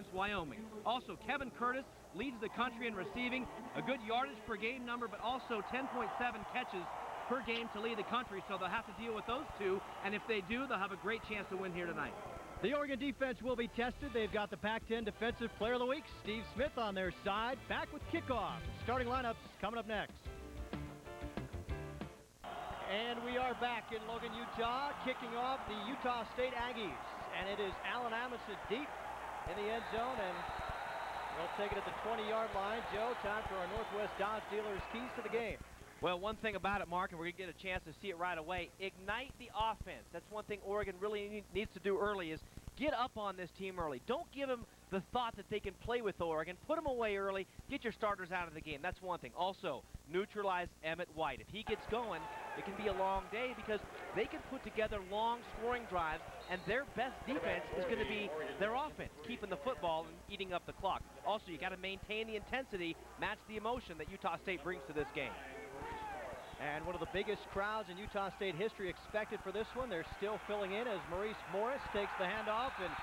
against Wyoming. Also, Kevin Curtis leads the country in receiving, a good yardage per game number, but also 10.7 catches per game to lead the country, so they'll have to deal with those two, and if they do, they'll have a great chance to win here tonight. The Oregon defense will be tested. They've got the Pac-10 Defensive Player of the Week, Steve Smith, on their side. Back with kickoff. Starting lineups coming up next. And we are back in Logan, Utah, kicking off the Utah State Aggies. And it is Allen Amundsen deep in the end zone, and they'll take it at the 20-yard line. Joe, time for our Northwest Dodge dealers' keys to the game. Well, one thing about it, Mark, and we're going to get a chance to see it right away, ignite the offense. That's one thing Oregon really needs to do early, is get up on this team early. Don't give them the thought that they can play with Oregon. Put them away early. Get your starters out of the game. That's one thing. Also, neutralize Emmett White. If he gets going, it can be a long day because they can put together long scoring drives, and their best defense is going to be their offense, keeping the football and eating up the clock. Also, you got to maintain the intensity, match the emotion that Utah State brings to this game. And one of the biggest crowds in Utah State history expected for this one. They're still filling in as Maurice Morris takes the handoff and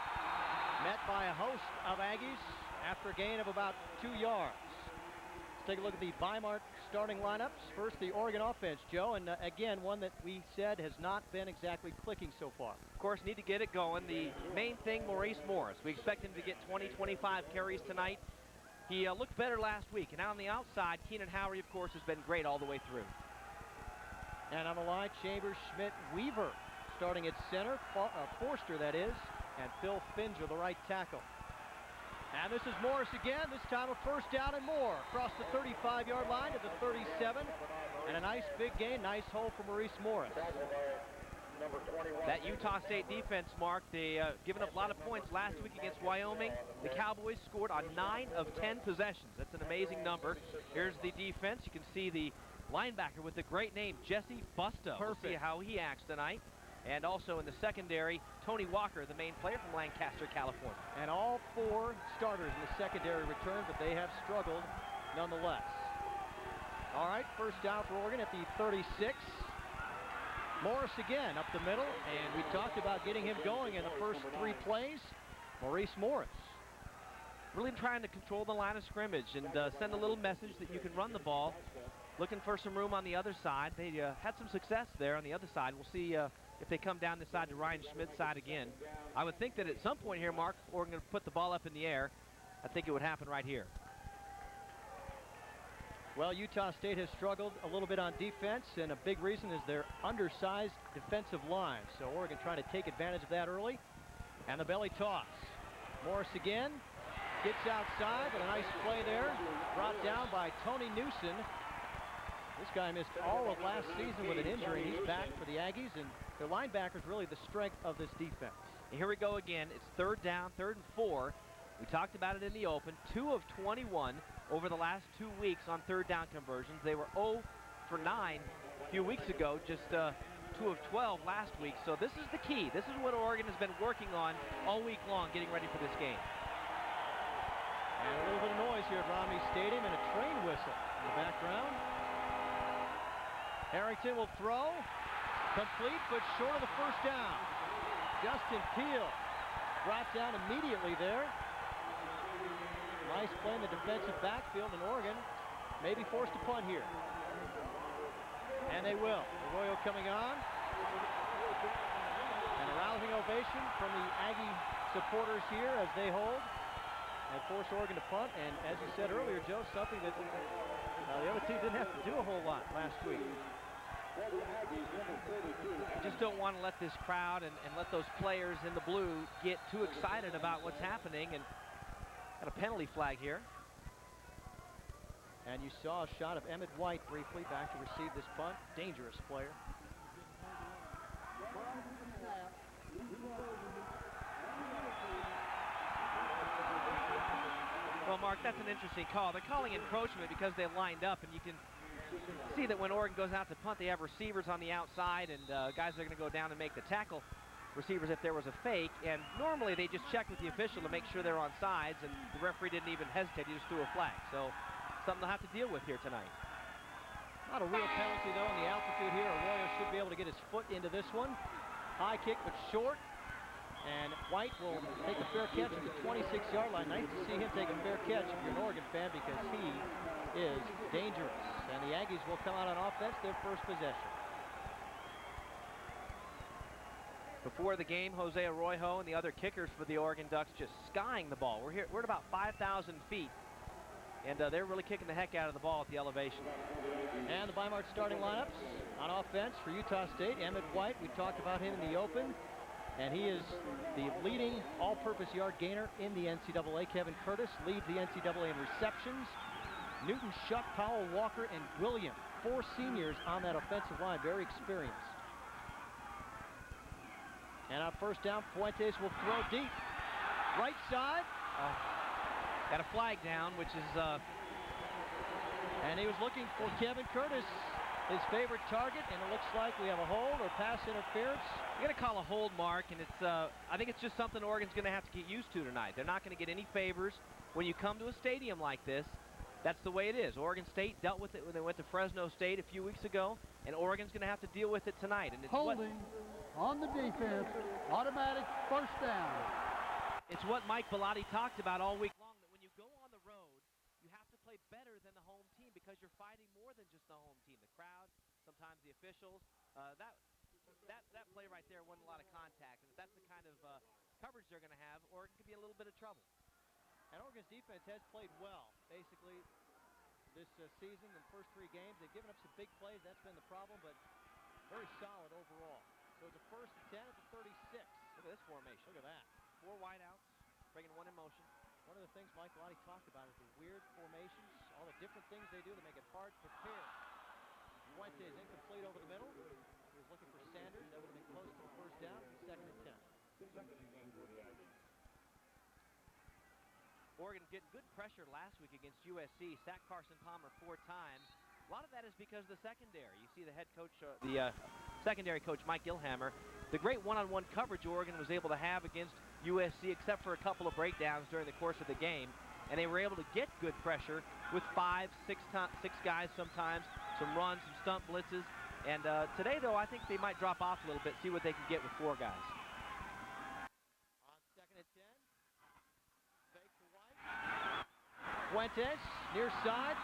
met by a host of Aggies after a gain of about 2 yards. Let's take a look at the Weimar starting lineups. First, the Oregon offense, Joe, and again, one that we said has not been exactly clicking so far. Of course, need to get it going. The main thing, Maurice Morris. We expect him to get 20, 25 carries tonight. He looked better last week, and on the outside, Keenan Howery, of course, has been great all the way through. And on the line, Chambers, Schmidt, Weaver starting at center, Forster that is, and Phil Finzer, the right tackle. And this is Morris again, this time a first down and more. Across the 35-yard line to the 37, and a nice big gain, nice hole for Maurice Morris. That Utah State defense, Mark, they given up a lot of points last week against Wyoming. The Cowboys scored on 9 of 10 possessions. That's an amazing number. Here's the defense. You can see the linebacker with the great name, Jesse Busta. We'll see how he acts tonight. And also in the secondary, Tony Walker, the main player from Lancaster, California. And all 4 starters in the secondary return, but they have struggled nonetheless. All right, first down for Oregon at the 36. Morris again up the middle, and we talked about getting him going in the first 3 plays. Maurice Morris. Really trying to control the line of scrimmage and send a little message that you can run the ball. Looking for some room on the other side. They had some success there on the other side. We'll see if they come down this side to Ryan Schmidt's side again. I would think that at some point here, Mark, Oregon going to put the ball up in the air. I think it would happen right here. Well, Utah State has struggled a little bit on defense, and a big reason is their undersized defensive line. So Oregon trying to take advantage of that early. And the belly toss. Morris again. Gets outside, but a nice play there. Brought down by Tony Newson. This guy missed all of last season with an injury. He's back for the Aggies, and their linebackers really the strength of this defense. And here we go again. It's 3rd down, 3rd and 4. We talked about it in the open. 2 of 21 over the last 2 weeks on 3rd down conversions. They were 0 for 9 a few weeks ago, just 2 of 12 last week. So this is the key. This is what Oregon has been working on all week long, getting ready for this game. And a little bit of noise here at Romney Stadium and a train whistle in the background. Harrington will throw. Complete, but short of the first down. Justin Peel brought down immediately there. Nice play in the defensive backfield, and Oregon may be forced to punt here. And they will. Arroyo coming on. And a rousing ovation from the Aggie supporters here as they hold and force Oregon to punt. And as you said earlier, Joe, something that the other team didn't have to do a whole lot last week. You just don't want to let this crowd and let those players in the blue get too excited about what's happening. And got a penalty flag here. And you saw a shot of Emmett White briefly back to receive this punt. Dangerous player. Well, Mark, that's an interesting call. They're calling encroachment because they lined up, and you can see that when Oregon goes out to punt, they have receivers on the outside, and guys are going to go down and make the tackle. Receivers if there was a fake, and normally they just check with the official to make sure they're on sides, and the referee didn't even hesitate. He just threw a flag. So something they'll have to deal with here tonight. Not a real penalty, though, in the altitude here. Arroyo should be able to get his foot into this one. High kick, but short. And White will take a fair catch at the 26-yard line. Nice to see him take a fair catch if you're an Oregon fan, because he is dangerous. And the Aggies will come out on offense, their first possession. Before the game, Jose Arroyo and the other kickers for the Oregon Ducks just skying the ball. We're at about 5,000 feet, and they're really kicking the heck out of the ball at the elevation. And the Weimar starting lineups on offense for Utah State. Emmett White, we talked about him in the open, and he is the leading all-purpose yard gainer in the NCAA. Kevin Curtis leads the NCAA in receptions. Newton, Shuck, Powell, Walker, and William, 4 seniors on that offensive line, very experienced. And on first down, Fuentes will throw deep. Right side. Got a flag down, which is... And he was looking for Kevin Curtis, his favorite target, and it looks like we have a hold or pass interference. You're going to call a hold, Mark, and it's I think it's just something Oregon's going to have to get used to tonight. They're not going to get any favors when you come to a stadium like this. That's the way it is. Oregon State dealt with it when they went to Fresno State a few weeks ago, and Oregon's going to have to deal with it tonight. And it's holding on the defense, automatic first down. It's what Mike Bellotti talked about all week long, that when you go on the road, you have to play better than the home team because you're fighting more than just the home team. The crowd, sometimes the officials. That play right there wasn't a lot of contact, and if that's the kind of coverage they're going to have, Oregon could be in a little bit of trouble. And Oregon's defense has played well, basically, this season. In the first 3 games, they've given up some big plays. That's been the problem, but very solid overall. So it's a first and 10 at the 36. Look at this formation. Look at that. 4 wideouts, bringing 1 in motion. One of the things Mike Bellotti talked about is the weird formations, all the different things they do to make it hard to prepare. Fuentes incomplete over the middle. He was looking for Sanders. That would have been close to the first down. Second and 10. Oregon getting good pressure last week against USC. Sacked Carson Palmer 4 times. A lot of that is because of the secondary. You see the head coach, the secondary coach, Mike Gilhammer. The great one-on-one coverage Oregon was able to have against USC, except for a couple of breakdowns during the course of the game. And they were able to get good pressure with 5, 6 guys sometimes, some runs, some stunt blitzes. And today, though, I think they might drop off a little bit, see what they can get with 4 guys. On second and 10. Fake to White. Fuentes, near side.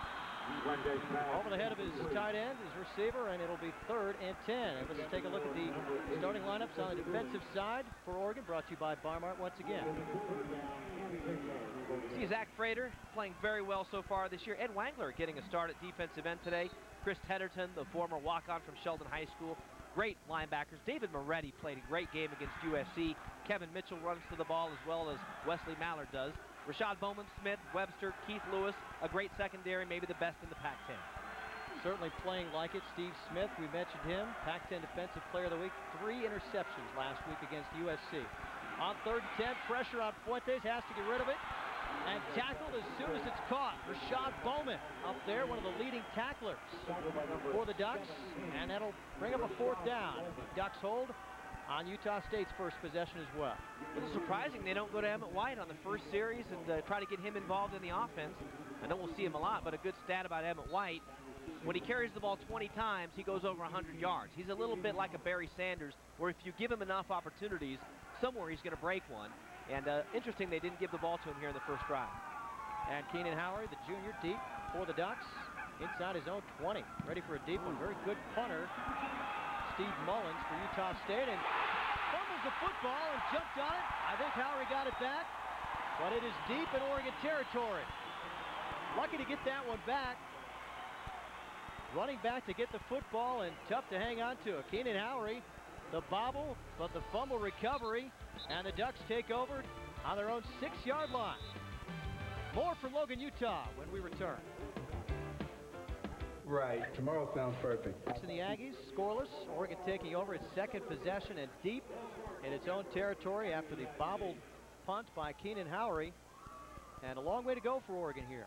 Over the head of his tight end, his receiver, and it'll be 3rd and 10. And let's take a look at the starting lineups on the defensive side for Oregon, brought to you by Barmart once again. See Zach Frater playing very well so far this year. Ed Wangler getting a start at defensive end today. Chris Tedderton, the former walk-on from Sheldon High School. Great linebackers. David Moretti played a great game against USC. Kevin Mitchell runs to the ball as well as Wesley Mallard does. Rashad Bowman, Smith, Webster, Keith Lewis, a great secondary, maybe the best in the Pac-10. Certainly playing like it. Steve Smith, we mentioned him, Pac-10 Defensive Player of the Week, 3 interceptions last week against USC. On 3rd and 10, pressure on Fuentes, has to get rid of it, and tackled as soon as it's caught. Rashad Bowman up there, one of the leading tacklers for the Ducks, and that'll bring up a 4th down. The Ducks hold on Utah State's first possession as well. A little surprising they don't go to Emmett White on the first series and try to get him involved in the offense. I know we'll see him a lot, but a good stat about Emmett White, when he carries the ball 20 times, he goes over 100 yards. He's a little bit like a Barry Sanders, where if you give him enough opportunities, somewhere he's going to break one. And interesting they didn't give the ball to him here in the first drive. And Keenan Howard, the junior, deep for the Ducks, inside his own 20. Ready for a deep one. Very good punter, Steve Mullins for Utah State, and fumbles the football and jumped on it. I think Howard got it back, but it is deep in Oregon territory. Lucky to get that one back. Running back to get the football, and tough to hang on to. Keenan Howard, the bobble, but the fumble recovery, and the Ducks take over on their own 6-yard line. More from Logan, Utah when we return. Right. Tomorrow sounds perfect. And the Aggies scoreless. Oregon taking over its 2nd possession and deep in its own territory after the bobbled punt by Keenan Howard. And a long way to go for Oregon here.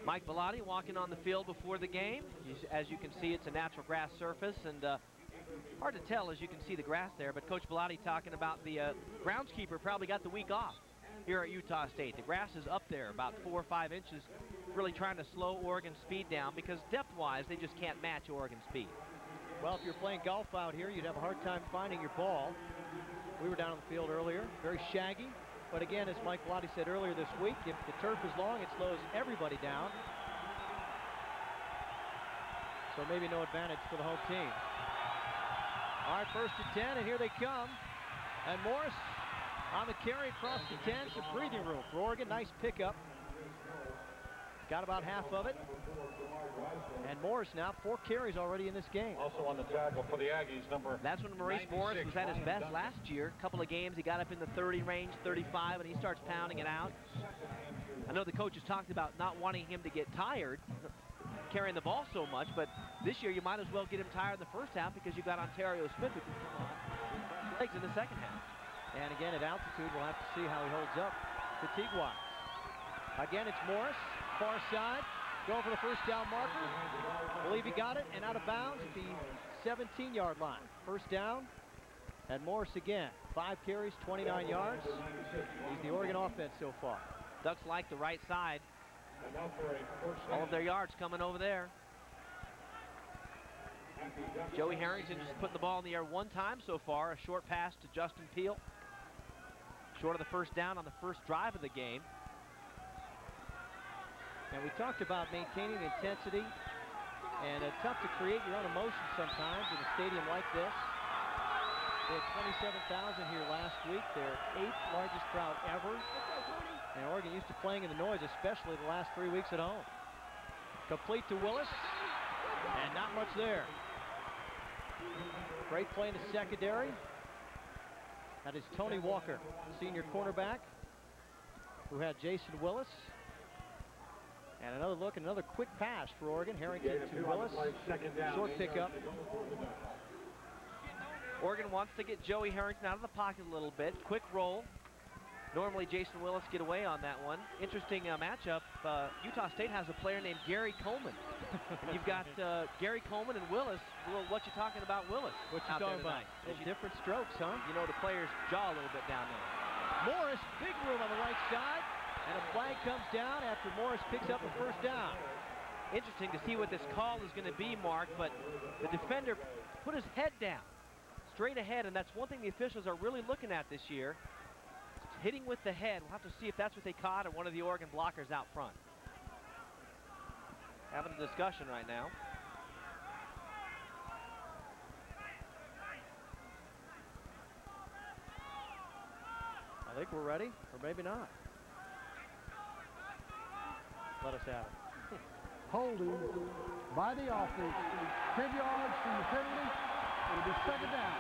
Mike Bellotti walking on the field before the game. As you can see, it's a natural grass surface, and hard to tell as you can see the grass there, but Coach Bellotti talking about the groundskeeper probably got the week off here at Utah State. The grass is up there about 4 or 5 inches, really trying to slow Oregon's speed down because depth-wise, they just can't match Oregon's speed. Well, if you're playing golf out here, you'd have a hard time finding your ball. We were down on the field earlier. Very shaggy. But again, as Mike Bellotti said earlier this week, if the turf is long, it slows everybody down. So maybe no advantage for the home team. All right, 1st and 10, and here they come. And Morris on the carry across the 10. Some breathing room for Oregon. Nice pickup. Got about half of it. And Morris now 4 carries already in this game. Also on the tackle for the Aggies, number. That's when Maurice Morris was at his best last year. A couple of games, he got up in the 30 range, 35, and he starts pounding it out. I know the coaches talked about not wanting him to get tired carrying the ball so much, but this year you might as well get him tired in the first half because you got Ontario Smith who can come on with legs in the second half. And again, at altitude, we'll have to see how he holds up fatigue-wise. Again, it's Morris, far side, going for the first down marker. Believe he got it, and out of bounds at the 17-yard line. First down, and Morris again. 5 carries, 29 yards. He's the Oregon offense so far. Ducks like the right side. All of their yards coming over there. Joey Harrington just putting the ball in the air 1 time so far. A short pass to Justin Peel. Short of the first down on the first drive of the game. And we talked about maintaining intensity, and it's tough to create your own emotion sometimes in a stadium like this. They had 27,000 here last week, their 8th largest crowd ever. And Oregon used to playing in the noise, especially the last 3 weeks at home. Complete to Willis, and not much there. Great play in the secondary. That is Tony Walker, senior cornerback, who had Jason Willis. And another look, and another quick pass for Oregon. Harrington to Willis. Short pickup. Oregon wants to get Joey Harrington out of the pocket a little bit. Quick roll. Normally Jason Willis get away on that one. Interesting matchup. Utah State has a player named Gary Coleman. And you've got Gary Coleman and Willis. Well, what you talking about Willis? What you talking about? Different strokes, huh? You know the player's jaw a little bit down there. Morris, big room on the right side. And a flag comes down after Morris picks up a first down. Interesting to see what this call is going to be, Mark, but the defender put his head down, straight ahead, and that's one thing the officials are really looking at this year. Hitting with the head. We'll have to see if that's what they caught or one of the Oregon blockers out front. Having a discussion right now. I think we're ready, or maybe not. Let us have it. Holding by the offense. 10 yards from the penalty. It'll be second down.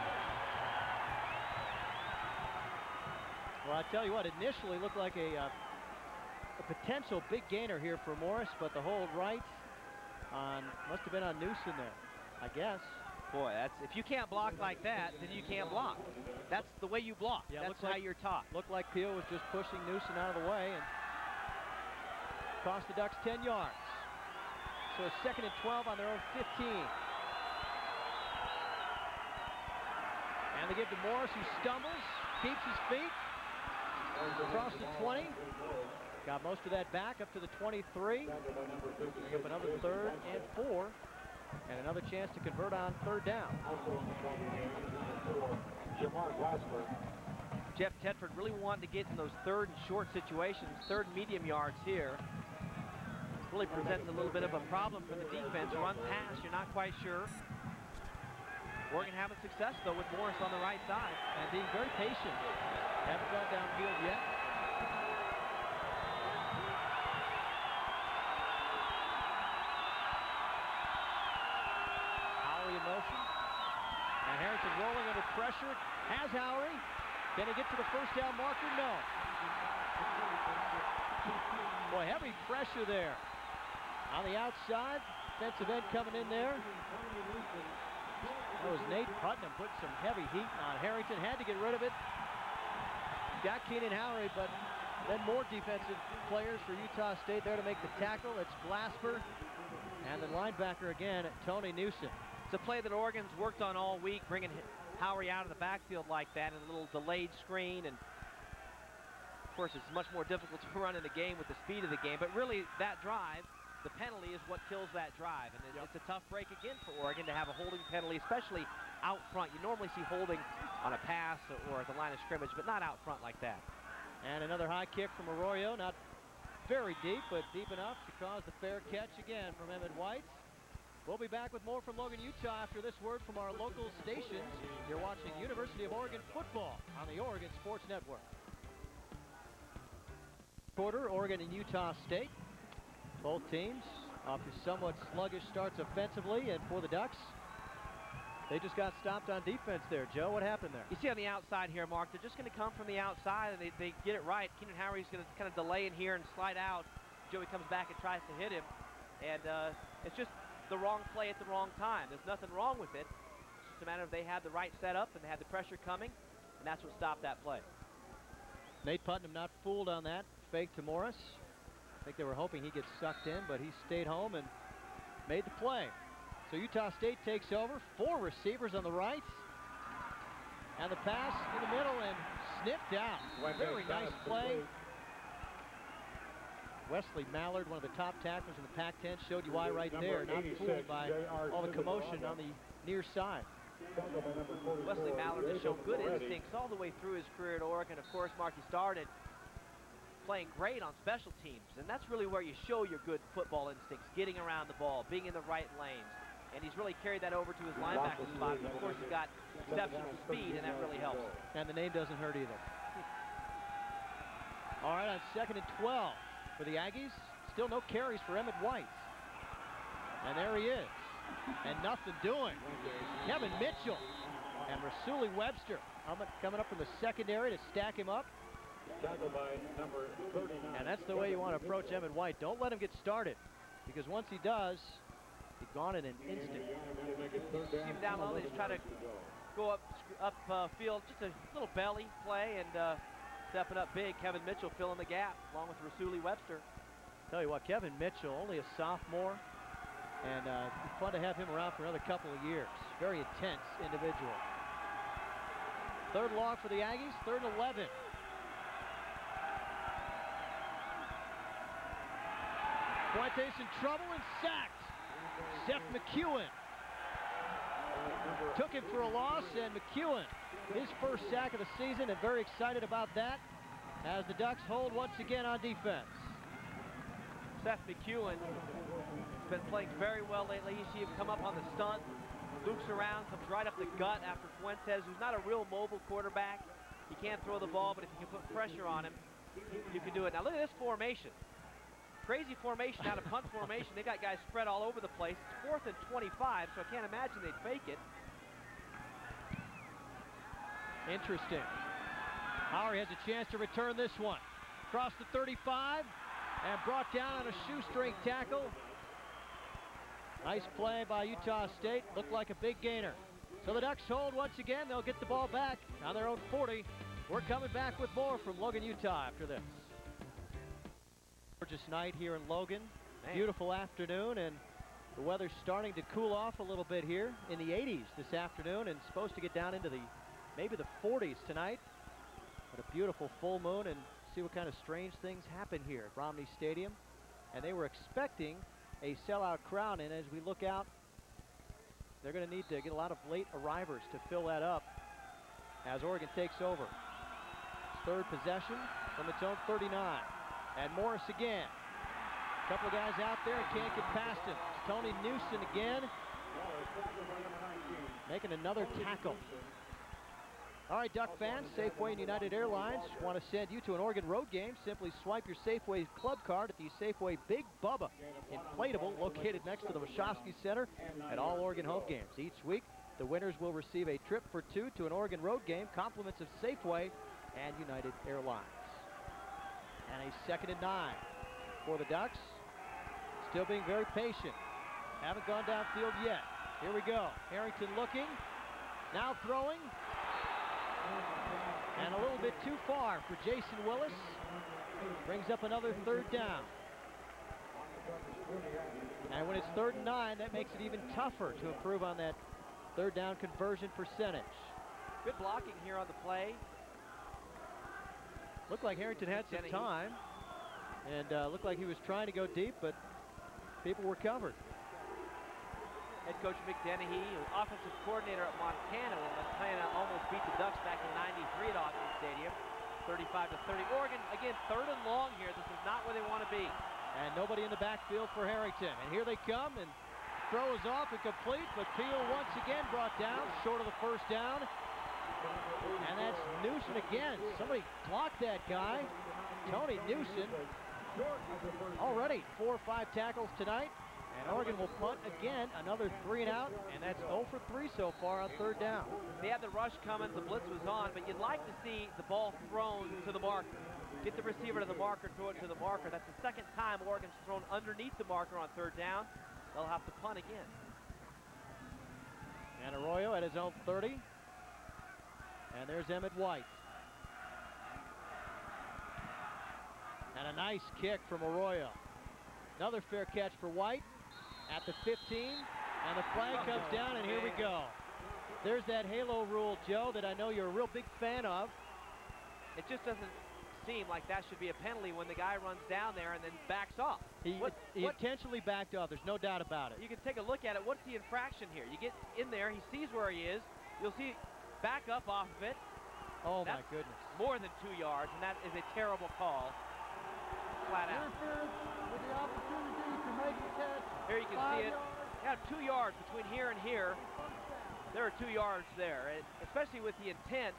Well, I tell you what, initially looked like a potential big gainer here for Morris, but the hold right on, must have been on Newsom there, I guess. Boy, that's, if you can't block like that, then you can't block. That's the way you block. Yeah, that's how you're taught. Looked like Peel was just pushing Newsom out of the way and cost the Ducks 10 yards. So a 2nd and 12 on their own 15. And they give to Morris, who stumbles, keeps his feet, across the 20. Got most of that back up to the 23. Give another 3rd and 4. And another chance to convert on 3rd down. Jeff Tedford really wanted to get in those 3rd and short situations, 3rd and medium yards here. Really presents a little bit of a problem for the defense. Run pass, you're not quite sure. Oregon having success, though, with Morris on the right side. And being very patient. Haven't gone downfield yet. Howery in motion. And Harrington rolling under pressure. Has Howery. Can he get to the first down marker? No. Boy, heavy pressure there. On the outside, defensive end coming in there. That was Nate Putnam, put some heavy heat on Harrington. Had to get rid of it. Got Keenan Howery, but then more defensive players for Utah State there to make the tackle. It's Glasper. And the linebacker again, Tony Newsom. It's a play that Oregon's worked on all week, bringing Howery out of the backfield like that in a little delayed screen. And of course, it's much more difficult to run in the game with the speed of the game. But really, that drive, the penalty is what kills that drive. And it's a tough break again for Oregon to have a holding penalty, especially out front. You normally see holding on a pass or at the line of scrimmage, but not out front like that. And another high kick from Arroyo, not very deep, but deep enough to cause the fair catch again from Emmett White. We'll be back with more from Logan, Utah after this word from our local stations. You're watching University of Oregon football on the Oregon Sports Network. Quarter, Oregon and Utah State. Both teams off to somewhat sluggish starts offensively, and for the Ducks, they just got stopped on defense there. Joe, what happened there? You see on the outside here, Mark, they're just going to come from the outside, and they get it right. Keenan Howery's going to kind of delay in here and slide out. Joey comes back and tries to hit him, and it's just the wrong play at the wrong time. There's nothing wrong with it. It's just a matter of they had the right setup and they had the pressure coming, and that's what stopped that play. Nate Putnam not fooled on that fake to Morris. I think they were hoping he gets sucked in, but he stayed home and made the play. So Utah State takes over. 4 receivers on the right. And the pass in the middle and sniffed out. Very nice play. Wesley Mallard, one of the top tacklers in the Pac-10, showed you why right there. Not fooled by all the commotion on the near side. Wesley Mallard has shown good instincts all the way through his career at Oregon. Of course, Mark, he started playing great on special teams, and that's really where you show your good football instincts, getting around the ball, being in the right lanes. And he's really carried that over to his linebacker spot. And of course, he's got exceptional speed, and that really helps. And the name doesn't hurt either. All right, on 2nd and 12 for the Aggies. Still no carries for Emmett White. And there he is. And nothing doing. Kevin Mitchell and Rasuli Webster coming up from the secondary to stack him up. Tackled by number 39. And that's the way you want to approach Emmett White. Don't let him get started, because once he does, he's gone in an instant. See him down low. They just try to go up field. Just a little belly play, and stepping up big. Kevin Mitchell filling the gap along with Rasuli Webster. Tell you what, Kevin Mitchell, only a sophomore, and it'd be fun to have him around for another couple of years. Very intense individual. 3rd log for the Aggies, 3rd and 11. Fuentes in trouble and sacked. Seth McEwen took him for a loss, and McEwen, his first sack of the season, and very excited about that as the Ducks hold once again on defense. Seth McEwen has been playing very well lately. You see him come up on the stunt, loops around, comes right up the gut after Fuentes, who's not a real mobile quarterback. He can't throw the ball, but if you can put pressure on him, you can do it. Now look at this formation. Crazy formation out of punt formation. They got guys spread all over the place. It's 4th and 25, so I can't imagine they'd fake it. Interesting. Howery has a chance to return this one. Across the 35 and brought down on a shoestring tackle. Nice play by Utah State. Looked like a big gainer. So the Ducks hold once again. They'll get the ball back on their own 40. We're coming back with more from Logan, Utah after this. Gorgeous night here in Logan. Man. Beautiful afternoon, and the weather's starting to cool off a little bit here in the 80s this afternoon, and supposed to get down into maybe the 40s tonight. But a beautiful full moon, and see what kind of strange things happen here at Romney Stadium. And they were expecting a sellout crowd, and as we look out, they're going to need to get a lot of late arrivers to fill that up as Oregon takes over. 3rd possession from its own 39. And Morris again. A couple of guys out there and can't get past him. Tony Newson again, making another tackle. All right, Duck fans, Safeway and United Airlines want to send you to an Oregon road game. Simply swipe your Safeway club card at the Safeway Big Bubba inflatable located next to the Wachowski Center at all Oregon home games. Each week, the winners will receive a trip for 2 to an Oregon road game, compliments of Safeway and United Airlines. And a 2nd and 9 for the Ducks. Still being very patient. Haven't gone downfield yet. Here we go. Harrington looking. Now throwing. And a little bit too far for Jason Willis. Brings up another 3rd down. And when it's 3rd and 9, that makes it even tougher to improve on that 3rd down conversion percentage. Good blocking here on the play. Looked like Harrington had some time, and looked like he was trying to go deep, but people were covered. Head coach Mick Dennehy, offensive coordinator at Montana, when Montana almost beat the Ducks back in '93 at Autzen Stadium, 35-30. Oregon, again, 3rd and long here. This is not where they want to be. And nobody in the backfield for Harrington. And here they come, and throw is off and complete, but Peel once again brought down, short of the first down. And that's Newson again. Somebody blocked that guy. Tony Newson. Already 4 or 5 tackles tonight. And Oregon will punt again, another 3 and out, and that's 0 for 3 so far on 3rd down. They had the rush coming, the blitz was on, but you'd like to see the ball thrown to the marker. Get the receiver to the marker, throw it to the marker. That's the 2nd time Oregon's thrown underneath the marker on 3rd down. They'll have to punt again. And Arroyo at his own 30. And there's Emmett White. And a nice kick from Arroyo. Another fair catch for White at the 15. And the flag comes down, and here we go. There's that halo rule, Joe, that I know you're a real big fan of. It just doesn't seem like that should be a penalty when the guy runs down there and then backs off. He intentionally backed off. There's no doubt about it. You can take a look at it. What's the infraction here? You get in there. He sees where he is. You'll see back up off of it. Oh, my goodness. More than 2 yards, and that is a terrible call. Flat out. Interference with the opportunity to make the catch. Here you can see it. You have 2 yards between here and here. There are 2 yards there, and especially with the intent.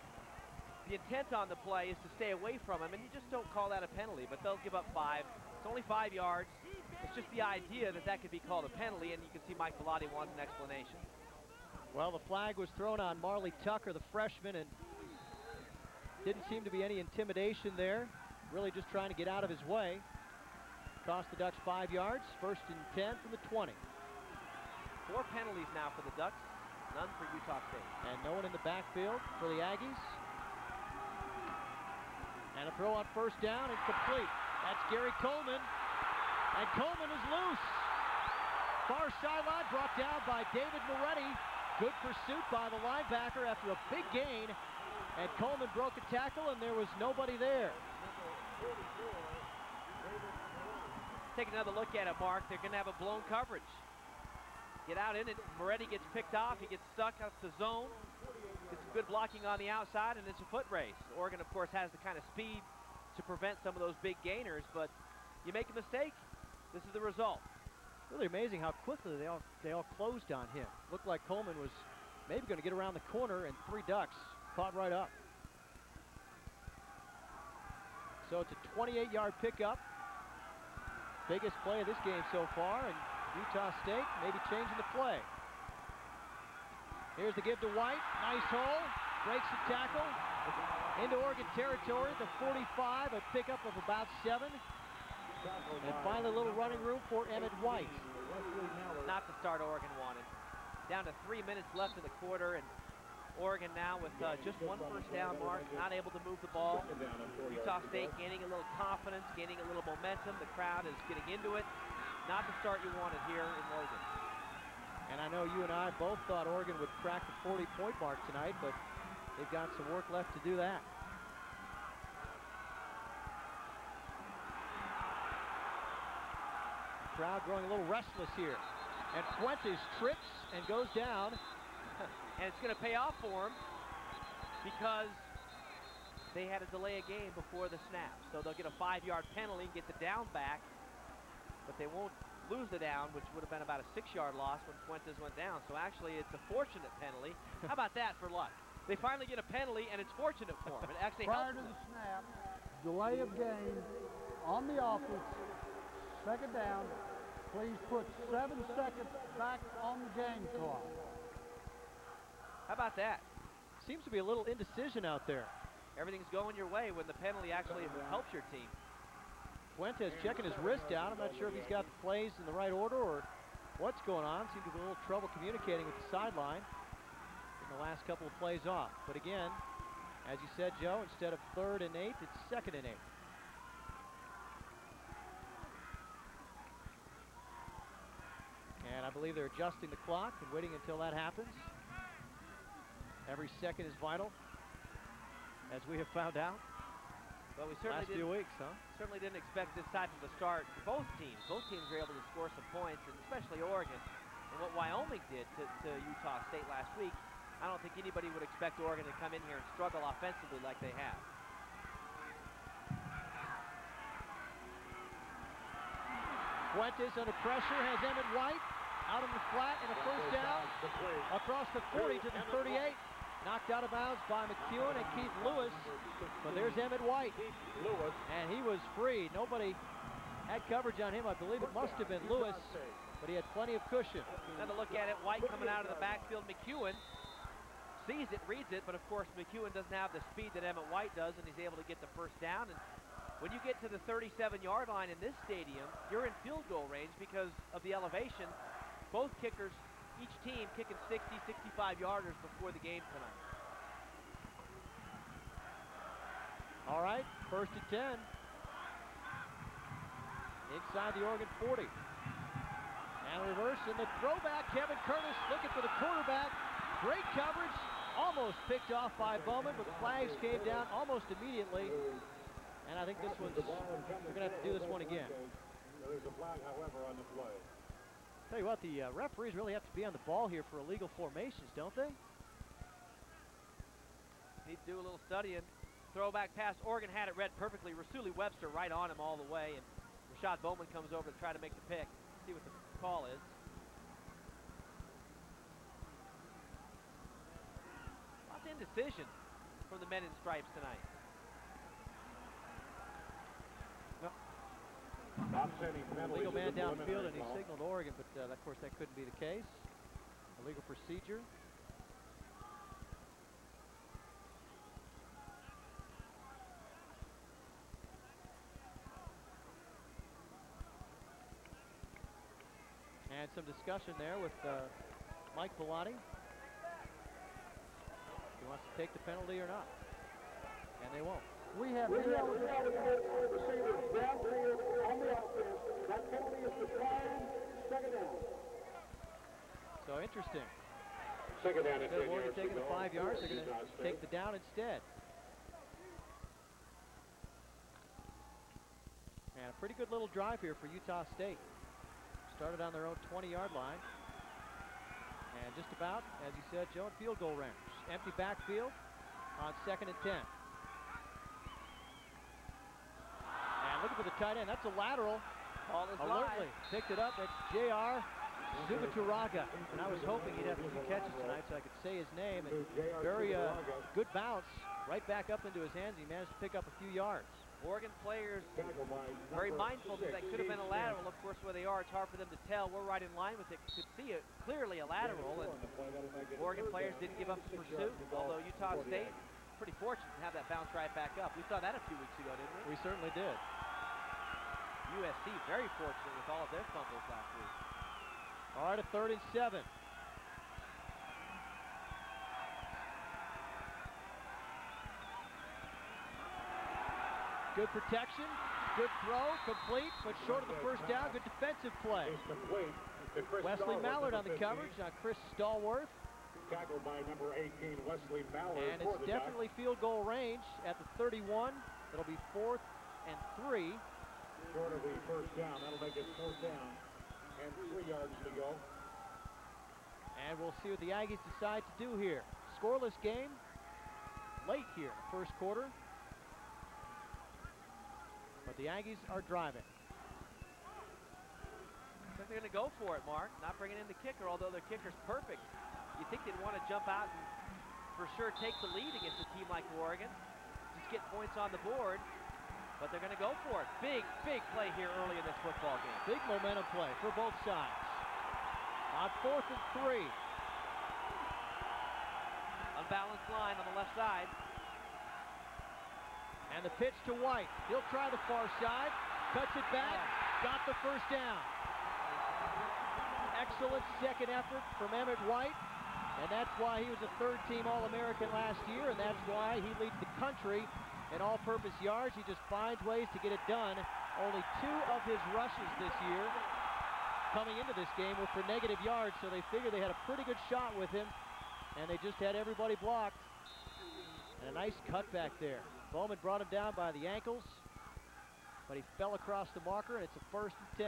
The intent on the play is to stay away from him, and you just don't call that a penalty, but they'll give up 5. It's only 5 yards. It's just the idea that that could be called a penalty, and you can see Mike Bellotti wants an explanation. Well, the flag was thrown on Marley Tucker, the freshman, and didn't seem to be any intimidation there. Really just trying to get out of his way. Cost the Ducks 5 yards. 1st and 10 from the 20. 4 penalties now for the Ducks, none for Utah State. And no one in the backfield for the Aggies. And a throw on 1st down and complete. That's Gary Coleman. And Coleman is loose. Far sideline brought down by David Moretti. Good pursuit by the linebacker after a big gain. And Coleman broke a tackle, and there was nobody there. Take another look at it, Mark. They're going to have a blown coverage. Get out in it. Moretti gets picked off. He gets stuck out the zone. Gets some good blocking on the outside, and it's a foot race. Oregon, of course, has the kind of speed to prevent some of those big gainers, but you make a mistake, this is the result. Really amazing how quickly they all closed on him. Looked like Coleman was maybe going to get around the corner, and 3 Ducks caught right up. So it's a 28-yard pickup. Biggest play of this game so far, and Utah State maybe changing the play. Here's the give to White. Nice hole. Breaks the tackle. Into Oregon territory at the 45. A pickup of about 7. And finally a little running room for Emmett White. Not the start Oregon wanted. Down to 3 minutes left in the quarter, and Oregon now with just 1 first down, Mark, not able to move the ball. Utah State gaining a little confidence, gaining a little momentum. The crowd is getting into it. Not the start you wanted here in Logan. And I know you and I both thought Oregon would crack the 40-point mark tonight, but they've got some work left to do that. Crowd growing a little restless here. And Fuentes trips and goes down. And it's going to pay off for him because they had to delay a game before the snap. So they'll get a 5-yard penalty and get the down back, but they won't lose the down, which would have been about a 6-yard loss when Fuentes went down. So actually, it's a fortunate penalty. How about that for luck? They finally get a penalty, and it's fortunate for them. It actually Prior helps to them. the snap, delay of game on the offense, 2nd down. Please put 7 seconds back on the game clock. How about that? Seems to be a little indecision out there. Everything's going your way when the penalty actually helps your team. Fuentes checking his wrist out. I'm not sure if he's got the plays in the right order or what's going on. Seems to be a little trouble communicating with the sideline in the last couple of plays off. But again, as you said, Joe, instead of 3rd and 8, it's 2nd and 8. And I believe they're adjusting the clock and waiting until that happens. Every second is vital, as we have found out. But we certainly last few weeks, huh? Certainly didn't expect this type of a start for both teams. Both teams were able to score some points, and especially Oregon. And what Wyoming did to Utah State last week, I don't think anybody would expect Oregon to come in here and struggle offensively like they have. Fuentes under pressure has Emmett White out on the flat and a first down across the 40 to the 38. Knocked out of bounds by McEwen and Keith Lewis. But there's Emmett White. And he was free. Nobody had coverage on him. I believe it must have been Lewis, but he had plenty of cushion. Now to look at it, White coming out of the backfield. McEwen sees it, reads it, but of course McEwen doesn't have the speed that Emmett White does, and he's able to get the first down. And when you get to the 37-yard line in this stadium, you're in field goal range because of the elevation. Both kickers, each team kicking 60, 65-yarders before the game tonight. All right, first and 10. Inside the Oregon 40. And reverse in the throwback. Kevin Curtis looking for the quarterback. Great coverage. Almost picked off by Bowman, but flags came down almost immediately. And I think this one's, we're going to have to do this one again. There's a flag, however, on the play. Tell you what, the referees really have to be on the ball here for illegal formations, don't they? Need to do a little studying. Throwback pass. Oregon had it read perfectly. Rasuli Webster right on him all the way, and Rashad Bowman comes over to try to make the pick. See what the call is. Lots of indecision from the men in stripes tonight. Illegal man downfield, and he signaled Oregon, but of course that couldn't be the case. Illegal procedure. And some discussion there with Mike Pilati. He wants to take the penalty or not. And they won't. We have receivers downfield on the offense. That penalty is declined. Second down. So interesting. Second down. Instead of Oregon taking the 5 yards, they're going to take the down instead. And a pretty good little drive here for Utah State. Started on their own 20-yard line. And just about, as you said, Joe, in field goal range. Empty backfield on 2nd and 10. And looking for the tight end. That's a lateral. Ball is alertly live. Picked it up. That's J.R. Zubaturaga. And I was hoping he'd have a few catches tonight so I could say his name. And very good bounce right back up into his hands. He managed to pick up a few yards. Oregon players very mindful that could have been a lateral. Of course, where they are, it's hard for them to tell. We're right in line with it. You could see it clearly a lateral, and Oregon players didn't give up the pursuit, although Utah State pretty fortunate to have that bounce right back up. We saw that a few weeks ago, didn't we? We certainly did. USC very fortunate with all of their fumbles last week. All right, a 3rd and 7. Good protection, good throw, complete, but short of the first down. Good defensive play. Wesley Mallard on the coverage, Chris Stallworth. Tackled by number 18, Wesley Mallard. And it's definitely field goal range at the 31. It'll be 4th and 3. Short of the first down. That'll make it 4th down and 3 yards to go. And we'll see what the Aggies decide to do here. Scoreless game late here, first quarter. But the Aggies are driving. I think they're going to go for it, Mark. Not bringing in the kicker, although their kicker's perfect. You think they'd want to jump out and for sure take the lead against a team like Oregon. Just get points on the board. But they're going to go for it. Big, big play here early in this football game. Big momentum play for both sides. On 4th and 3. Unbalanced line on the left side. And the pitch to White. He'll try the far side. Cuts it back. Got the first down. Excellent second effort from Emmett White. And that's why he was a 3rd-team All-American last year. And that's why he leads the country in all-purpose yards. He just finds ways to get it done. Only 2 of his rushes this year coming into this game were for negative yards. So they figured they had a pretty good shot with him. And they just had everybody blocked. And a nice cutback there. Bowman brought him down by the ankles, but he fell across the marker, and it's a 1st and 10.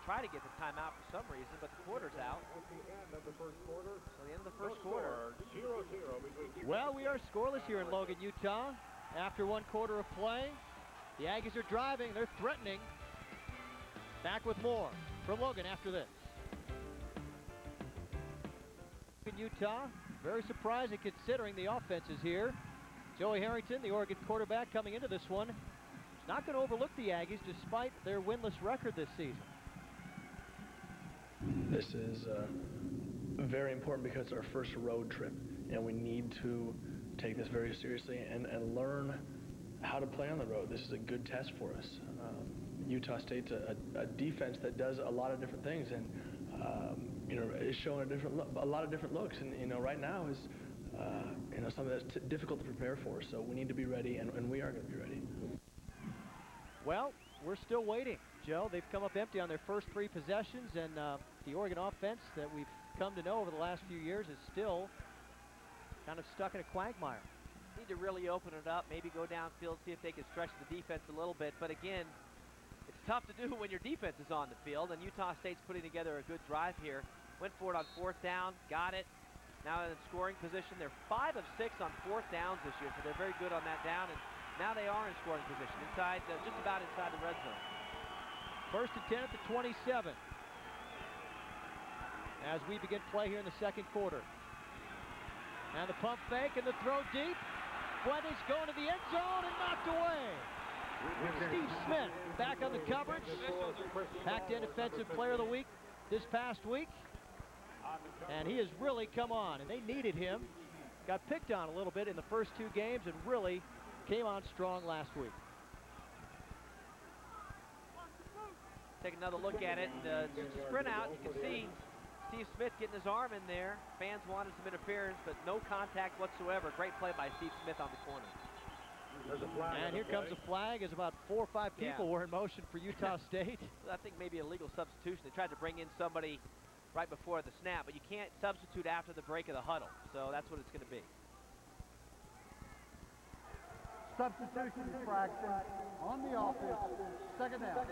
try to get the timeout for some reason, but the quarter's out. At the end of the first quarter. So the end of the first quarter. 0-0 between. Well, we are scoreless here in Logan, Utah. After 1 quarter of play, the Aggies are driving. They're threatening. Back with more from Logan after this. In Utah, very surprising considering the offense is here. Joey Harrington, the Oregon quarterback, coming into this one. He's not going to overlook the Aggies despite their winless record this season. This is very important because it's our first road trip, and we need to take this very seriously and learn how to play on the road. This is a good test for us. Utah State's a defense that does a lot of different things, and is showing a lot of different looks. And right now is something that's difficult to prepare for. So we need to be ready, and we are going to be ready. Well, we're still waiting, Joe. They've come up empty on their first 3 possessions, and the Oregon offense that we've come to know over the last few years is still kind of stuck in a quagmire. Need to really open it up, maybe go downfield, see if they can stretch the defense a little bit. But again, it's tough to do when your defense is on the field, and Utah State's putting together a good drive here. Went for it on 4th down, got it. Now in scoring position. They're 5 of 6 on 4th downs this year, so they're very good on that down. And now they are in scoring position, inside, just about inside the red zone. 1st and 10 at the 27. As we begin play here in the second quarter. And the pump fake and the throw deep. Fuentes going to the end zone and knocked away. Steve Smith back on the coverage. Pac-10 Defensive Player of the Week this past week. And he has really come on, and they needed him. Got picked on a little bit in the first 2 games and really came on strong last week. Take another look at it. Just a sprint out. You can see Steve Smith getting his arm in there. Fans wanted some interference, but no contact whatsoever. Great play by Steve Smith on the corner. And here comes a flag as about 4 or 5 people were in motion for Utah State. I think maybe a legal substitution. They tried to bring in somebody right before the snap, but you can't substitute after the break of the huddle. So that's what it's going to be. Substitution infraction on the offense. 2nd down.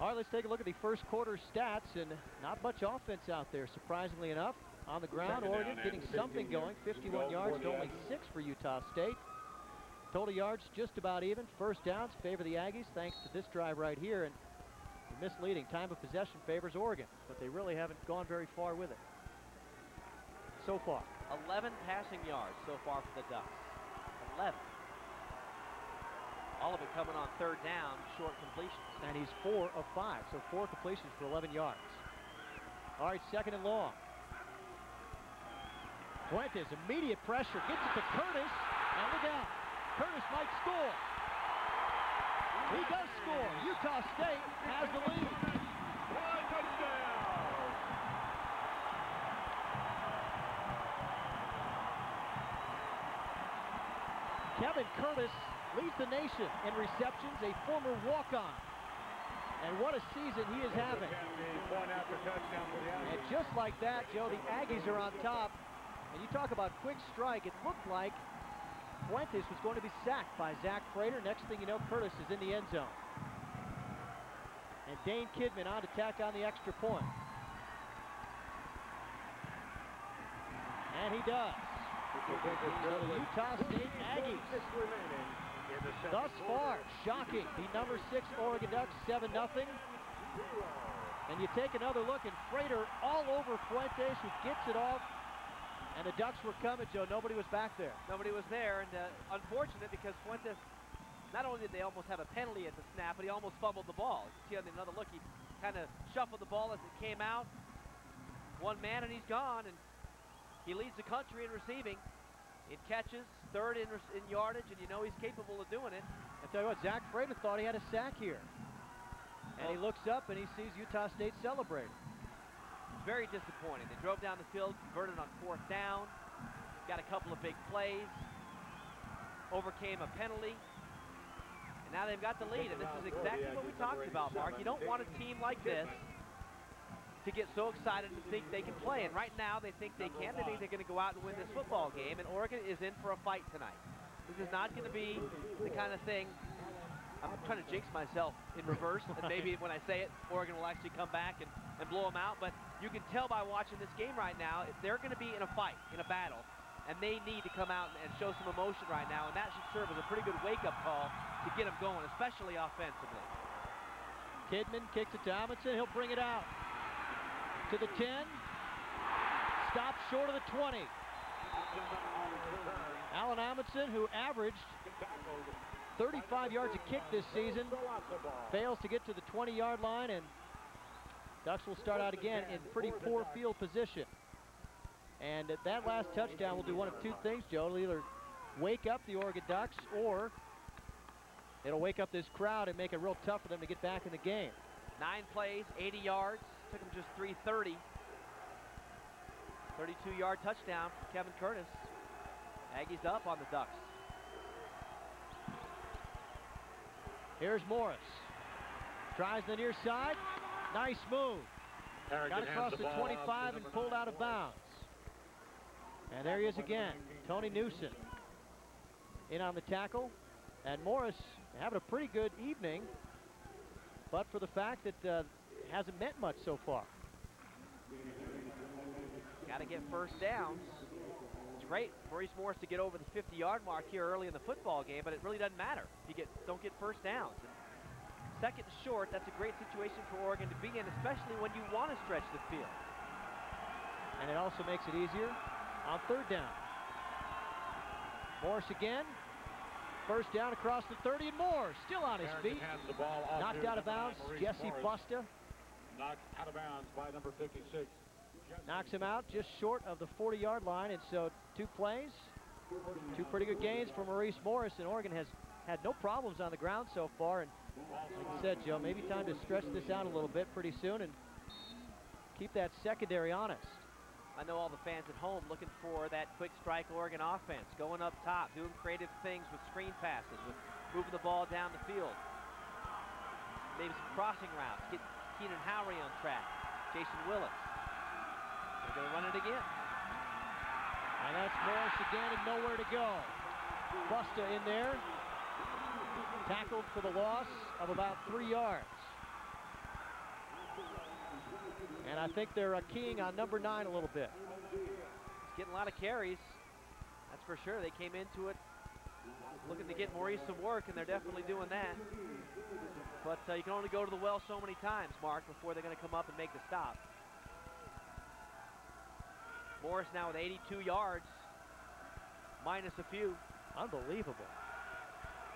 All right, let's take a look at the first quarter stats, and not much offense out there, surprisingly enough. On the ground, Oregon getting something going. 51 yards to only 6 for Utah State. Total yards just about even. First downs favor the Aggies thanks to this drive right here. And misleading. Time of possession favors Oregon, but they really haven't gone very far with it so far. 11 passing yards so far for the Ducks. 11. All of it coming on 3rd down, short completions. And he's 4 of 5, so 4 completions for 11 yards. All right, 2nd and long. Fuentes, immediate pressure, gets it to Curtis, and look out. Curtis might score. He does score. Utah State has the lead. Touchdown! Kevin Curtis leads the nation in receptions, a former walk-on. And what a season he is having. And just like that, Joe, the Aggies are on top. And you talk about quick strike, it looked like Fuentes was going to be sacked by Zach Frater. Next thing you know, Curtis is in the end zone. And Dane Kidman on to tack on the extra point. And he does. So the Utah State Aggies, thus far, shocking. The number 6 Oregon Ducks, 7-0. And you take another look, and Frater all over Fuentes, who gets it off. And the Ducks were coming, Joe. Nobody was back there. Nobody was there, and unfortunate because Fuentes, not only did they almost have a penalty at the snap, but he almost fumbled the ball. You see on another look, he kind of shuffled the ball as it came out. One man, and he's gone, and he leads the country in receiving. In catches, 3rd in yardage, and you know he's capable of doing it. I tell you what, Zach Frater thought he had a sack here. And he looks up, and he sees Utah State celebrating. Very disappointing. They drove down the field, converted on 4th down, got a couple of big plays, overcame a penalty, and now they've got the lead. And this is exactly what we talked about, Mark. You don't want a team like this to get so excited and think they can play. And right now they think they can. They think they're going to go out and win this football game, and Oregon is in for a fight tonight. This is not going to be the kind of thing I'm trying to jinx myself in reverse, and maybe when I say it, Oregon will actually come back and blow them out. But you can tell by watching this game right now, if they're going to be in a fight, in a battle, and they need to come out and show some emotion right now, and that should serve as a pretty good wake-up call to get them going, especially offensively. Kidman kicks it to Amundsen. He'll bring it out to the 10. Stops short of the 20. Alan Amundsen, who averaged 35 yards a kick this season, fails to get to the 20-yard line, and Ducks will start out again in pretty poor field position. And that last touchdown will do one of two things, Joe. It'll either wake up the Oregon Ducks, or it'll wake up this crowd and make it real tough for them to get back in the game. 9 plays, 80 yards. Took him just 330. 32-yard touchdown for Kevin Curtis. Aggies up on the Ducks. Here's Morris. Tries the near side. Nice move. Got across the 25 and pulled out of bounds. And there he is again. Tony Newsom in on the tackle. And Morris having a pretty good evening, but for the fact that hasn't meant much so far. Got to get first downs. It's great for Maurice Morris to get over the 50-yard mark here early in the football game, but it really doesn't matter if you don't get first downs. And second and short, that's a great situation for Oregon to be in, especially when you want to stretch the field. And it also makes it easier on third down. Morris again. First down across the 30, and Moore still on his feet. Knocked out of bounds, Jesse Busta. Knocked out of bounds by number 56. Knocks him out just short of the 40-yard line, and so 2 plays, 2 pretty good gains for Maurice Morris, and Oregon has had no problems on the ground so far. And like you said, Joe, maybe time to stretch this out a little bit pretty soon and keep that secondary honest. I know all the fans at home looking for that quick strike Oregon offense, going up top, doing creative things with screen passes, with moving the ball down the field. Maybe some crossing routes, get Keenan Howry on track, Jason Willis. They're going to run it again. And that's Morris again and nowhere to go. Busta in there, tackled for the loss of about 3 yards. And I think they're keying on number 9 a little bit. He's getting a lot of carries, that's for sure. They came into it looking to get Maurice some work, and they're definitely doing that. But you can only go to the well so many times, Mark, before they're going to come up and make the stop. Morris now with 82 yards, minus a few. Unbelievable.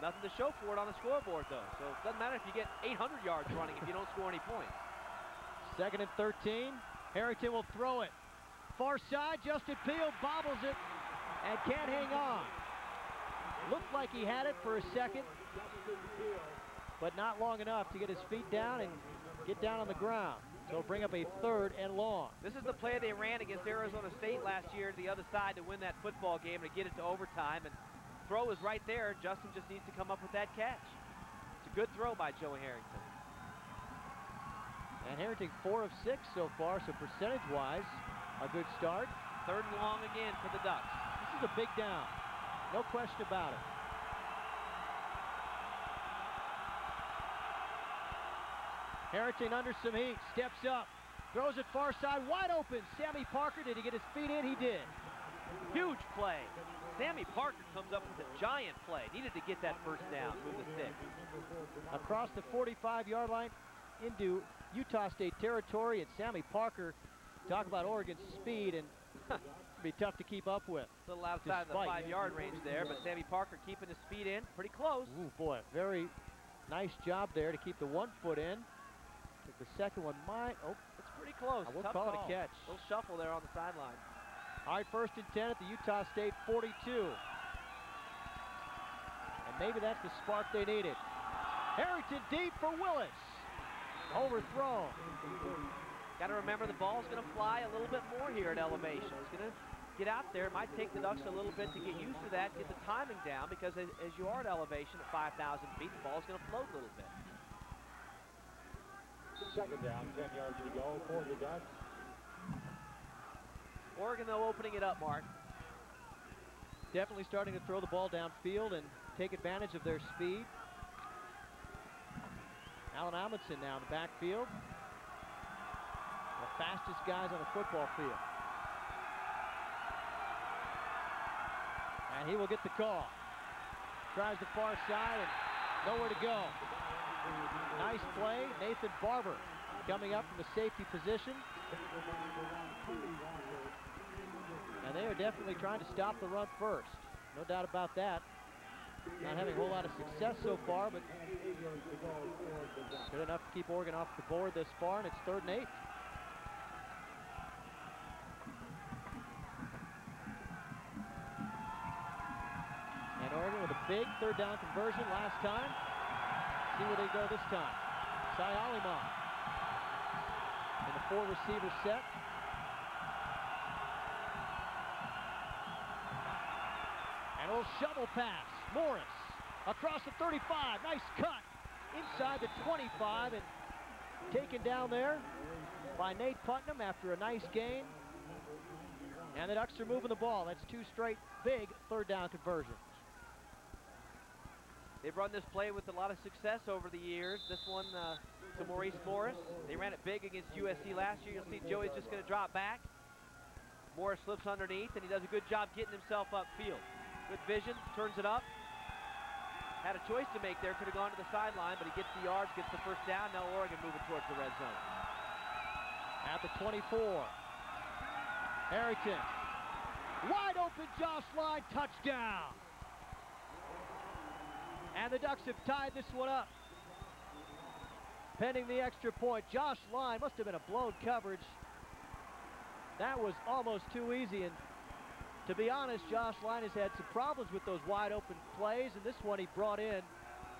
Nothing to show for it on the scoreboard, though. So it doesn't matter if you get 800 yards running if you don't score any points. 2nd and 13. Harrington will throw it. Far side, Justin Peel bobbles it and can't hang on. Looked like he had it for a second, but not long enough to get his feet down and get down on the ground. So bring up a 3rd and long. This is the play they ran against Arizona State last year to the other side to win that football game, to get it to overtime. And throw is right there. Justin just needs to come up with that catch. It's a good throw by Joey Harrington. And Harrington 4 of 6 so far, so percentage-wise, a good start. 3rd and long again for the Ducks. This is a big down. No question about it. Harrington under some heat, steps up, throws it far side, wide open. Sammy Parker, did he get his feet in? He did. Huge play. Sammy Parker comes up with a giant play. Needed to get that first down, move the stick. Across the 45-yard line into Utah State territory, and Sammy Parker, talk about Oregon's speed, and be tough to keep up with. A little outside the 5-yard range there, but Sammy Parker keeping his feet in, pretty close. Ooh, boy, very nice job there to keep the 1 foot in. I think the second one might, it's pretty close. I will Tough call it call. a catch. Little shuffle there on the sideline. All right, 1st and 10 at the Utah State 42. And maybe that's the spark they needed. Harrington deep for Willis. Overthrown. Got to remember the ball's going to fly a little bit more here at elevation. It's going to get out there. It might take the Ducks a little bit to get used to that, get the timing down, because as you are at elevation at 5,000 feet, the ball's going to float a little bit. 2nd down, 10 yards to go for the Ducks. Oregon, though, opening it up, Mark. Definitely starting to throw the ball downfield and take advantage of their speed. Alan Amundsen now in the backfield. The fastest guys on the football field. And he will get the call. Tries the far side and nowhere to go. Nice play. Nathan Barber coming up from the safety position. And they are definitely trying to stop the run first. No doubt about that. Not having a whole lot of success so far, but good enough to keep Oregon off the board this far, and it's 3rd and 8. And Oregon with a big 3rd down conversion last time. See where they go this time. Cy Aliman in the 4-receiver set. And a little shovel pass. Morris across the 35. Nice cut inside the 25 and taken down there by Nate Putnam after a nice gain. And the Ducks are moving the ball. That's 2 straight big 3rd down conversions. They've run this play with a lot of success over the years. This one to Maurice Morris. They ran it big against USC last year. You'll see Joey's just going to drop back. Morris slips underneath, and he does a good job getting himself upfield. Good vision, turns it up. Had a choice to make there, could have gone to the sideline, but he gets the yards, gets the 1st down. Now Oregon moving towards the red zone. At the 24. Harrington. Wide open, Josh Line, touchdown. And the Ducks have tied this one up. Pending the extra point. Josh Line must have been a blown coverage. That was almost too easy, and to be honest, Josh Line has had some problems with those wide open plays, and this one he brought in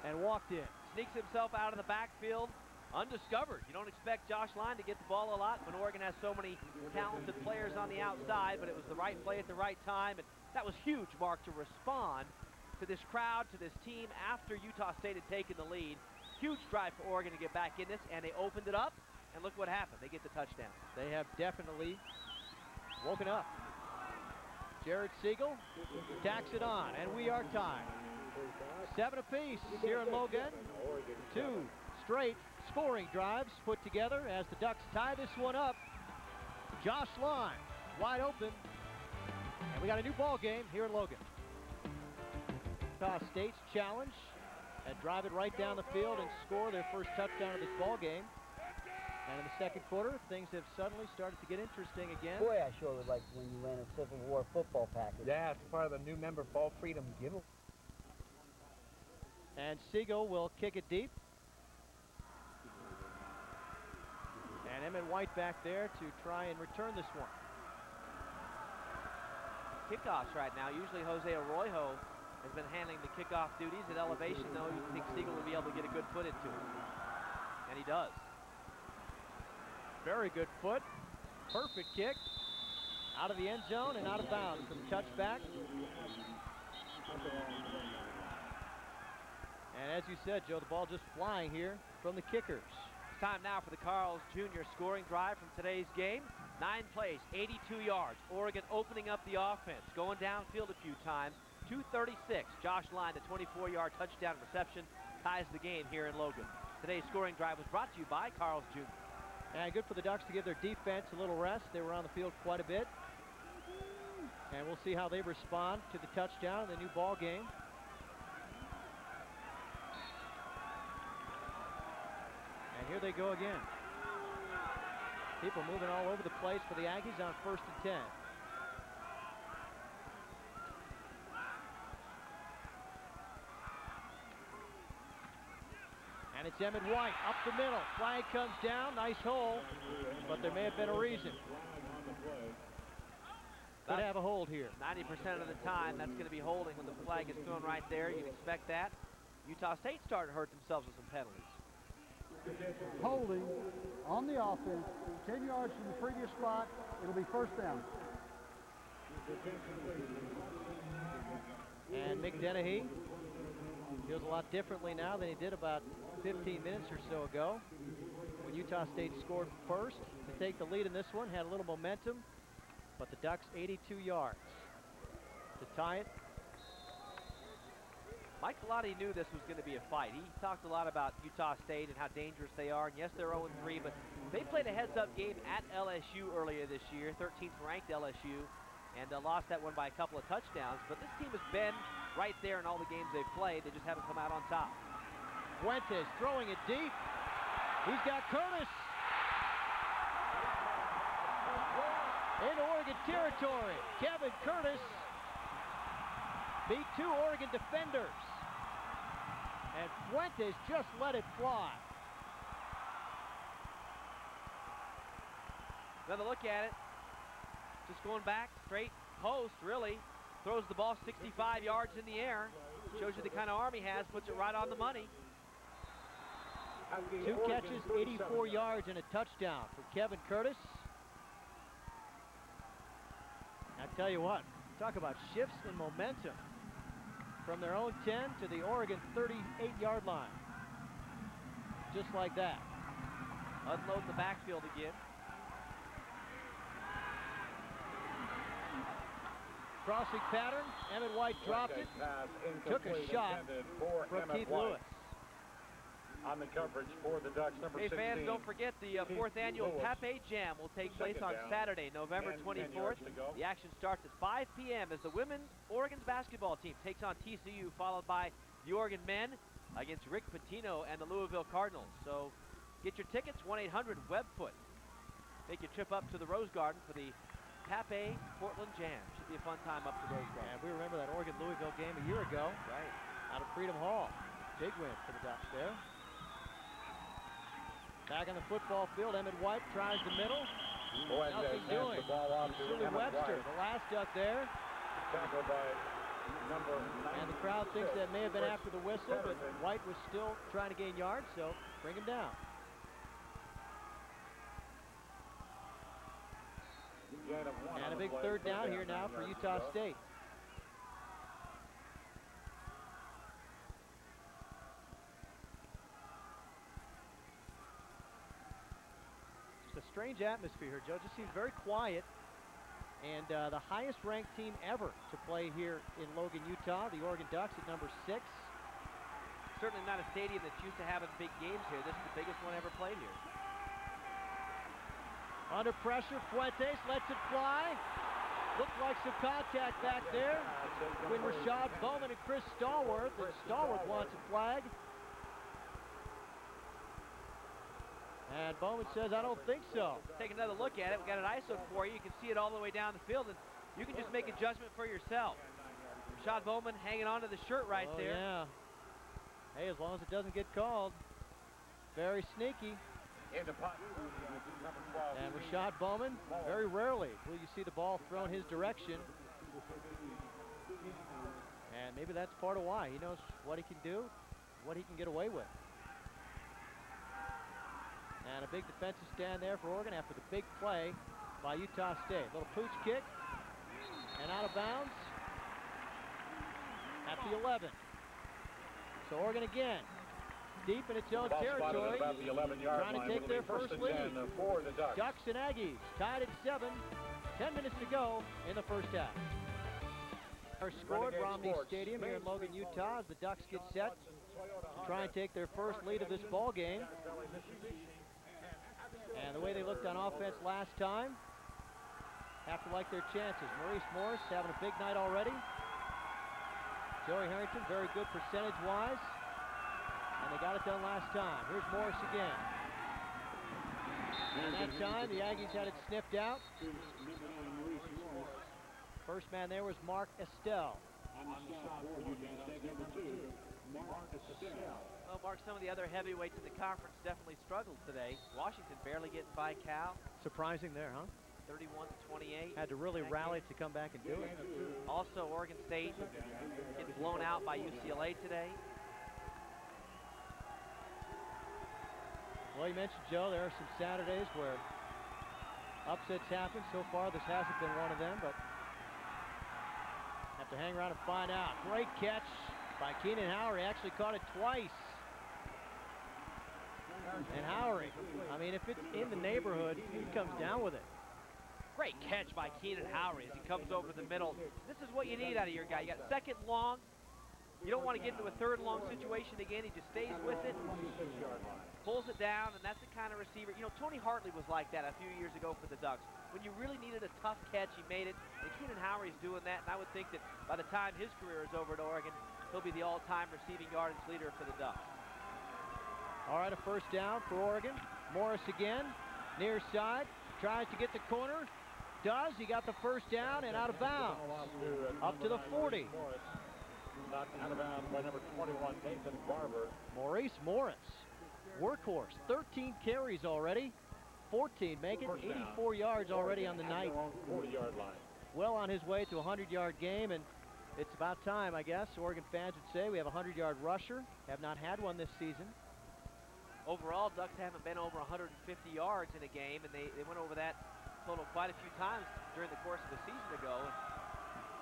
and walked in. Sneaks himself out of the backfield, undiscovered. You don't expect Josh Line to get the ball a lot when Oregon has so many talented players on the outside, but it was the right play at the right time, and that was huge, Mark, to respond to this crowd, to this team after Utah State had taken the lead. Huge drive for Oregon to get back in this, and they opened it up, and look what happened. They get the touchdown. They have definitely woken up. Jared Siegel tacks it on, and we are tied. 7 apiece here in Logan. 2 straight scoring drives put together as the Ducks tie this one up. Josh Line wide open, and we got a new ball game here in Logan. Utah State's challenge and drive it right down the field and score their first touchdown of this ball game. And in the 2nd quarter, things have suddenly started to get interesting again. Boy, I sure would like when you ran a Civil War football package. Yeah, it's part of the new member Ball Freedom giveaway. And Siegel will kick it deep. And Emmett White back there to try and return this one. Kickoffs right now. Usually Jose Arroyo has been handling the kickoff duties at elevation, though. You think Siegel will be able to get a good foot into it. And he does. Very good foot. Perfect kick. Out of the end zone and out of bounds from touchback. And as you said, Joe, the ball just flying here from the kickers. It's time now for the Carls Jr. scoring drive from today's game. 9 plays, 82 yards. Oregon opening up the offense, going downfield a few times. 2:36. Josh Line, the 24-yard touchdown reception, ties the game here in Logan. Today's scoring drive was brought to you by Carls Jr. And good for the Ducks to give their defense a little rest. They were on the field quite a bit. And we'll see how they respond to the touchdown in the new ball game. And here they go again. People moving all over the place for the Aggies on 1st and 10. And it's Emmett White up the middle. Flag comes down. Nice hole. But there may have been a reason. Could have a hold here. 90% of the time, that's going to be holding when the flag is thrown right there. You'd expect that. Utah State started to hurt themselves with some penalties. Holding on the offense, 10 yards from the previous spot. It'll be 1st down. And Mick Dennehy feels a lot differently now than he did about 15 minutes or so ago when Utah State scored first to take the lead in this one. Had a little momentum, but the Ducks 82 yards to tie it. Mike Colati knew this was going to be a fight. He talked a lot about Utah State and how dangerous they are. And yes, they're 0-3, but they played a heads-up game at LSU earlier this year, 13th ranked LSU, and lost that one by a couple of touchdowns. But this team has been right there in all the games they've played. They just haven't come out on top. Fuentes throwing it deep. He's got Curtis. Into Oregon territory. Kevin Curtis beat 2 Oregon defenders. And Fuentes just let it fly. Another look at it. Just going back, straight post, really. Throws the ball 65 yards in the air. Shows you the kind of arm he has, puts it right on the money. 2 catches, 84 yards, and a touchdown for Kevin Curtis. I tell you what, talk about shifts in momentum from their own 10 to the Oregon 38-yard line. Just like that. Unload the backfield again. Crossing pattern, Emmett White dropped it, took a shot from Keith Lewis. On the coverage for the Ducks, number 16. Hey fans, don't forget the 4th annual Pape Jam will take place on Saturday, November 24th. The action starts at 5 p.m. as the women's Oregon's basketball team takes on TCU, followed by the Oregon men against Rick Pitino and the Louisville Cardinals. So get your tickets, 1-800-WEBFOOT. Make your trip up to the Rose Garden for the Pape Portland Jam. Should be a fun time up to Rose Garden. And we remember that Oregon-Louisville game a year ago. Right. Out of Freedom Hall. Big win for the Ducks there. Back on the football field, Emmett White tries the middle. Nothing doing. Sully Webster, the last Duck there. Tackled by number 9. And the crowd thinks that may have been after the whistle, but White was still trying to gain yards, so bring him down. And a big 3rd down here now for Utah State. Just a strange atmosphere here, Joe. Just seems very quiet. And the highest ranked team ever to play here in Logan, Utah, the Oregon Ducks at number 6. Certainly not a stadium that's used to having big games here. This is the biggest one ever played here. Under pressure, Fuentes lets it fly. Looked like some contact back there between Rashad Bowman and Chris Stallworth. And Stallworth wants a flag. And Bowman says, I don't think so. Take another look at it. We got an ISO for you. You can see it all the way down the field, and you can just make a judgment for yourself. Rashad Bowman hanging onto the shirt right there. Yeah. Hey, as long as it doesn't get called. Very sneaky. And Rashad Bowman, very rarely will you see the ball thrown his direction. And maybe that's part of why. He knows what he can do, what he can get away with. And a big defensive stand there for Oregon after the big play by Utah State. Little pooch kick and out of bounds at the 11. So Oregon again, deep in its own territory, trying to take their first lead. Ducks and Aggies tied at 7, 10 minutes to go in the first half. Are scored Romney Stadium here in Logan, Utah, as the Ducks get set to try and take their first lead of this ball game. And the way they looked on offense last time, have to like their chances. Maurice Morris having a big night already. Joey Harrington very good percentage-wise. And they got it done last time. Here's Morris again. And that time, the Aggies had it snipped out. First man there was Mark Estelle. Well, Mark, some of the other heavyweights in the conference definitely struggled today. Washington barely getting by Cal. Surprising there, huh? 31-28. Had to really rally to come back and do it. Also, Oregon State getting blown out by UCLA today. Well, you mentioned, Joe, there are some Saturdays where upsets happen. So far, this hasn't been one of them, but have to hang around and find out. Great catch by Keenan Howery. Actually caught it twice. And Howery, I mean, if it's in the neighborhood, he comes down with it. Great catch by Keenan Howery as he comes over the middle. This is what you need out of your guy. You got second long, You don't want to get into a third and long situation again. He just stays with it, 26-yard line. pulls it down, and that's the kind of receiver. You know, Tony Hartley was like that a few years ago for the Ducks. When you really needed a tough catch, he made it. And Keenan Howery's doing that, and I would think that by the time his career is over at Oregon, he'll be the all-time receiving yardage leader for the Ducks. All right, a first down for Oregon. Morris again, near side, tries to get the corner. Does. He got the first down and out of bounds. Up to the 40. Morris, knocked out of bounds by number 21, Nathan Barber. Maurice Morris, workhorse, 13 carries already, 14 make it, First down. 84 yards already on the At night. their own 40-yard line. Well on his way to a 100-yard game, and it's about time, I guess. Oregon fans would say we have a 100-yard rusher. Have not had one this season. Overall, Ducks haven't been over 150 yards in a game, and they went over that total quite a few times during the course of the season ago. And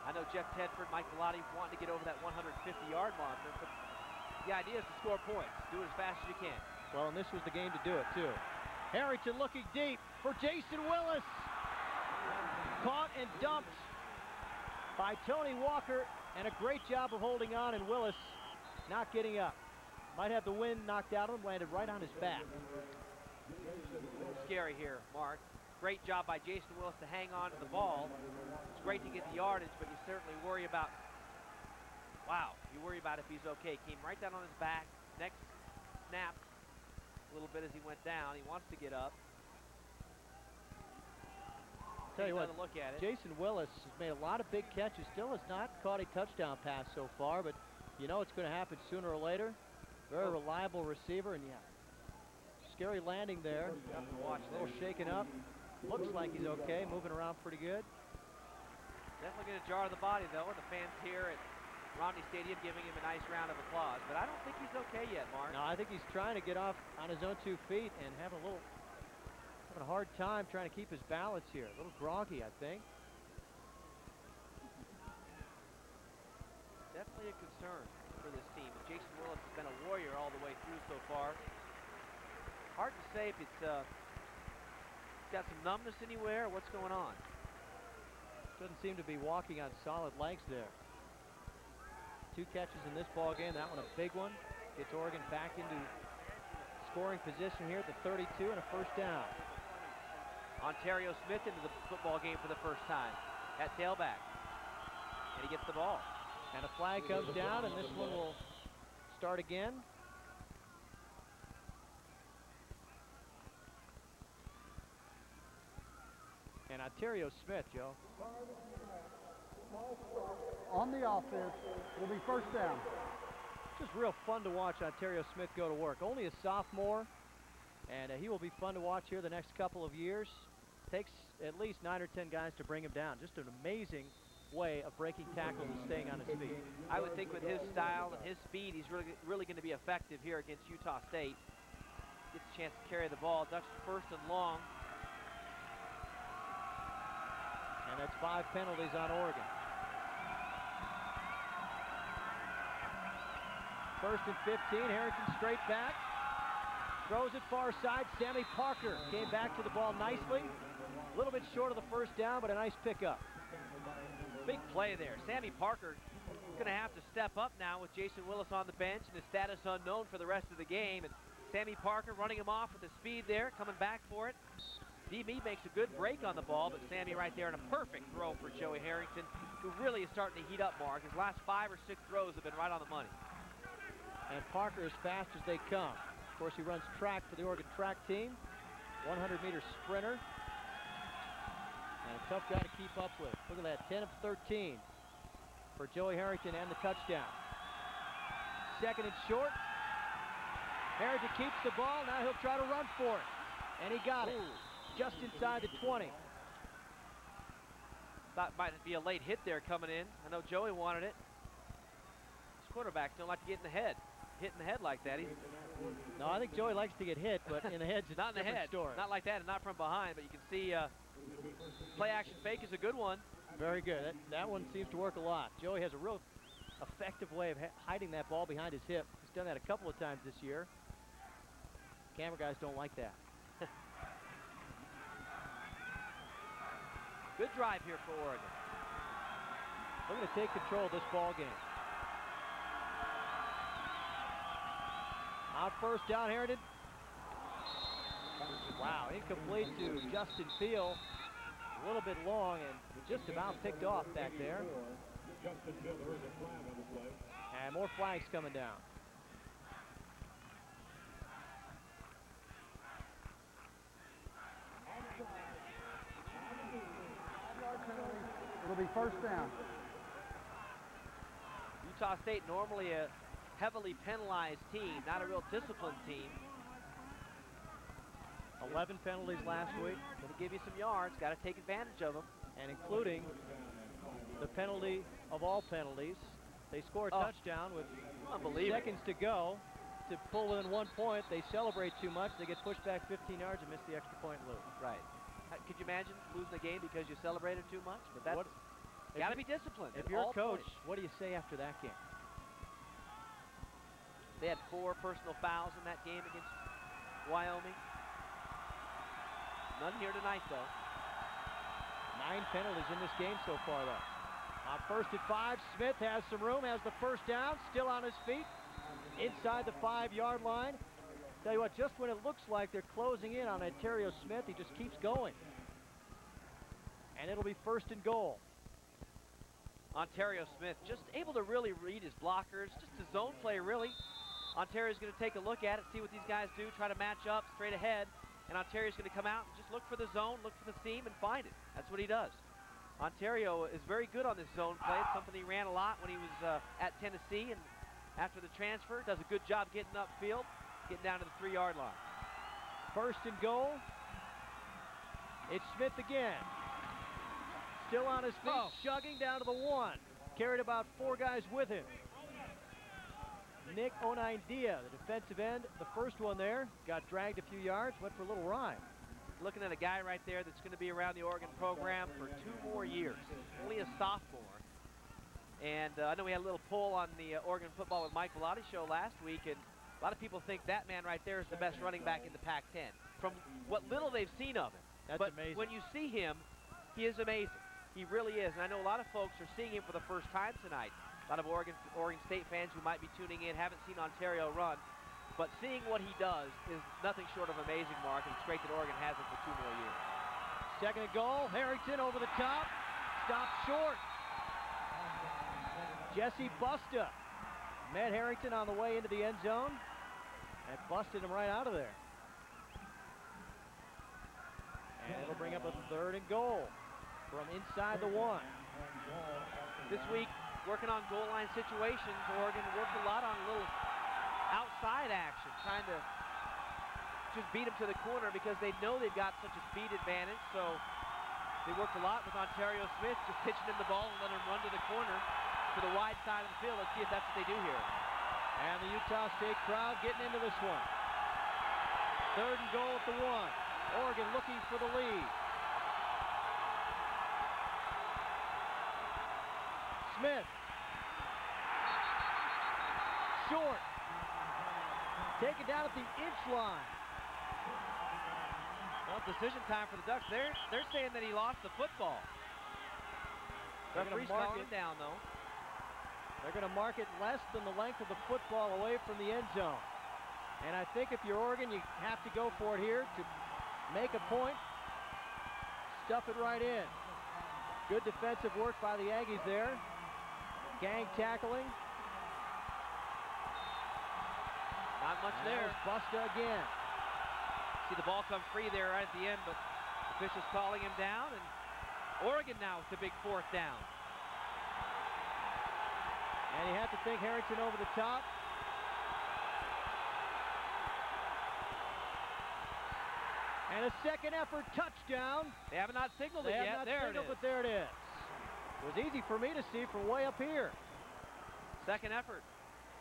I know Jeff Tedford, Mike Bellotti wanting to get over that 150-yard marker, but the idea is to score points. Do it as fast as you can. Well, and this was the game to do it, too. Harrington looking deep for Jason Willis. Caught and dumped by Tony Walker, and a great job of holding on, and Willis not getting up. Might have the wind knocked out of him, landed right on his back. Scary here, Mark. Great job by Jason Willis to hang on to the ball. It's great to get the yardage, but you certainly worry about, you worry about if he's okay. Came right down on his back. Next snap, a little bit as he went down. He wants to get up. Tell you what, look at it. Jason Willis has made a lot of big catches. Still has not caught a touchdown pass so far, but you know it's going to happen sooner or later. Very reliable receiver, and scary landing there. Watch a little shaken up. Looks like he's okay, moving around pretty good. Definitely going to jar the body, though, and the fans here at Romney Stadium giving him a nice round of applause. But I don't think he's okay yet, Mark. No, I think he's trying to get off on his own 2 feet and having a hard time trying to keep his balance here. A little groggy, I think. Definitely a concern for this team. Jason Willis has been a warrior all the way through so far. Hard to say if it's got some numbness anywhere, or what's going on. Doesn't seem to be walking on solid legs there. 2 catches in this ball game. That one a big one. Gets Oregon back into scoring position here at the 32 and a first down. Ontario Smith into the football game for the first time at tailback. And he gets the ball. And a flag comes down, and this one will start again. And Ontario Smith, Joe. On the offense will be first down. Just real fun to watch Ontario Smith go to work. Only a sophomore, and he will be fun to watch here the next couple of years. Takes at least 9 or 10 guys to bring him down. Just an amazing way of breaking tackles and staying on his feet. I would think with his style and his speed, he's really going to be effective here against Utah State. Gets a chance to carry the ball. Ducks first and long. And that's 5 penalties on Oregon. First and 15, Harrington straight back. Throws it far side, Sammy Parker came back to the ball nicely. A little bit short of the first down, but a nice pickup. Big play there. Sammy Parker going to have to step up now with Jason Willis on the bench and his status unknown for the rest of the game. And Sammy Parker running him off with the speed there, coming back for it. DB makes a good break on the ball, but Sammy right there in a perfect throw for Joey Harrington, who really is starting to heat up, Mark. His last 5 or 6 throws have been right on the money. And Parker as fast as they come. Of course, he runs track for the Oregon track team. 100-meter sprinter. And a tough guy to keep up with. Look at that, 10 of 13 for Joey Harrington and the touchdown. Second and short. Harrington keeps the ball. Now he'll try to run for it. And he got it. Just inside the 20. Thought might be a late hit there coming in. I know Joey wanted it. His quarterbacks don't like to get in the head. Hit in the head like that. No, I think Joey likes to get hit, but in the head's a not in the head. Story. Not like that, and not from behind. But you can see play action fake is a good one. Very good. That one seems to work a lot. Joey has a real effective way of hiding that ball behind his hip. He's done that a couple of times this year. Camera guys don't like that. Good drive here for Oregon. They're going to take control of this ball game. Out first down, Harrington. Wow, incomplete to Justin Field. A little bit long and just about picked off back there. Justin Field, there is a flag on the play. And more flags coming down. It'll be first down. Utah State normally a heavily penalized team, not a real disciplined team. 11 penalties last week. Gonna give you some yards, got to take advantage of them. And including the penalty of all penalties. They score a touchdown with seconds to go to pull within 1 point. They celebrate too much. They get pushed back 15 yards and miss the extra point and lose. Right. Could you imagine losing the game because you celebrated too much? But that's got to be disciplined. If you're a coach, what do you say after that game? They had 4 personal fouls in that game against Wyoming. None here tonight, though. 9 penalties in this game so far, though. On first and 5, Smith has some room, has the first down, still on his feet, inside the 5-yard line. Tell you what, just when it looks like they're closing in on Ontario Smith, he just keeps going. And it'll be first and goal. Ontario Smith just able to really read his blockers, just a zone play, really. Ontario's going to take a look at it, see what these guys do, try to match up straight ahead. And Ontario's going to come out and just look for the zone, look for the seam, and find it. That's what he does. Ontario is very good on this zone play. It's something he ran a lot when he was at Tennessee, and after the transfer, does a good job getting upfield, getting down to the 3-yard line. First and goal. It's Smith again. Still on his feet, chugging down to the 1. Carried about 4 guys with him. Nick Oneindia, the defensive end, the first one there, got dragged a few yards, went for a little ride. Looking at a guy right there that's going to be around the Oregon program for 2 more years. Only a sophomore. And I know we had a little poll on the Oregon Football with Mike Velotti show last week, and a lot of people think that man right there is the best running back in the Pac-10. From what little they've seen of him. That's amazing. When you see him, he is amazing. He really is. And I know a lot of folks are seeing him for the first time tonight. A lot of Oregon State fans who might be tuning in haven't seen Ontario run. But seeing what he does is nothing short of amazing, Mark, and it's great that Oregon has him for 2 more years. Second and goal, Harrington over the top, stopped short. Jesse Busta met Harrington on the way into the end zone and busted him right out of there. And it'll bring up a third and goal from inside the 1. This week, working on goal line situations, Oregon worked a lot on a little outside action, trying to just beat him to the corner because they know they've got such a speed advantage. So they worked a lot with Ontario Smith, just pitching him the ball and letting him run to the corner to the wide side of the field. Let's see if that's what they do here. And the Utah State crowd getting into this one. Third and goal at the 1. Oregon looking for the lead. Smith. Short. Taken down at the inch line. Well, decision time for the Ducks. They're saying that he lost the football. Referee's calling him down, though. They're going to mark it less than the length of the football away from the end zone. And I think if you're Oregon, you have to go for it here to make a point. Stuff it right in. Good defensive work by the Aggies there. Gang tackling. Not much there. Busta again. See the ball come free there right at the end, but officials calling him down, and Oregon now with the big 4th down. And you have to think Harrington over the top. And a second effort touchdown. They have not signaled it yet. There it is. But there it is. It was easy for me to see from way up here. Second effort.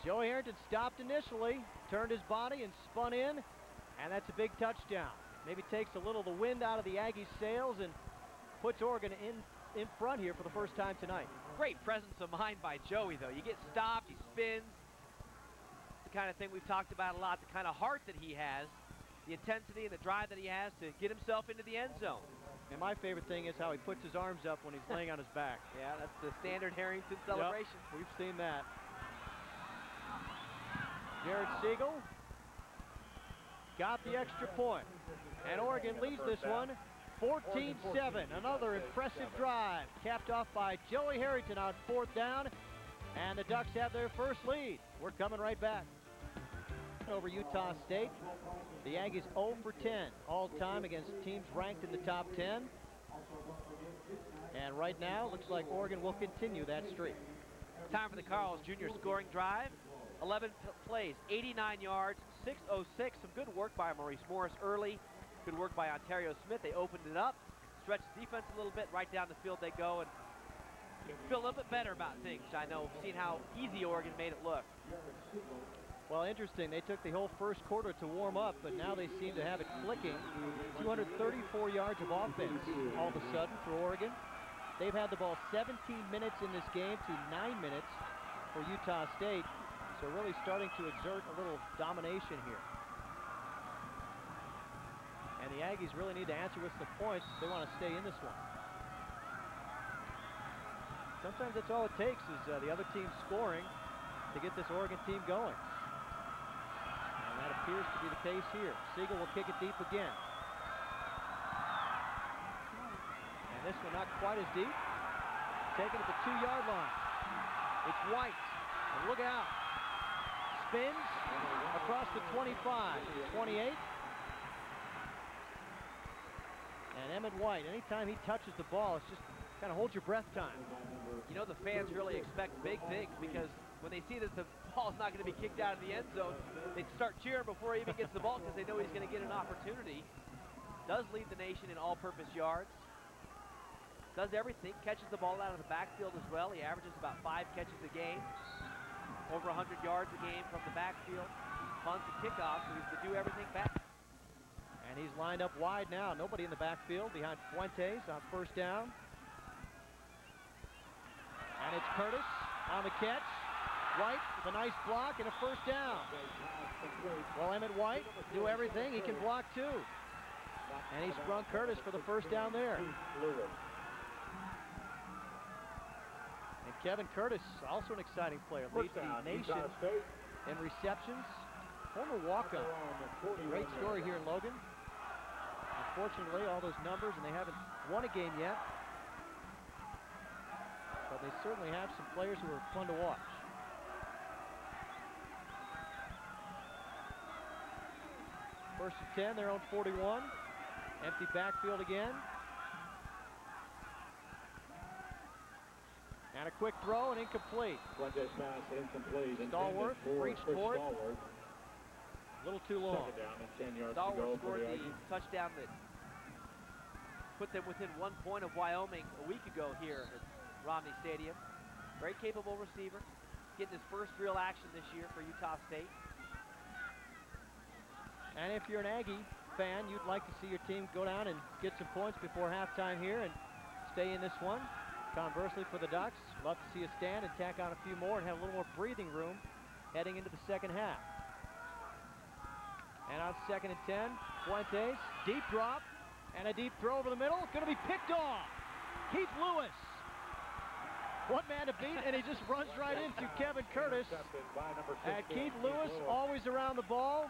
Joey Harrington stopped initially, turned his body and spun in, and that's a big touchdown. Maybe takes a little of the wind out of the Aggies' sails and puts Oregon in front here for the first time tonight. Great presence of mind by Joey, though. You get stopped, he spins. The kind of thing we've talked about a lot, the kind of heart that he has, the intensity and the drive that he has to get himself into the end zone. And my favorite thing is how he puts his arms up when he's laying on his back. Yeah, that's the standard Harrington celebration. Yep, we've seen that. Jared Siegel got the extra point. And Oregon leads this one 14-7. Another impressive drive capped off by Joey Harrington on 4th down. And the Ducks have their first lead. We're coming right back. Over Utah State. The Aggies 0 for 10 all time against teams ranked in the top 10. And right now, looks like Oregon will continue that streak. Time for the Carls Jr. scoring drive. 11 plays, 89 yards, 6:06. Some good work by Maurice Morris early. Good work by Ontario Smith. They opened it up, stretched the defense a little bit. Right down the field they go, and feel a little bit better about things. I know, seeing how easy Oregon made it look. Well, interesting. They took the whole first quarter to warm up, but now they seem to have it clicking. 234 yards of offense all of a sudden for Oregon. They've had the ball 17 minutes in this game to 9 minutes for Utah State. So really starting to exert a little domination here. And the Aggies really need to answer with some points if they want to stay in this one. Sometimes that's all it takes is the other team scoring to get this Oregon team going. And that appears to be the case here. Siegel will kick it deep again. And this one not quite as deep. Taken at the 2-yard line. It's White. And look out. Spins across the 25, 28. And Emmett White, anytime he touches the ball, it's just kind of hold your breath time. You know, the fans really expect big things because when they see that the ball's not going to be kicked out of the end zone, they start cheering before he even gets the ball because they know he's going to get an opportunity. Does lead the nation in all-purpose yards. Does everything, catches the ball out of the backfield as well. He averages about 5 catches a game. Over 100 yards a game from the backfield. Punts and kickoffs, so he's to do everything back. And he's lined up wide now. Nobody in the backfield behind Fuentes on 1st down. And it's Curtis on the catch. White with a nice block and a 1st down. Well, Emmett White do everything. He can block too. And he sprung Curtis for the 1st down there. And Kevin Curtis, also an exciting player, leads the nation in receptions. Former walk-up. Great story here in Logan. Unfortunately, all those numbers, and they haven't won a game yet. But they certainly have some players who are fun to watch. First and 10, their own 41. Empty backfield again. And a quick throw and incomplete. Stallworth reached for it. A little too long. Stallworth scored the touchdown that put them within 1 point of Wyoming a week ago here at Romney Stadium. Very capable receiver. Getting his first real action this year for Utah State. And if you're an Aggie fan, you'd like to see your team go down and get some points before halftime here and stay in this one. Conversely for the Ducks, love to see a stand and tack on a few more and have a little more breathing room heading into the second half. And on 2nd and 10, Fuentes, deep drop, and a deep throw over the middle. Going to be picked off. Keith Lewis. One man to beat, and he just runs right into Kevin Curtis. And Keith Lewis, always around the ball,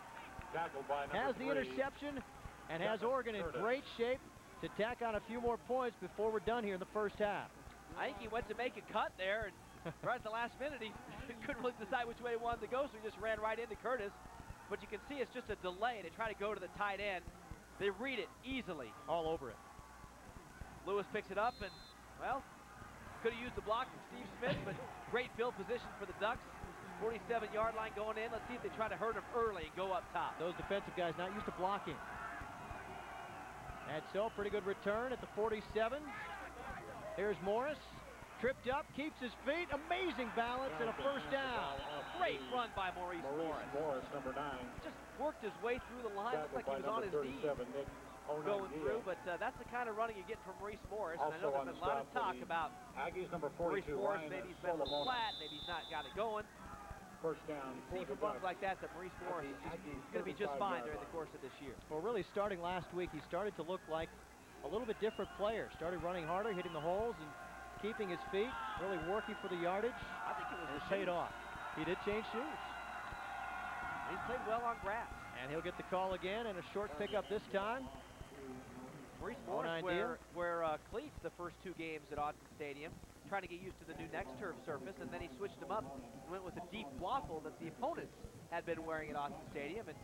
has the interception, and has Oregon in great shape to tack on a few more points before we're done here in the first half. I think he went to make a cut there, and right at the last minute, he couldn't really decide which way he wanted to go, so he just ran right into Curtis. But you can see it's just a delay. They try to go to the tight end. They read it easily. All over it. Lewis picks it up, and, well, could have used the block from Steve Smith, but great field position for the Ducks. 47-yard line going in. Let's see if they try to hurt him early and go up top. Those defensive guys not used to blocking. And so, pretty good return at the 47. Here's Morris. Tripped up, keeps his feet. Amazing balance and a 1st down. Great run by Maurice Morris. Number 9. Just worked his way through the line. Looked like he was on his knees going through, but that's the kind of running you get from Maurice Morris. And I know there's been a lot of talk about Aggies number Maurice 42, Morris. Maybe he's been a little flat. Maybe he's not got it going. 1st down. See from runs like that Maurice Morris is going to be just fine during the course of this year. Well, really starting last week, he started to look like a little bit different player. Started running harder, hitting the holes, and keeping his feet, really working for the yardage. I think it was paid off. He did change shoes. He's played well on grass. And he'll get the call again, and a short pickup this time. Maurice On Morris, idea. where Cleats the first 2 games at Autzen Stadium, trying to get used to the new next turf surface, and then he switched them up and went with a deep waffle that the opponents had been wearing at Autzen Stadium, and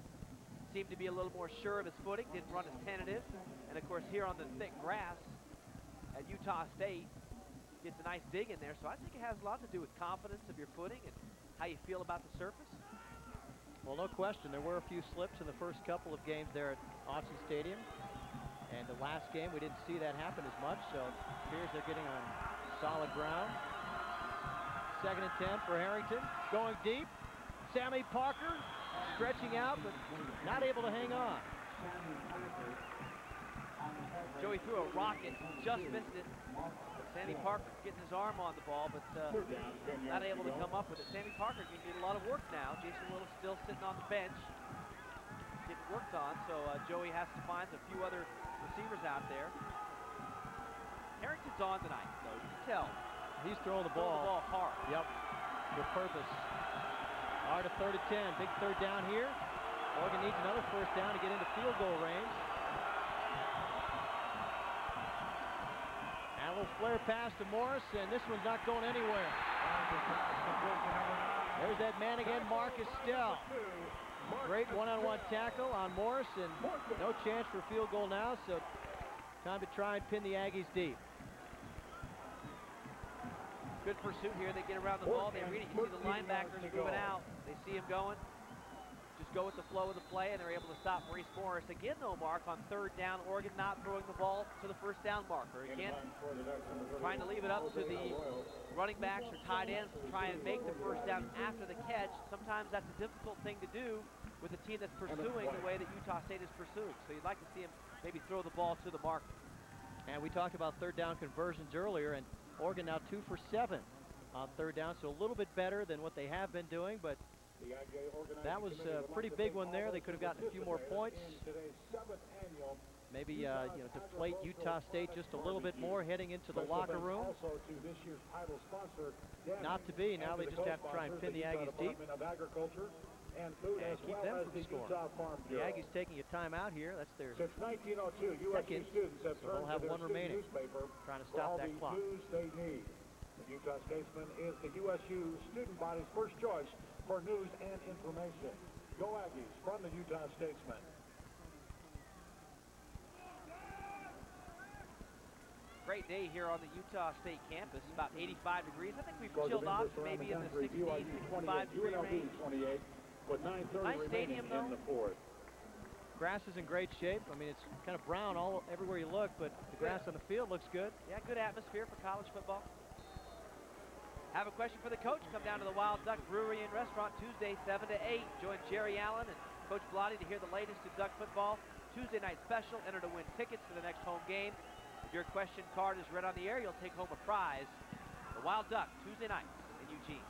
seemed to be a little more sure of his footing, didn't run as tentative. And of course here on the thick grass at Utah State, gets a nice dig in there. So I think it has a lot to do with confidence of your footing and how you feel about the surface. Well, no question. There were a few slips in the first couple of games there at Autzen Stadium. And the last game, we didn't see that happen as much, so it appears they're getting on solid ground. 2nd and 10 for Harrington. Going deep. Sammy Parker stretching out, but not able to hang on. Joey threw a rocket, just missed it. Sammy Parker getting his arm on the ball, but not able to come up with it. Sammy Parker can get a lot of work now. Jason Willis still sitting on the bench, getting worked on, so Joey has to find a few other receivers out there. Harrington's on tonight, though. You can tell. He's throwing the Throwing ball. the ball hard. Yep, with purpose. All right, a 3rd and 10. Big 3rd down here. Oregon needs another 1st down to get into field goal range. And a little flare pass to Morris, and this one's not going anywhere. There's that man again, Marcus Stell. Great one-on-one tackle on Morris, and no chance for a field goal now, so time to try and pin the Aggies deep. Good pursuit here. They get around the ball. They read it. You see the linebackers moving out. They see him going. Just go with the flow of the play, and they're able to stop Maurice Morris. Again, though, Mark, on 3rd down, Oregon not throwing the ball to the 1st down marker. Again, trying to leave it up to the running backs or tight ends to try and make the 1st down after the catch. Sometimes that's a difficult thing to do with a team that's pursuing the way that Utah State is pursuing. So you'd like to see him maybe throw the ball to the marker. And we talked about 3rd down conversions earlier, and Oregon now 2 for 7 on 3rd down, so a little bit better than what they have been doing, but that was a pretty big one there. They could have gotten a few more points. Maybe deflate Utah State just a little bit more heading into the locker room. Not to be. Now they just have to try and pin the Aggies deep and keep them from scoring. The Aggies taking a timeout here. That's their second, so they'll have one remaining, trying to stop that clock. The Utah Statesman is the USU student body's first choice for news and information. Go Aggies from the Utah Statesman. Great day here on the Utah State campus. About 85 degrees. I think we've chilled off to maybe in the 60, 65 degree range. Nice stadium, though. Grass is in great shape. I mean, it's kind of brown everywhere you look, but the grass on the field looks good. Yeah, good atmosphere for college football. Have a question for the coach? Come down to the Wild Duck Brewery and Restaurant Tuesday, 7 to 8. Join Jerry Allen and Coach Blotti to hear the latest in Duck football. Tuesday night special. Enter to win tickets for the next home game. If your question card is read on the air, you'll take home a prize. The Wild Duck, Tuesday night in Eugene.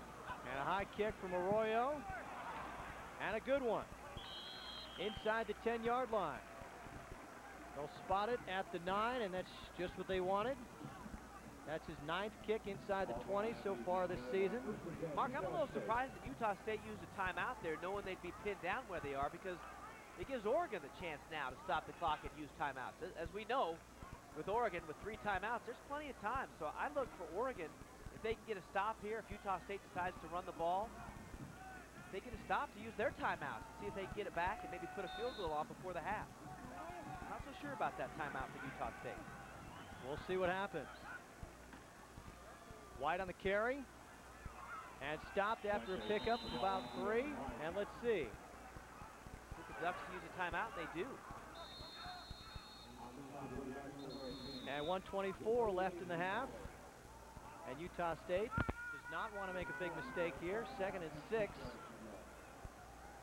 And a high kick from Arroyo. And a good one. Inside the 10-yard line. They'll spot it at the 9, and that's just what they wanted. That's his 9th kick inside the 20 so far this season. Mark, I'm a little surprised that Utah State used a timeout there, knowing they'd be pinned down where they are, because it gives Oregon the chance now to stop the clock and use timeouts. As we know, with Oregon, with 3 timeouts, there's plenty of time. So I look for Oregon, if they can get a stop here, if Utah State decides to run the ball, if they get a stop to use their timeouts, see if they can get it back and maybe put a field goal on before the half. Not so sure about that timeout for Utah State. We'll see what happens. White on the carry, and stopped after a pickup of about 3. And let's see. If the Ducks use a timeout, they do. And 1:24 left in the half. And Utah State does not want to make a big mistake here. 2nd and 6.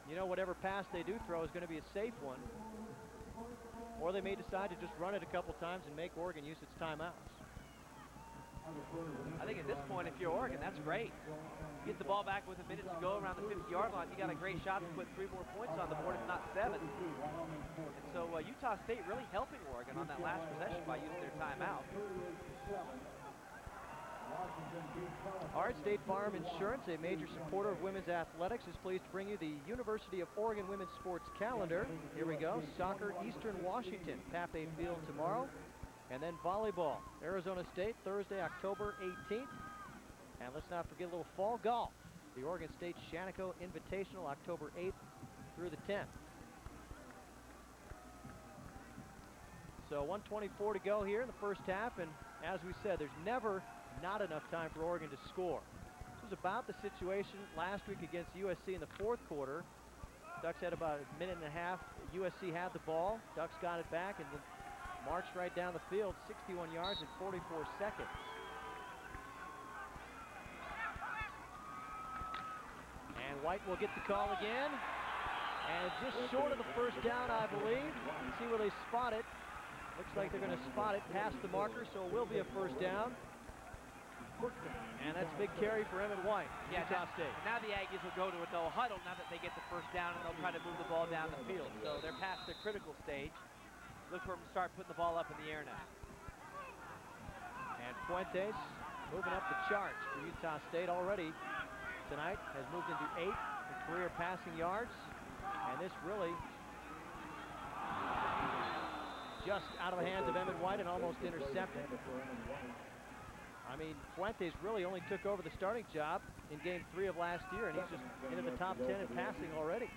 You know, whatever pass they do throw is going to be a safe one. Or they may decide to just run it a couple times and make Oregon use its timeouts. I think at this point, if you're Oregon, that's great. You get the ball back with a minute to go around the 50-yard line. You got a great shot to put 3 more points on the board, if not 7. And so Utah State really helping Oregon on that last possession by using their timeout. All right, State Farm Insurance, a major supporter of women's athletics, is pleased to bring you the University of Oregon women's sports calendar. Here we go. Soccer, Eastern Washington, Pape Field tomorrow. And then volleyball, Arizona State, Thursday, October 18th. And let's not forget a little fall golf. The Oregon State Shaniko Invitational, October 8th through the 10th. So 1:24 to go here in the first half, and as we said, there's never not enough time for Oregon to score. This was about the situation last week against USC in the fourth quarter. Ducks had about a minute and a half. USC had the ball. Ducks got it back and then marched right down the field, 61 yards in 44 seconds. And White will get the call again. And just short of the first down, I believe. Let's see where they spot it. Looks like they're going to spot it past the marker, so it will be a first down. And that's a big carry for Emmett White, Utah State. Now the Aggies will go to a no huddle now that they get the first down, and they'll try to move the ball down the field. So they're past the critical stage. Look for them to start putting the ball up in the air now. And Fuentes moving up the charts for Utah State already tonight. Has moved into 8th in career passing yards. And this really just out of the hands of Emmett White and almost intercepted. I mean, Fuentes really only took over the starting job in game 3 of last year, and he's just into the top 10 in passing already.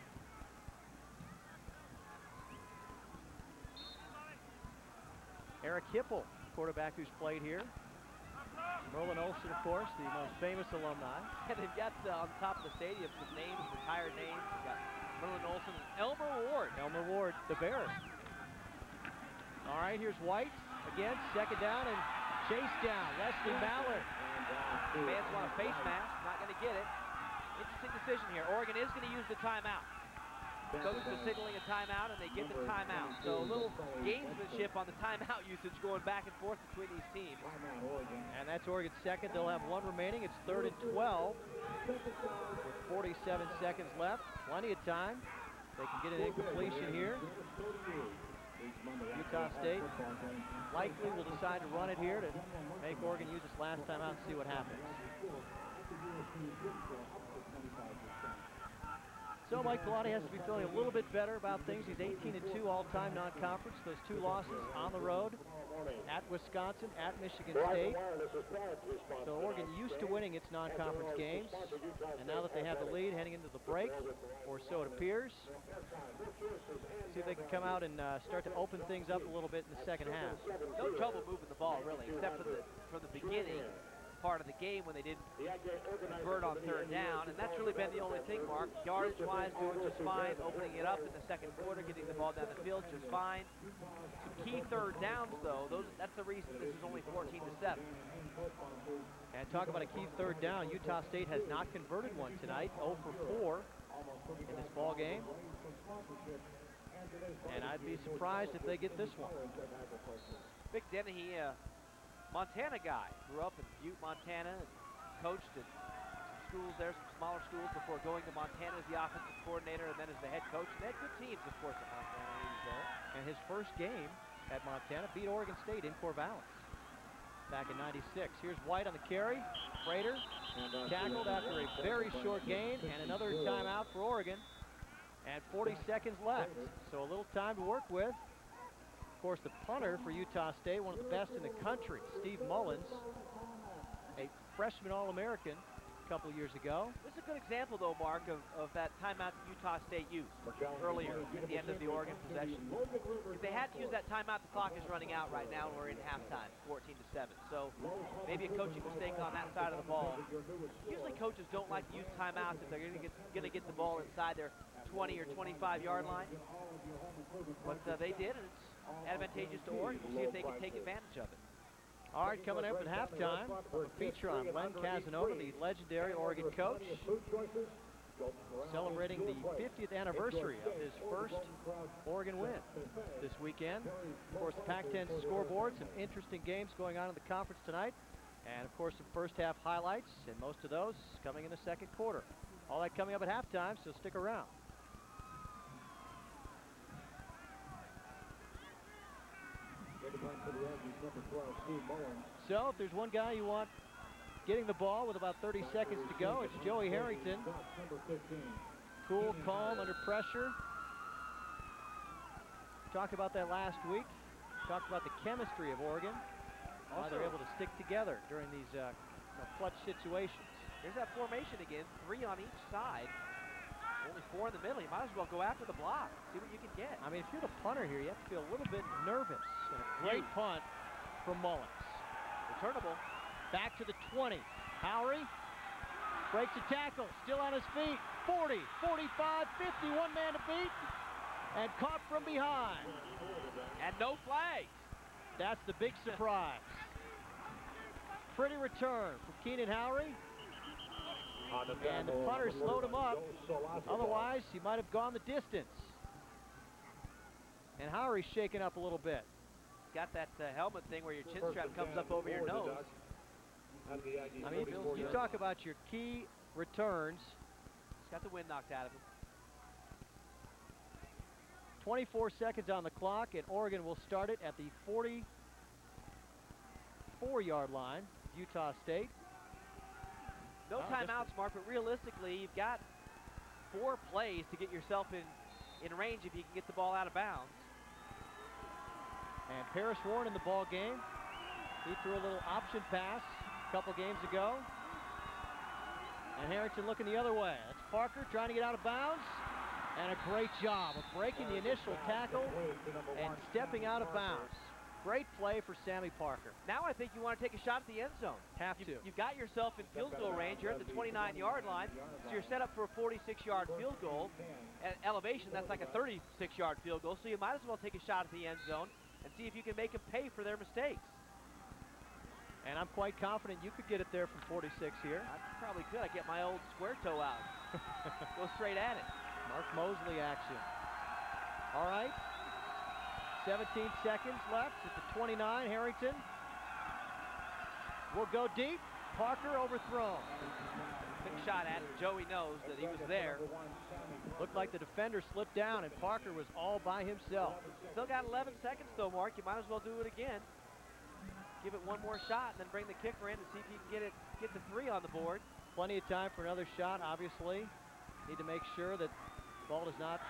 Eric Hipple, quarterback who's played here. Merlin Olsen, of course, the most famous alumni. And they've got on top of the stadium some names, retired names. They've got Merlin Olsen and Elmer Ward. Elmer Ward, the Bear. All right, here's White. Again, second down and chase down. Wesley Mallard. Fans want a face mask, not going to get it. Interesting decision here. Oregon is going to use the timeout. Coach is signaling a timeout, and they get the timeout. So a little gamesmanship on the timeout usage going back and forth between these teams. And that's Oregon's second. They'll have one remaining. It's 3rd and 12 with 47 seconds left. Plenty of time. They can get an incompletion here. Utah State likely will decide to run it here to make Oregon use its last time out and see what happens. So Mike Pilati has to be feeling a little bit better about things. He's 18-2 all-time non-conference. Those 2 losses on the road at Wisconsin, at Michigan State. So Oregon used to winning its non-conference games. And now that they have the lead heading into the break, or so it appears, see if they can come out and start to open things up a little bit in the second half. No trouble moving the ball, really, except for the beginning part of the game when they didn't convert on 3rd down, and that's really been the only thing, Mark. Yardage-wise, doing just fine, opening it up in the second quarter, getting the ball down the field just fine. Some key 3rd downs, though, that's the reason this is only 14-7. And talk about a key 3rd down. Utah State has not converted one tonight, 0 for 4 in this ball game. And I'd be surprised if they get this one. Vic Dennehy, Montana guy, grew up in Butte, Montana, and coached at some schools there, some smaller schools, before going to Montana as the offensive coordinator and then as the head coach. And they had good teams, of course, at Montana when he was there. And his first game at Montana beat Oregon State in Corvallis back in '96. Here's White on the carry. Prater tackled after a very short gain, and another timeout for Oregon. And 40 seconds left, so a little time to work with. Of course, the punter for Utah State, one of the best in the country, Steve Mullins, a freshman All-American a couple years ago. This is a good example, though, Mark, of that timeout that Utah State used earlier at the end of the Oregon possession. If they had to use that timeout, the clock is running out right now, and we're in halftime, 14-7. So maybe a coaching mistake on that side of the ball. Usually coaches don't like to use timeouts if they're going to get the ball inside their 20 or 25-yard line. But they did, and it's advantageous to Oregon. We'll see if they can take advantage of it. All right, coming up at halftime, a feature on Len Casanova, the legendary Oregon coach, celebrating the 50th anniversary of his first Oregon win this weekend. Of course, the Pac-10 scoreboard, some interesting games going on in the conference tonight, and of course some first half highlights, and most of those coming in the second quarter. All that coming up at halftime, so stick around. For the Aggies, number 12, Steve Mullins. So if there's one guy you want getting the ball with about 30 seconds to go. It's Joey Harrington. Cool, calm, under pressure. Talked about that last week. Talked about the chemistry of Oregon. How they're able to stick together during these clutch situations. Here's that formation again, 3 on each side. Only 4 in the middle. You might as well go after the block. See what you can get. I mean, if you're the punter here, you have to feel a little bit nervous. And a great punt from Mullins. Returnable. Back to the 20. Howery breaks a tackle. Still on his feet. 40, 45, 50. One man to beat. And caught from behind. And no flags. That's the big surprise. Pretty return from Keenan Howery. And the punter slowed him up. Otherwise, he might have gone the distance. And Howery's shaken up a little bit. Got that helmet thing where your chin strap comes up over your nose. I mean, you talk about your key returns. He's got the wind knocked out of him. 24 seconds on the clock, and Oregon will start it at the 44-yard line, Utah State. No timeouts, Mark, but realistically, you've got 4 plays to get yourself in range if you can get the ball out of bounds. And Paris Warren in the ball game. He threw a little option pass a couple games ago. And Harrington looking the other way. That's Parker trying to get out of bounds. And a great job of breaking the initial tackle and stepping out of bounds. Great play for Sammy Parker. Now I think you want to take a shot at the end zone. You've got yourself in field goal range. You're at the 29-yard line, so you're set up for a 46-yard field goal. At elevation, that's like a 36-yard field goal, so you might as well take a shot at the end zone and see if you can make them pay for their mistakes. And I'm quite confident you could get it there from 46 here. I probably could. I get my old square toe out. Go straight at it. Mark Mosley action. All right. 17 seconds left at the 29. Harrington will go deep. Parker overthrown. Took a shot at it. Joey knows that he was there. Looked like the defender slipped down and Parker was all by himself. Still got 11 seconds though, Mark. You might as well do it again. Give it one more shot and then bring the kicker in to see if you can get the 3 on the board. Plenty of time for another shot, obviously. Need to make sure that the ball does not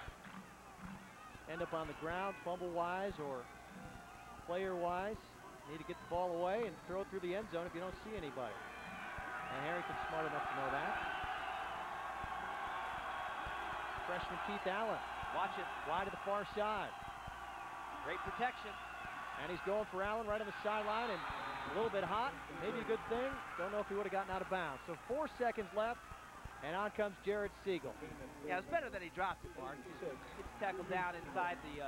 end up on the ground fumble-wise or player-wise. Need to get the ball away and throw it through the end zone if you don't see anybody. And Harrington's smart enough to know that. Freshman Keith Allen. Watch it. Wide to the far side. Great protection. And he's going for Allen right on the sideline and a little bit hot. Maybe a good thing. Don't know if he would have gotten out of bounds. So 4 seconds left. And on comes Jared Siegel. Yeah, it's better than he dropped it, Mark. He gets tackled down inside the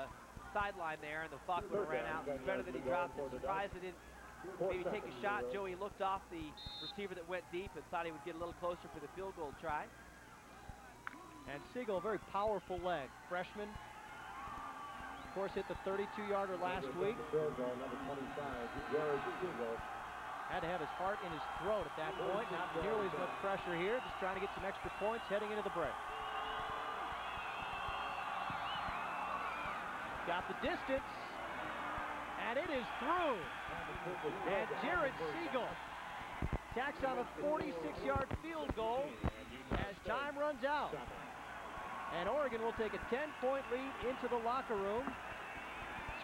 sideline there, and the Faulkner ran out. It's better than he dropped it. Surprised he didn't maybe take a shot. Joey looked off the receiver that went deep and thought he would get a little closer for the field goal try. And Siegel, a very powerful leg. Freshman, of course, hit the 32-yarder last week. Had to have his heart in his throat at that point. Not nearly as much pressure here. Just trying to get some extra points heading into the break. Got the distance. And it is through. And Jared Siegel tacks on a 46-yard field goal as time runs out. And Oregon will take a 10-point lead into the locker room,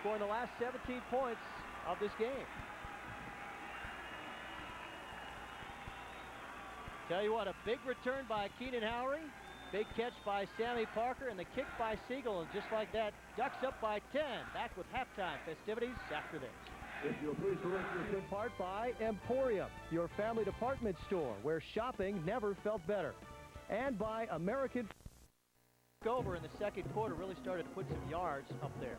scoring the last 17 points of this game. Tell you what, a big return by Keenan Howery, big catch by Sammy Parker, and the kick by Siegel, and just like that, Ducks up by 10. Back with halftime festivities after this. If you'll please direct your attention. Part by Emporium, your family department store where shopping never felt better. And by American. Over in the second quarter, really started to put some yards up there.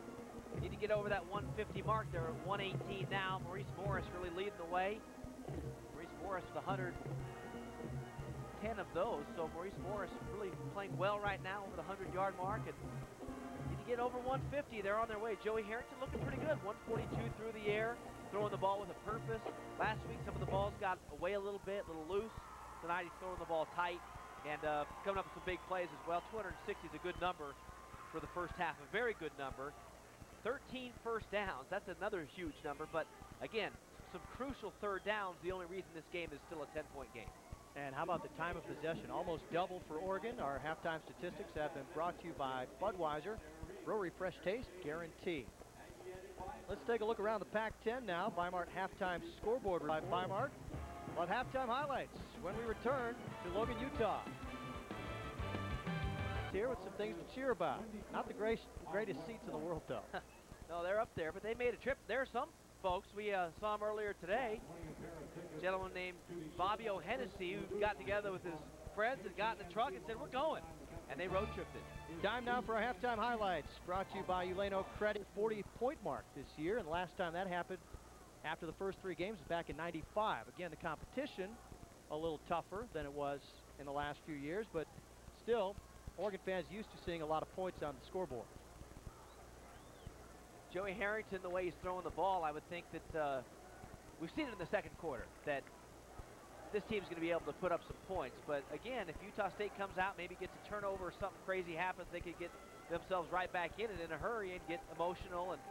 We need to get over that 150 mark. They're at 118 now. Maurice Morris really leading the way. Maurice Morris with 110 of those. So Maurice Morris really playing well right now over the 100-yard mark. And need to get over 150. They're on their way. Joey Harrington looking pretty good. 142 through the air, throwing the ball with a purpose. Last week, some of the balls got away a little bit, a little loose. Tonight, he's throwing the ball tight. And coming up with some big plays as well. 260 is a good number for the first half, a very good number. 13 first downs, that's another huge number. But again, some crucial third downs, the only reason this game is still a 10-point game. And how about the time of possession? Almost double for Oregon. Our halftime statistics have been brought to you by Budweiser. Brewery Fresh Taste Guarantee. Let's take a look around the Pac-10 now. Weimar halftime scoreboard by Weimar. We'll have halftime highlights when we return to Logan, Utah. Here with some things to cheer about. Not the greatest seats in the world, though. No, they're up there, but they made a trip. There are some folks. We saw him earlier today. A gentleman named Bobby O'Hennessy who got together with his friends and got in the truck and said, we're going. And they road tripped it. Time now for our halftime highlights. Brought to you by Uleno Credit. 40-point mark this year, and the last time that happened after the first 3 games was back in '95. Again, the competition a little tougher than it was in the last few years, but still, Oregon fans used to seeing a lot of points on the scoreboard. Joey Harrington, the way he's throwing the ball, I would think that we've seen it in the second quarter, that this team's going to be able to put up some points. But again, if Utah State comes out, maybe gets a turnover or something crazy happens, they could get themselves right back in it in a hurry and get emotional and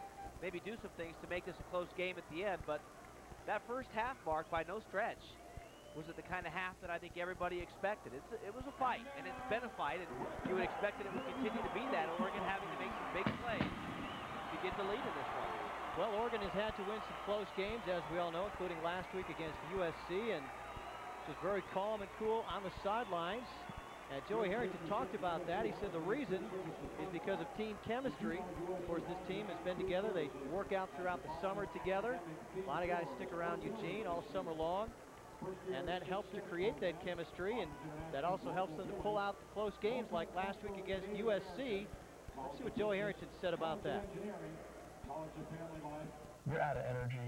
maybe do some things to make this a close game at the end. But that first half, Mark, by no stretch, was it the kind of half that I think everybody expected. It was a fight, and it's been a fight, and you would expect that it would continue to be that, Oregon having to make some big plays to get the lead in this one. Well, Oregon has had to win some close games, as we all know, including last week against USC, and just very calm and cool on the sidelines. And Joey Harrington talked about that. He said the reason is because of team chemistry. Of course, this team has been together. They work out throughout the summer together. A lot of guys stick around Eugene all summer long, and that helps to create that chemistry, and that also helps them to pull out close games like last week against USC. Let's see what Joey Harrington said about that. You're out of energy,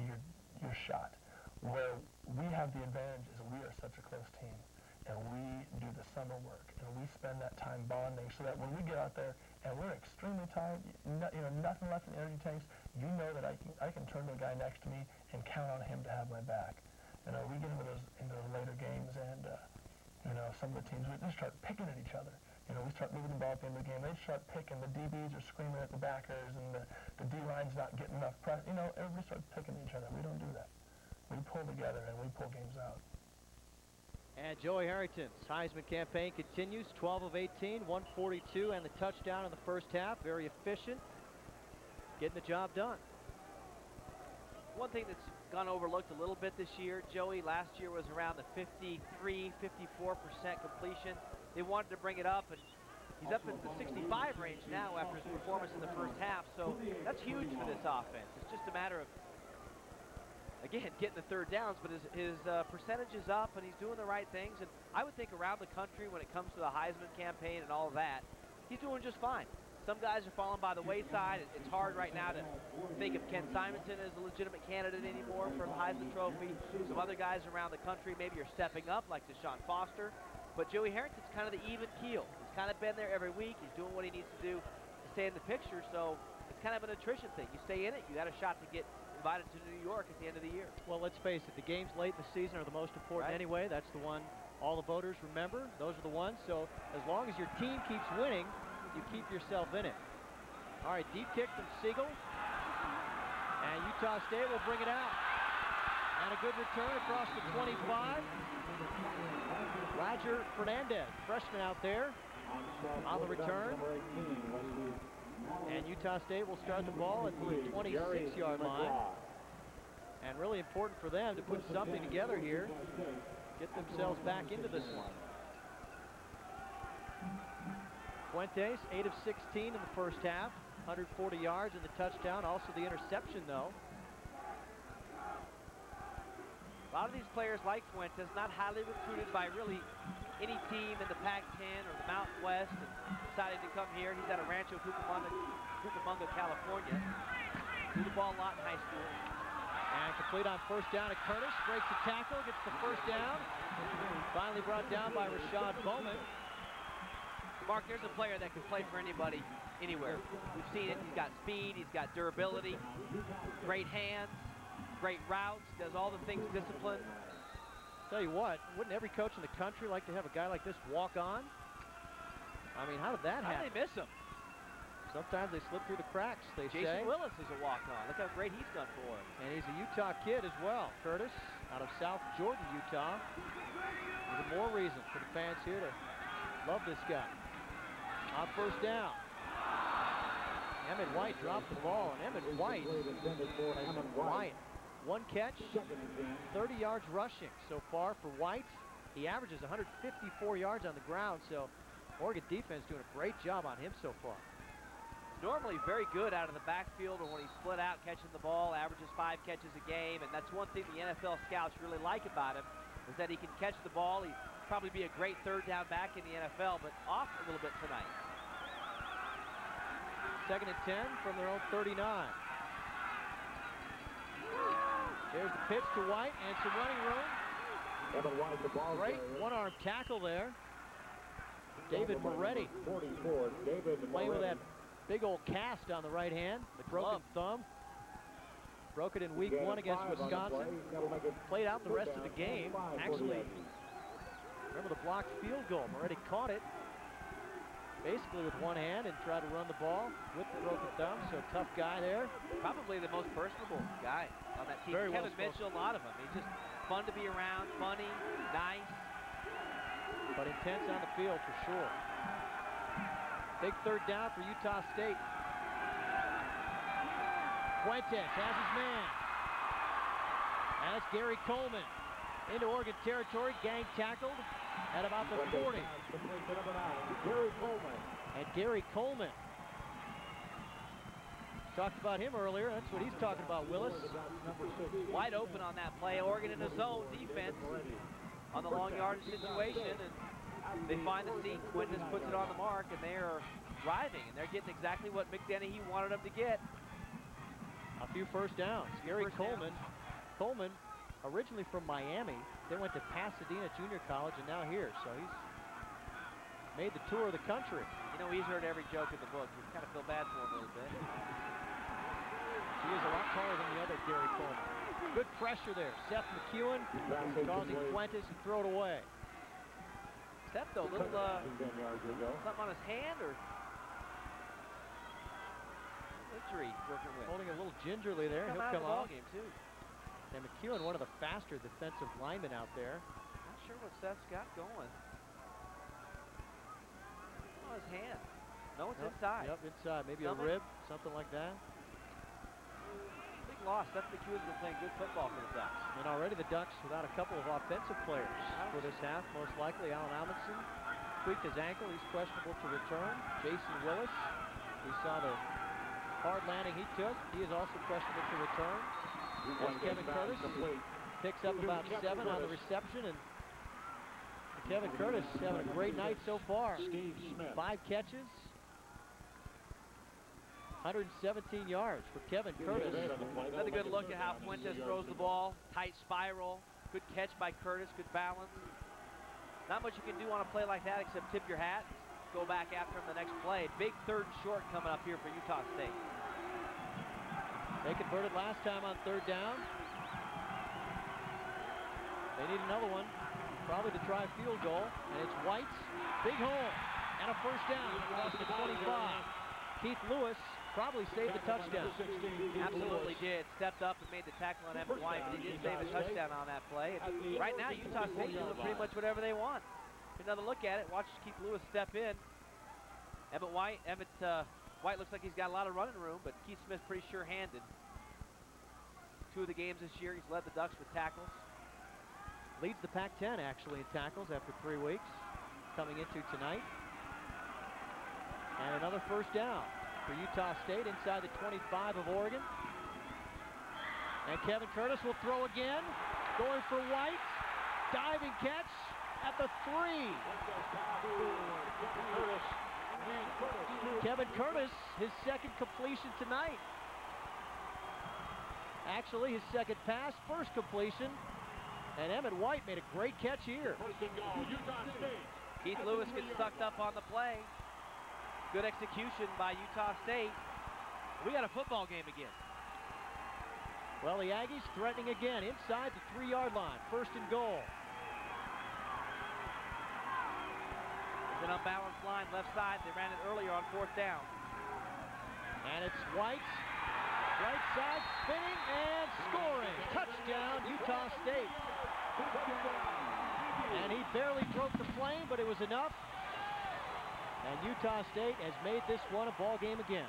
you're shot. Where we have the advantage is we are such a close team, and we do the summer work, and we spend that time bonding so that when we get out there and we're extremely tired, nothing left in the energy tanks, you know that I can turn to the guy next to me and count on him to have my back. We get into those later games, and some of the teams, we just start picking at each other. We start moving the ball at the end of the game. They start picking. The DBs are screaming at the backers, and the D-line's not getting enough press. Everybody starts picking at each other. We don't do that. We pull together, and we pull games out. And Joey Harrington's Heisman campaign continues. 12 of 18, 142, and the touchdown in the first half. Very efficient, getting the job done. One thing that's gone overlooked a little bit this year, Joey, last year was around the 53, 54% completion. They wanted to bring it up, and he's up into the 65 range now after his performance in the first half, so that's huge for this offense. It's just a matter of, again, getting the third downs, but his percentage is up, and he's doing the right things, and I would think around the country when it comes to the Heisman campaign and all of that, he's doing just fine. Some guys are falling by the wayside. It's hard right now to think of Ken Simonton as a legitimate candidate anymore for the Heisman Trophy. Some other guys around the country maybe are stepping up, like Deshaun Foster. But Joey Harrington's kind of the even keel. He's kind of been there every week. He's doing what he needs to do to stay in the picture. So it's kind of an attrition thing. You stay in it, you got a shot to get invited to New York at the end of the year. Well, let's face it, the games late in the season are the most important anyway. That's the one all the voters remember. Those are the ones. So as long as your team keeps winning, you keep yourself in it. All right, deep kick from Siegel. And Utah State will bring it out. And a good return across the 25. Roger Fernandez, freshman out there on the return. And Utah State will start the ball at the 26-yard line. And really important for them to put something together here, get themselves back into this one. Fuentes, 8 of 16 in the first half, 140 yards and the touchdown, also the interception though. A lot of these players like Fuentes, not highly recruited by really any team in the Pac-10 or the Mountain West, and decided to come here. He's out of Rancho Cucamonga, California. Threw the ball a lot in high school. And complete on first down to Curtis, breaks the tackle, gets the first down. Finally brought down by Rashad Bowman. Mark, there's a player that can play for anybody, anywhere. We've seen it. He's got speed. He's got durability. Great hands. Great routes. Does all the things disciplined. Tell you what, wouldn't every coach in the country like to have a guy like this walk on? I mean, how did that happen? How did they miss him? Sometimes they slip through the cracks, they say. Jason Willis is a walk-on. Look how great he's done for us. And he's a Utah kid as well. Curtis, out of South Jordan, Utah. Even more reason for the fans here to love this guy. On first down, Emmett White dropped the ball, and Emmett White has been quiet. 1 catch, 30 yards rushing so far for White. He averages 154 yards on the ground, so Oregon defense doing a great job on him so far. Normally very good out of the backfield, or when he's split out catching the ball, averages 5 catches a game, and that's one thing the NFL scouts really like about him, is that he can catch the ball. He'd probably be a great third down back in the NFL, but off a little bit tonight. 2nd and 10 from their own 39. There's the pitch to White and some running room. Great one-arm tackle there. David Moretti playing with that big old cast on the right hand, the broken thumb. Broke it in week 1 against Wisconsin. Played out the rest of the game. Actually, remember the blocked field goal. Moretti caught it basically with one hand and tried to run the ball with the broken thumb. So tough guy there. Probably the most personable guy on that team. Very Kevin well Mitchell, a lot of them. He's just fun to be around, funny, nice. But intense on the field for sure. Big third down for Utah State. Fuentes has his man. And it's Gary Coleman into Oregon territory, gang tackled at about the 40. And Gary Coleman. Talked about him earlier. That's what he's talking about, Willis. Wide open on that play. Oregon in a zone defense on the long yardage situation, and they find the seam. Quintus puts it on the mark, and they are driving, and they're getting exactly what McDennehy wanted them to get. A few first downs. Gary Coleman. Coleman, originally from Miami, then went to Pasadena Junior College, and now here. So he's made the tour of the country. You know, he's heard every joke in the book. You kind of feel bad for him a little bit. He is a lot taller than the other Gary Coleman. Good pressure there. Seth McEwen causing Fuentes to throw it away. Seth, though, little something on his hand, or injury working with. Holding a little gingerly there. He'll come out off. game too. And McEwen, one of the faster defensive linemen out there. Not sure what Seth's got going. On his hand. No, it's inside. Yep, inside. Maybe a rib, something like that. Big loss. Seth McEwen's been playing good football for the Ducks. And already the Ducks without a couple of offensive players for this half. Most likely Allen Amundsen tweaked his ankle. He's questionable to return. Jason Willis, we saw the hard landing he took. He is also questionable to return. As Kevin Curtis picks up about 7 on the reception, and Kevin Curtis having a great night so far. 5 catches, 117 yards for Kevin Curtis. Another good look at how Fuentes throws the ball. Tight spiral. Good catch by Curtis. Good balance. Not much you can do on a play like that except tip your hat. Go back after him the next play. Big 3rd and short coming up here for Utah State. They converted last time on 3rd down. They need another one, probably to try a field goal. And it's White's big hole and a first down across the 25. Keith Lewis probably saved the touchdown. Absolutely did. Stepped up and made the tackle on Emmett White, but he did save a touchdown on that play. And right now, Utah State doing pretty much whatever they want. Another look at it. Watch Keith Lewis step in. Emmett White looks like he's got a lot of running room, but Keith Smith pretty sure-handed. 2 of the games this year, he's led the Ducks with tackles. Leads the Pac-10 actually in tackles after 3 weeks, coming into tonight. And another first down for Utah State inside the 25 of Oregon. And Kevin Curtis will throw again, going for White. Diving catch at the 3. Kevin Curtis, his 2nd completion tonight. Actually, his 2nd pass, 1st completion. And Emmett White made a great catch here. Keith Lewis gets sucked up on the play. Good execution by Utah State. We got a football game again. Well, the Aggies threatening again inside the 3-yard line. 1st and goal. An unbalanced line left side. They ran it earlier on 4th down. And it's White. Right side spinning and scoring. Touchdown, Utah State. And he barely broke the flame, but it was enough. And Utah State has made this one a ball game again.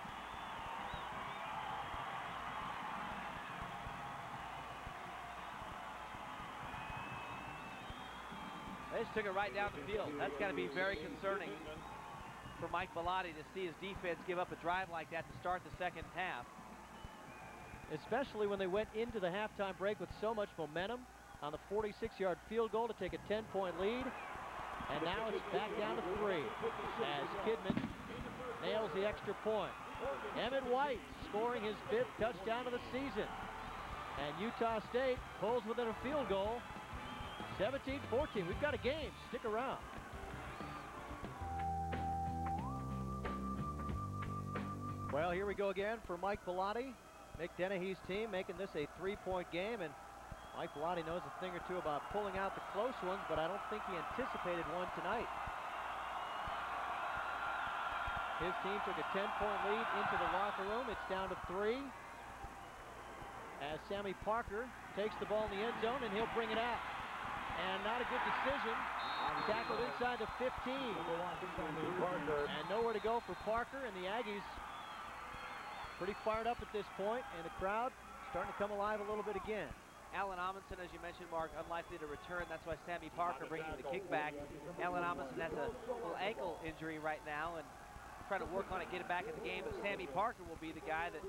They just took it right down the field. That's got to be very concerning for Mike Bellotti to see his defense give up a drive like that to start the second half. Especially when they went into the halftime break with so much momentum on the 46-yard field goal to take a 10-point lead. And now it's back down to 3 as Kidman nails the extra point. Emmett White scoring his 5th touchdown of the season. And Utah State pulls within a field goal. 17-14. We've got a game. Stick around. Well, here we go again for Mike Bellotti. Mick Dennehy's team making this a 3-point game, and Mike Bellotti knows a thing or two about pulling out the close ones, but I don't think he anticipated one tonight. His team took a 10-point lead into the locker room. It's down to 3 as Sammy Parker takes the ball in the end zone, and he'll bring it out. And not a good decision. Tackled inside the 15. And nowhere to go for Parker, and the Aggies pretty fired up at this point, and the crowd starting to come alive a little bit again. Alan Amundsen, as you mentioned, Mark, unlikely to return. That's why Sammy Parker bringing the kickback. Alan Amundsen has a little ankle injury right now and trying to work on it, get it back in the game. But Sammy Parker will be the guy that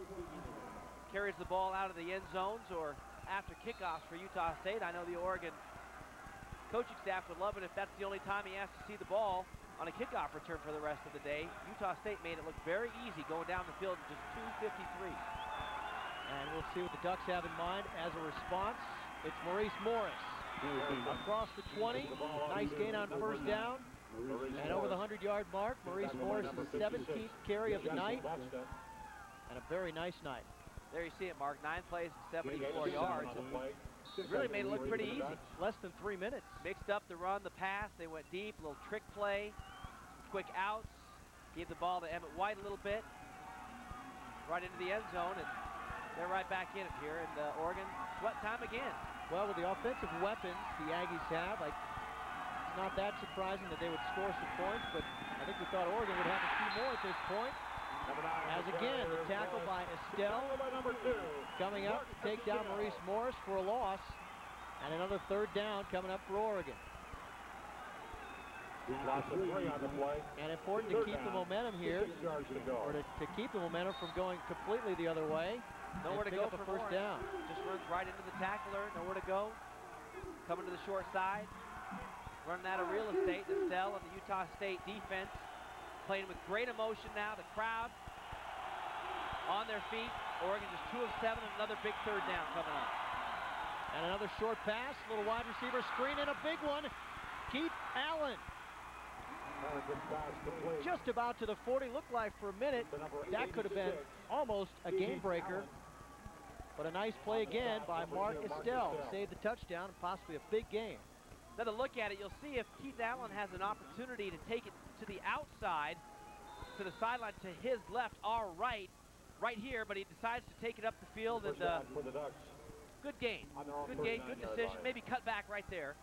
carries the ball out of the end zones or after kickoffs for Utah State. I know the Oregon coaching staff would love it if that's the only time he has to see the ball on a kickoff return for the rest of the day. Utah State made it look very easy going down the field in just 2:53. And we'll see what the Ducks have in mind as a response. It's Maurice Morris across the 20. Nice gain on first down. And over the 100-yard mark, Maurice Morris' 17th carry of the night. And a very nice night. There you see it, Mark. 9 plays and 74 yards. Really made it look pretty easy. Less than 3 minutes. Mixed up the run, the pass. They went deep, a little trick play, quick outs. Gave the ball to Emmett White a little bit. Right into the end zone, and they're right back in it here. And Oregon, sweat time again. Well, with the offensive weapons the Aggies have, it's not that surprising that they would score some points, but I think we thought Oregon would have a few more at this point. As again, the tackle by Estelle coming up to take down Maurice Morris for a loss. And another third down coming up for Oregon. And important to keep the momentum here, or to keep the momentum from going completely the other way. Nowhere to go for first down. Just runs right into the tackler, nowhere to go. Coming to the short side. Running out of real estate. Estelle and the Utah State defense playing with great emotion now. The crowd on their feet. Oregon just 2 of 7, and another big third down coming up. And another short pass, little wide receiver screen, and a big one. Keith Allen. Just about to the 40, looked like for a minute that could have been almost a game breaker. But a nice play again by Mark Estelle. Saved the touchdown and possibly a big game. Now to look at it, you'll see if Keith Allen has an opportunity to take it to the outside, to the sideline, to his left, our right here, but he decides to take it up the field, and good game, good decision. Maybe cut back right there.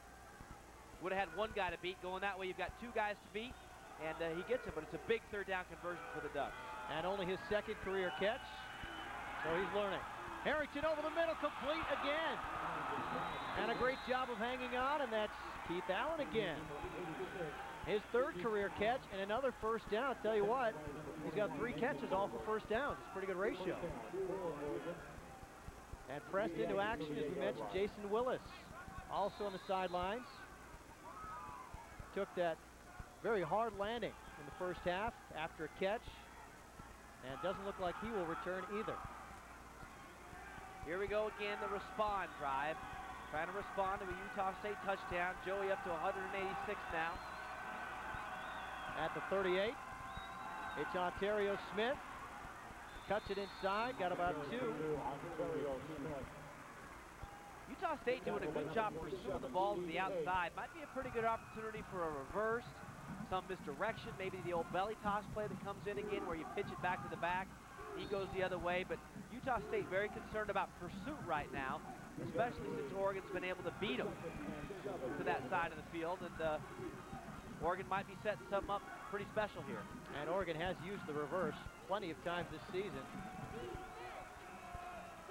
Would have had one guy to beat. Going that way, you've got 2 guys to beat, and he gets it, but it's a big third down conversion for the Ducks. And only his 2nd career catch, so he's learning. Harrington over the middle, complete again. And a great job of hanging on, and that's Keith Allen again. His 3rd career catch and another first down. I'll tell you what, he's got 3 catches all for first downs. It's a pretty good ratio. And pressed into action, as we mentioned, Jason Willis, also on the sidelines. Took that very hard landing in the first half after a catch, and it doesn't look like he will return either. Here we go again, the respond drive. Trying to respond to a Utah State touchdown. Joey up to 186 now. At the 38, it's Ontario Smith. Cuts it inside, got about 2. Utah State doing a good job pursuing the ball to the outside. Might be a pretty good opportunity for a reverse, some misdirection, maybe the old belly toss play that comes in again where you pitch it back to the back. he goes the other way. But Utah State very concerned about pursuit right now, especially since Oregon's been able to beat them to that side of the field. And Oregon might be setting something up pretty special here. And Oregon has used the reverse plenty of times this season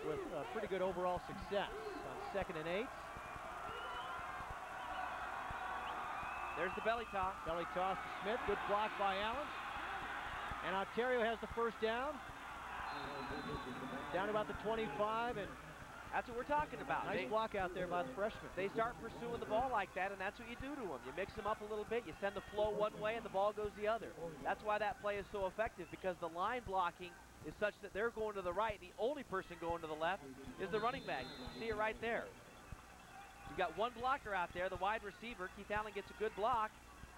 with pretty good overall success. On 2nd and 8. There's the belly toss. Belly toss to Smith. Good block by Allen. And Ontario has the first down. Down about the 25, and that's what we're talking about. Nice block out there by the freshman. They start pursuing the ball like that, and that's what you do to them. You mix them up a little bit, you send the flow one way, and the ball goes the other. That's why that play is so effective, because the line blocking is such that they're going to the right. The only person going to the left is the running back. You see it right there. You've got one blocker out there, the wide receiver. Keith Allen gets a good block,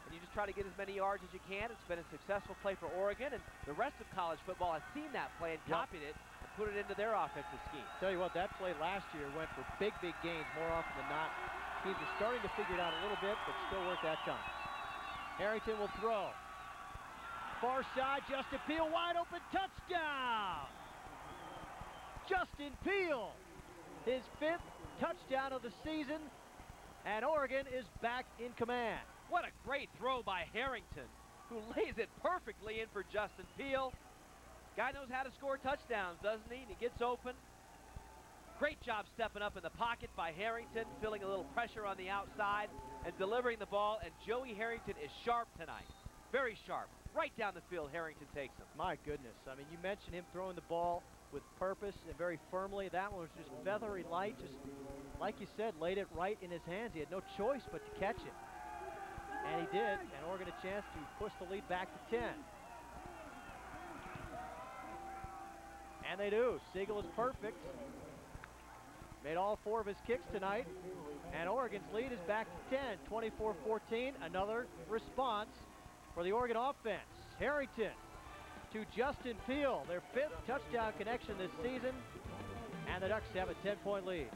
and you just try to get as many yards as you can. It's been a successful play for Oregon, and the rest of college football has seen that play and copied it and put it into their offensive scheme. Tell you what, that play last year went for big gains more often than not. Teams are starting to figure it out a little bit, but still work that time. Harrington will throw. Far side, Justin Peele, wide open, touchdown! Justin Peele, his 5th touchdown of the season, and Oregon is back in command. What a great throw by Harrington, who lays it perfectly in for Justin Peele. Guy knows how to score touchdowns, doesn't he? And he gets open. Great job stepping up in the pocket by Harrington, feeling a little pressure on the outside and delivering the ball. And Joey Harrington is sharp tonight. Very sharp. Right down the field, Harrington takes him. My goodness. I mean, you mentioned him throwing the ball with purpose and very firmly. That one was just feathery light. Just like you said, laid it right in his hands. He had no choice but to catch it. And he did, and Oregon a chance to push the lead back to 10. And they do. Siegel is perfect. Made all 4 of his kicks tonight. And Oregon's lead is back to 10, 24-14. Another response for the Oregon offense. Harrington to Justin Peele, their 5th touchdown connection this season. And the Ducks have a 10-point lead.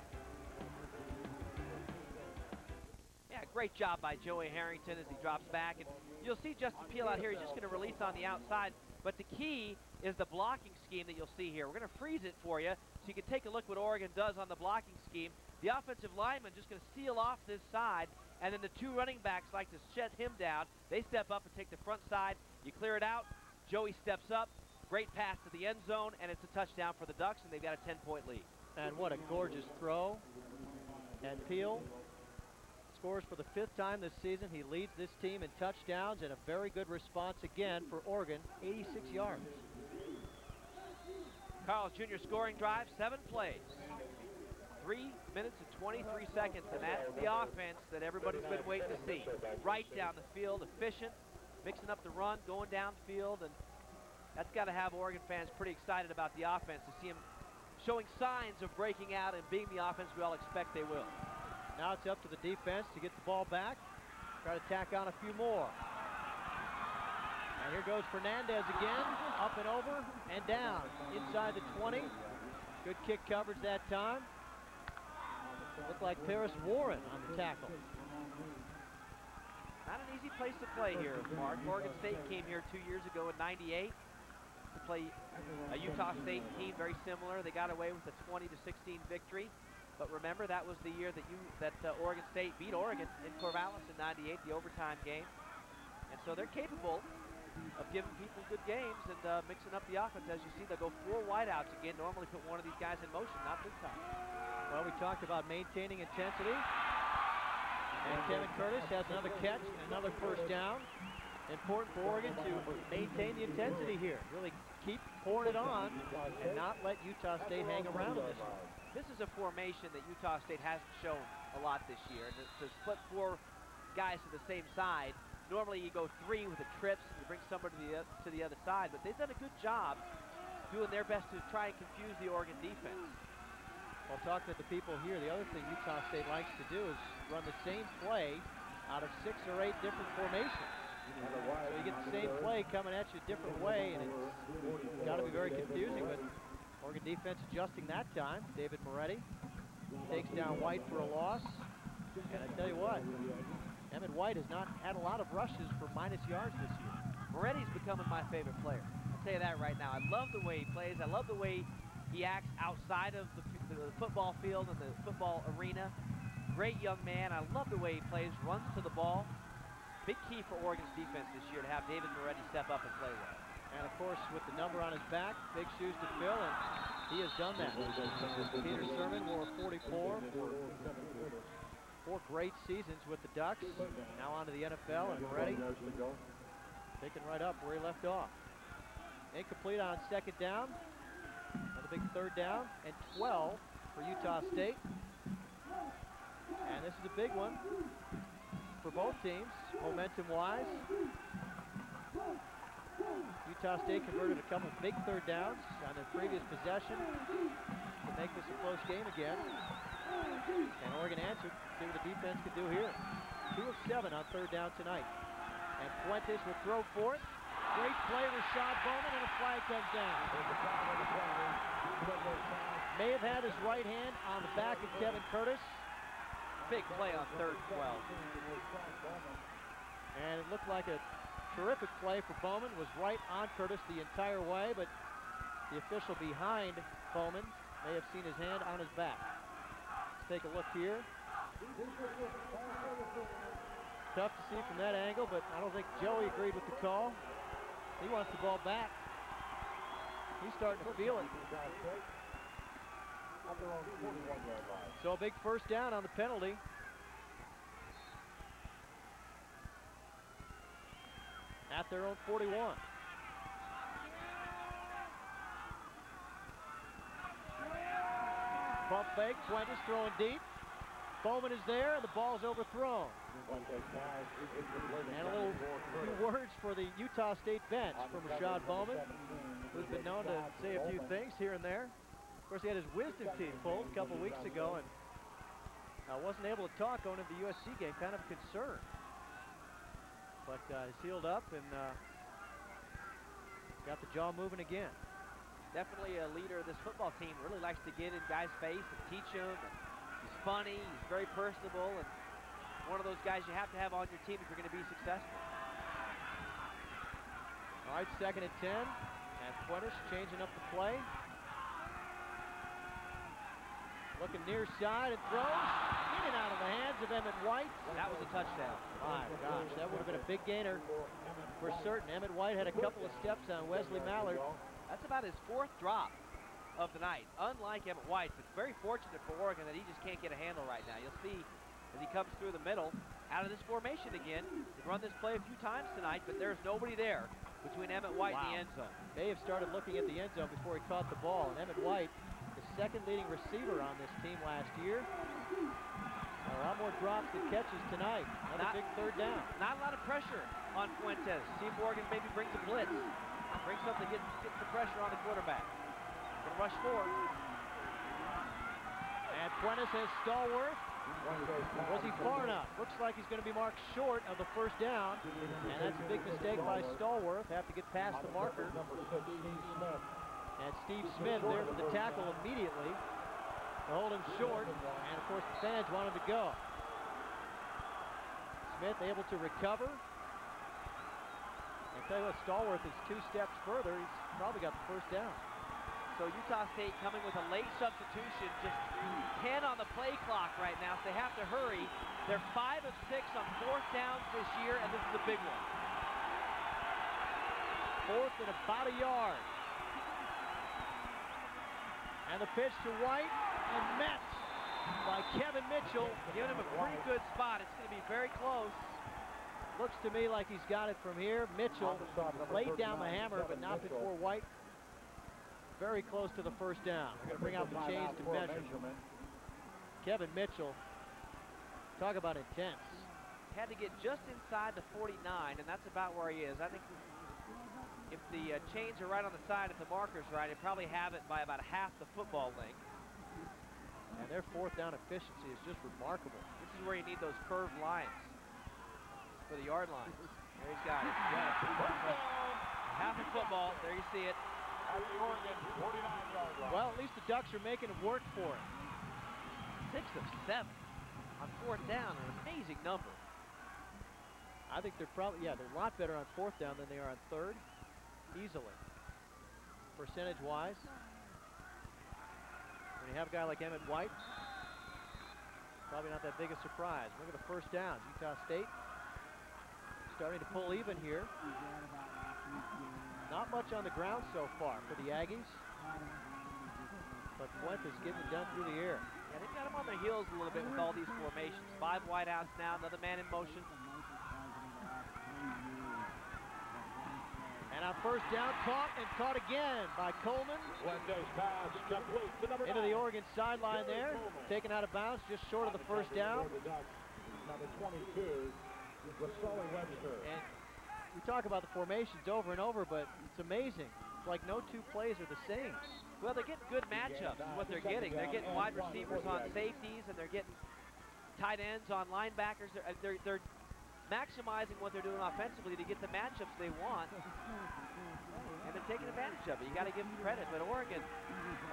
Yeah, great job by Joey Harrington as he drops back. And you'll see Justin Peele out here. He's just going to release on the outside. But the key is the blocking scheme that you'll see here. We're going to freeze it for you so you can take a look what Oregon does on the blocking scheme. The offensive lineman just going to seal off this side, and then the 2 running backs like to shut him down. They step up and take the front side. You clear it out. Joey steps up. Great pass to the end zone, and it's a touchdown for the Ducks, and they've got a 10-point lead. And what a gorgeous throw. And Peele scores for the 5th time this season. He leads this team in touchdowns, and a very good response again for Oregon, 86 yards. Carl's junior scoring drive, 7 plays. 3 minutes and 23 seconds, and that's the offense that everybody's been waiting to see. Right down the field, efficient, mixing up the run, going downfield, and that's got to have Oregon fans pretty excited about the offense, to see them showing signs of breaking out and being the offense we all expect they will. Now it's up to the defense to get the ball back, try to tack on a few more. And here goes Fernandez again, up and over and down inside the 20. Good kick coverage that time. Looked like Paris Warren on the tackle. Not an easy place to play here, Mark. Oregon State came here 2 years ago in '98 to play a Utah State team very similar. They got away with a 20-16 victory. But remember, that was the year that Oregon State beat Oregon in Corvallis in '98, the overtime game. And so they're capable of giving people good games and mixing up the offense. As you see, they'll go 4 wideouts again. Normally put one of these guys in motion, not this time. Well, we talked about maintaining intensity. And Kevin Curtis has another catch and another first down. Important for Oregon to maintain the intensity here. Really keep pouring it on and not let Utah State hang around in this one. This is a formation that Utah State hasn't shown a lot this year. And to split 4 guys to the same side, normally you go 3 with the trips and you bring somebody to the other side. But they've done a good job doing their best to try and confuse the Oregon defense. Well, talking to the people here, the other thing Utah State likes to do is run the same play out of 6 or 8 different formations. So you get the same play coming at you a different way, and it's got to be very confusing, but Oregon defense adjusting that time. David Moretti takes down White for a loss, and I tell you what, Emmett White has not had a lot of rushes for minus yards this year. Moretti's becoming my favorite player. I'll say that right now. I love the way he plays. I love the way he acts outside of the football field and the football arena. Great young man. I love the way he plays, runs to the ball. Big key for Oregon's defense this year to have David Moretti step up and play well. And, of course, with the number on his back, big shoes to fill, and he has done that. Peter Sermon wore 44 for 4 great seasons with the Ducks. Now on to the NFL, and Moretti picking right up where he left off. Incomplete on second down. Another big third down, and 12 for Utah State. And this is a big one for both teams, momentum-wise. Utah State converted a couple big third downs on their previous possession to make this a close game again. And Oregon answered, see what the defense could do here. 2 of 7 on third down tonight. And Fuentes will throw for it. Great play, Rashad Bowman, and a flag comes down. May have had his right hand on the back of Kevin Curtis. Big play on 3rd and 12. And it looked like a terrific play for Bowman. Was right on Curtis the entire way, but the official behind Bowman may have seen his hand on his back. Let's take a look here. Tough to see from that angle, but I don't think Joey agreed with the call. He wants the ball back. He's starting to feel it. So a big first down on the penalty. At their own 41. Pump fake, Fuentes throwing deep. Bowman is there, and the ball's overthrown. And a little few words for the Utah State bench from Rashad Bowman, who's been known to say a few things here and there. Of course, he had his wisdom teeth pulled a couple weeks ago, and wasn't able to talk going into the USC game, kind of a concern. But he's healed up and got the jaw moving again. Definitely a leader of this football team. Really likes to get in guys' face and teach them. And he's funny. He's very personable, and one of those guys you have to have on your team if you're going to be successful. All right, 2nd and 10, and Fuentes changing up the play. Looking near side and throws. In and out of the hands of Emmett White. That was a touchdown. My gosh, that would have been a big gainer for certain. Emmett White had a couple of steps on Wesley Mallard. That's about his 4th drop of the night. Unlike Emmett White, it's very fortunate for Oregon that he just can't get a handle right now. You'll see as he comes through the middle, out of this formation again. They've run this play a few times tonight, but there's nobody there between Emmett White and the end zone. May have started looking at the end zone before he caught the ball, and Emmett White, the 2nd leading receiver on this team last year. A lot more drops than catches tonight. Another big third down. Not a lot of pressure on Fuentes. See if Oregon maybe brings a blitz. Bring something, get the pressure on the quarterback. Gonna rush 4. And Fuentes has Stallworth. Was he far enough? Looks like he's going to be marked short of the first down. And that's a big mistake by Stallworth. Have to get past the marker. And Steve Smith there for the tackle immediately to hold him short. And of course the fans want him to go. Smith able to recover. I'll tell you what, Stallworth is 2 steps further. He's probably got the first down. So Utah State coming with a late substitution, just 10 on the play clock right now, so they have to hurry. They're 5 of 6 on 4th downs this year, and this is a big one. 4th and about a yard. And the pitch to White, and met by Kevin Mitchell. Giving him a pretty good spot. It's going to be very close. Looks to me like he's got it from here. Mitchell laid down the hammer, but not before White. Very close to the first down. They're going to bring out the chains to measure. Kevin Mitchell, talk about intense. Had to get just inside the 49, and that's about where he is. I think if the chains are right on the side, if the marker's right, they probably have it by about half the football length. And their 4th down efficiency is just remarkable. This is where you need those curved lines for the yard lines. There he's got it. Half a football. There you see it. Well, at least the Ducks are making it work for it. 6 of 7 on 4th down, an amazing number. I think they're probably, they're a lot better on 4th down than they are on 3rd, easily. percentage-wise. When you have a guy like Emmett White, probably not that big a surprise. Look at the first downs. Utah State starting to pull even here. Not much on the ground so far for the Aggies, but Fuentes getting it done through the air. Yeah, they've got them on their heels a little bit with all these formations. 5 wideouts now, another man in motion. And on first down, caught again by Coleman. Fuentes pass complete to number Into the 9. Oregon sideline there, taken out of bounds just short of the first down. Number 22 was Sully Webster. And we talk about the formations over and over, but it's amazing. It's like no two plays are the same. Well, they're getting good matchups is what they're getting. They're getting wide receivers on safeties, and they're getting tight ends on linebackers. They're maximizing what they're doing offensively to get the matchups they want, and they're taking advantage of it. You got to give them credit. But Oregon,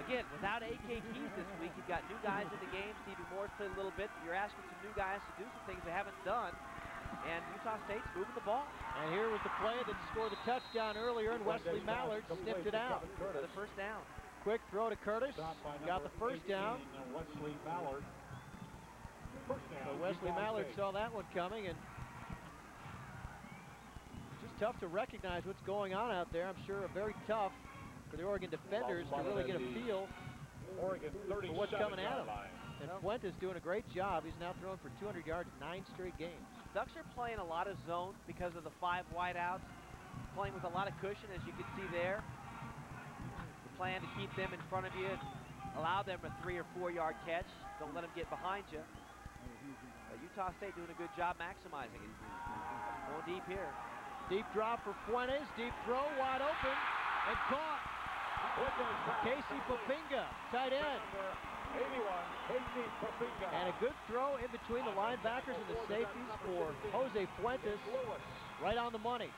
again, without AK Keys this week, you've got new guys in the game. Stevie Moore's played a little bit. You're asking some new guys to do some things they haven't done, and Utah State's moving the ball. And here was the play that scored the touchdown earlier, and Wesley Mallard sniffed it out. For the first down. Quick throw to Curtis, got the first down. Wesley Mallard. First down. So Wesley Utah Mallard State. saw that one coming, and just tough to recognize what's going on out there. I'm sure very tough for the Oregon defenders to really get a feel Oregon for what's coming at 37 them. line. And Fuentes doing a great job. He's now thrown for 200 yards 9 straight games. Ducks are playing a lot of zone because of the 5 wideouts, playing with a lot of cushion, as you can see there. The plan to keep them in front of you, allow them a 3 or 4 yard catch. Don't let them get behind you. But Utah State doing a good job maximizing it. Going deep here. Deep drop for Fuentes, deep throw, wide open, and caught. Casey Papinga, tight end. 81, Casey Papinga. And a good throw in between the linebackers and the safeties for Jose Fuentes, right on the money.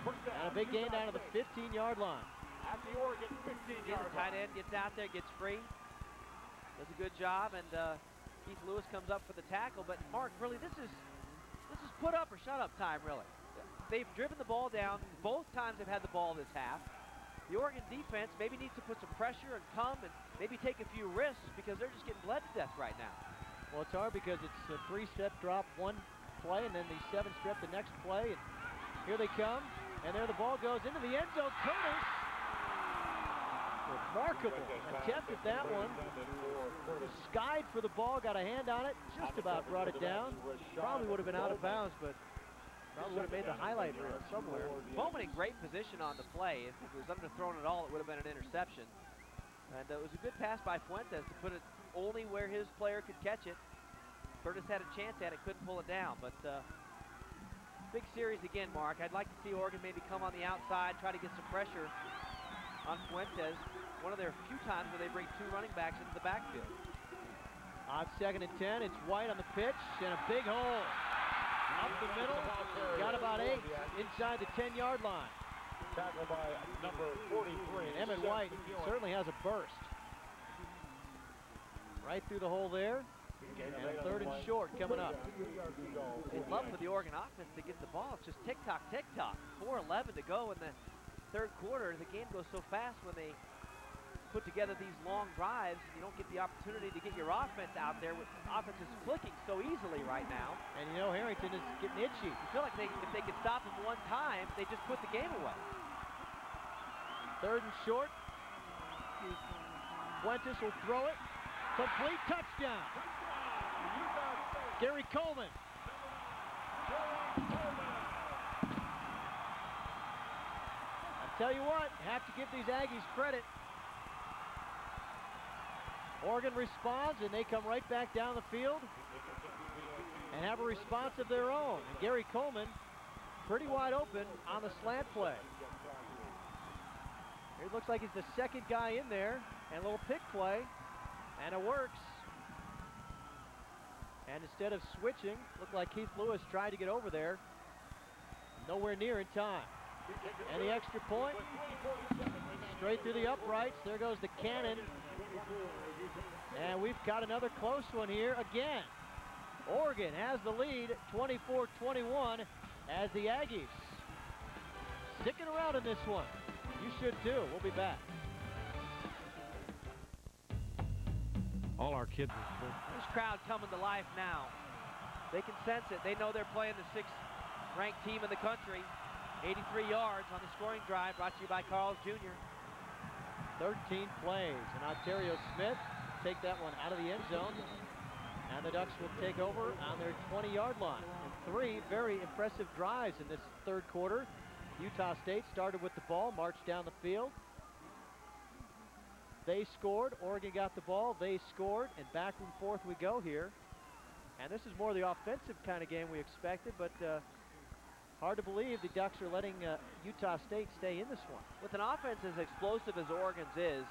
And a big gain down to the 15-yard line. At the Oregon 15-yard The tight end gets out there, gets free, does a good job, and Keith Lewis comes up for the tackle. But Mark, really, this is put up or shut up time, really. They've driven the ball down. Both times they've had the ball this half. The Oregon defense maybe needs to put some pressure and come and maybe take a few risks because they're just getting bled to death right now. Well, it's hard because it's a 3-step drop one play and then the 7-step the next play. And here they come, and there the ball goes into the end zone. Curtis, remarkable attempt at that one. Skied for the ball, got a hand on it, just about brought it down. Probably would have been out of bounds, but probably would have made the highlight reel somewhere. Bowman in great position on the play. If it was underthrown at all, it would have been an interception. And it was a good pass by Fuentes to put it only where his player could catch it. Curtis had a chance at it, couldn't pull it down. But big series again, Mark. I'd like to see Oregon maybe come on the outside, try to get some pressure on Fuentes. One of their few times where they bring 2 running backs into the backfield. On 2nd and 10, it's White on the pitch, and a big hole. Up the middle, got about 8 inside the 10-yard line. Tackled by number 43. And Emmett White certainly has a burst. Right through the hole there. And a 3rd and short coming up. They'd love for the Oregon offense to get the ball. It's just tick-tock, tick-tock. 4:11 to go in the 3rd quarter. The game goes so fast when they put together these long drives, and you don't get the opportunity to get your offense out there. Offense is flicking so easily right now. And you know Harrington is getting itchy. You feel like if they could stop him one time, they just put the game away. 3rd and short. Fuentes will throw it. Complete touchdown. Gary Coleman. I tell you what, have to give these Aggies credit. Oregon responds, and they come right back down the field and have a response of their own. And Gary Coleman pretty wide open on the slant play. It looks like he's the 2nd guy in there, and a little pick play, and it works. And instead of switching, looked like Keith Lewis tried to get over there. Nowhere near in time. And the extra point, straight through the uprights. There goes the cannon. And we've got another close one here again. Oregon has the lead, 24-21, as the Aggies sticking around in this one. You should too. We'll be back. All our kids are full. This crowd coming to life now. They can sense it. They know they're playing the 6th-ranked team in the country. 83 yards on the scoring drive, brought to you by Carl's Jr. 13 plays, and Ontario Smith take that one out of the end zone. And the Ducks will take over on their 20-yard line. And 3 very impressive drives in this third quarter. Utah State started with the ball, marched down the field. They scored. Oregon got the ball. They scored. And back and forth we go here. And this is more the offensive kind of game we expected, but hard to believe the Ducks are letting Utah State stay in this one. With an offense as explosive as Oregon's is,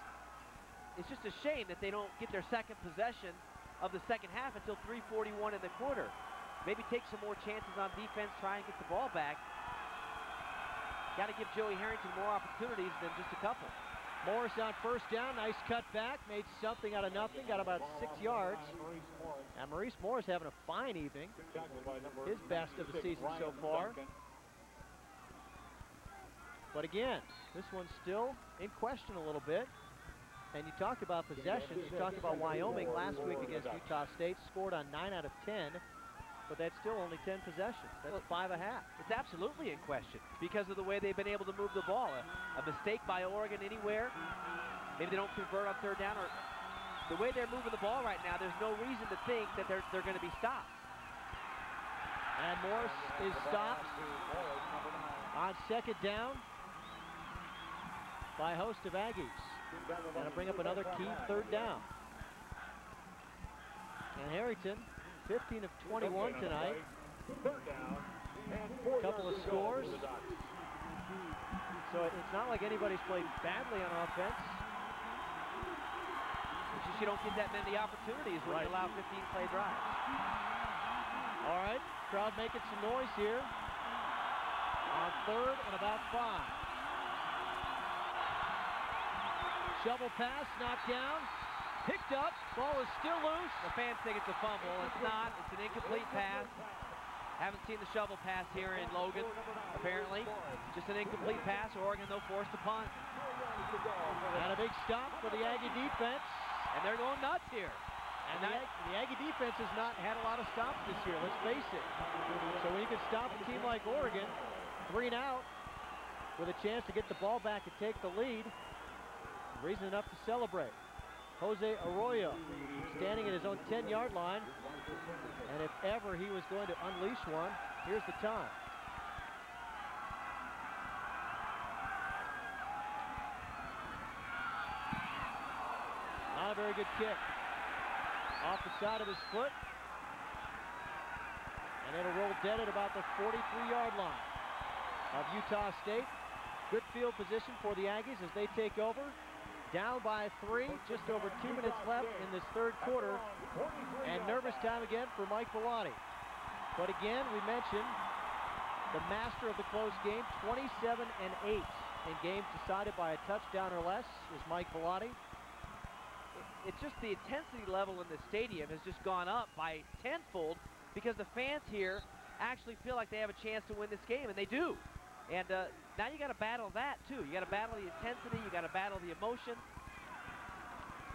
it's just a shame that they don't get their second possession of the second half until 3:41 in the quarter. Maybe take some more chances on defense, try and get the ball back. Got to give Joey Harrington more opportunities than just a couple. Morris on first down, nice cut back, made something out of nothing, got about 6 yards. And Maurice Morris having a fine evening, his best of the season so far. But again, this one's still in question a little bit. And you talked about possessions, you talked about Wyoming last week against Utah State, scored on 9 out of 10, but that's still only 10 possessions. That's 5 a half. It's absolutely in question because of the way they've been able to move the ball. A mistake by Oregon anywhere, maybe they don't convert on third down, or the way they're moving the ball right now, there's no reason to think that they're going to be stopped. And Morris is stopped on second down by a host of Aggies. Gonna bring up another key third down. And Harrington, 15 of 21 tonight. Couple of scores. So it's not like anybody's played badly on offense. It's just you don't get that many opportunities when you allow 15-play drives. All right, crowd making some noise here. On third and about 5. Shovel pass, knocked down, picked up, ball is still loose. The fans think it's a fumble. It's not. It's an incomplete pass. Haven't seen the shovel pass here in Logan, apparently. Just an incomplete pass. Oregon, though, forced to punt. And a big stop for the Aggie defense. And they're going nuts here. And the Aggie defense has not had a lot of stops this year, let's face it. So when you can stop a team like Oregon, 3 and out, with a chance to get the ball back and take the lead, reason enough to celebrate. Jose Arroyo standing at his own 10-yard line. And if ever he was going to unleash one, here's the time. Not a very good kick. Off the side of his foot. And it'll roll dead at about the 43-yard line of Utah State. Good field position for the Aggies as they take over. Down by 3, just over 2 minutes left in this third quarter. And nervous time again for Mike Bellotti. But again, we mentioned the master of the close game, 27-8 in games decided by a touchdown or less is Mike Bellotti. It's just the intensity level in the stadium has just gone up by tenfold because the fans here actually feel like they have a chance to win this game, and they do. And now you got to battle that too. You got to battle the intensity. You got to battle the emotion,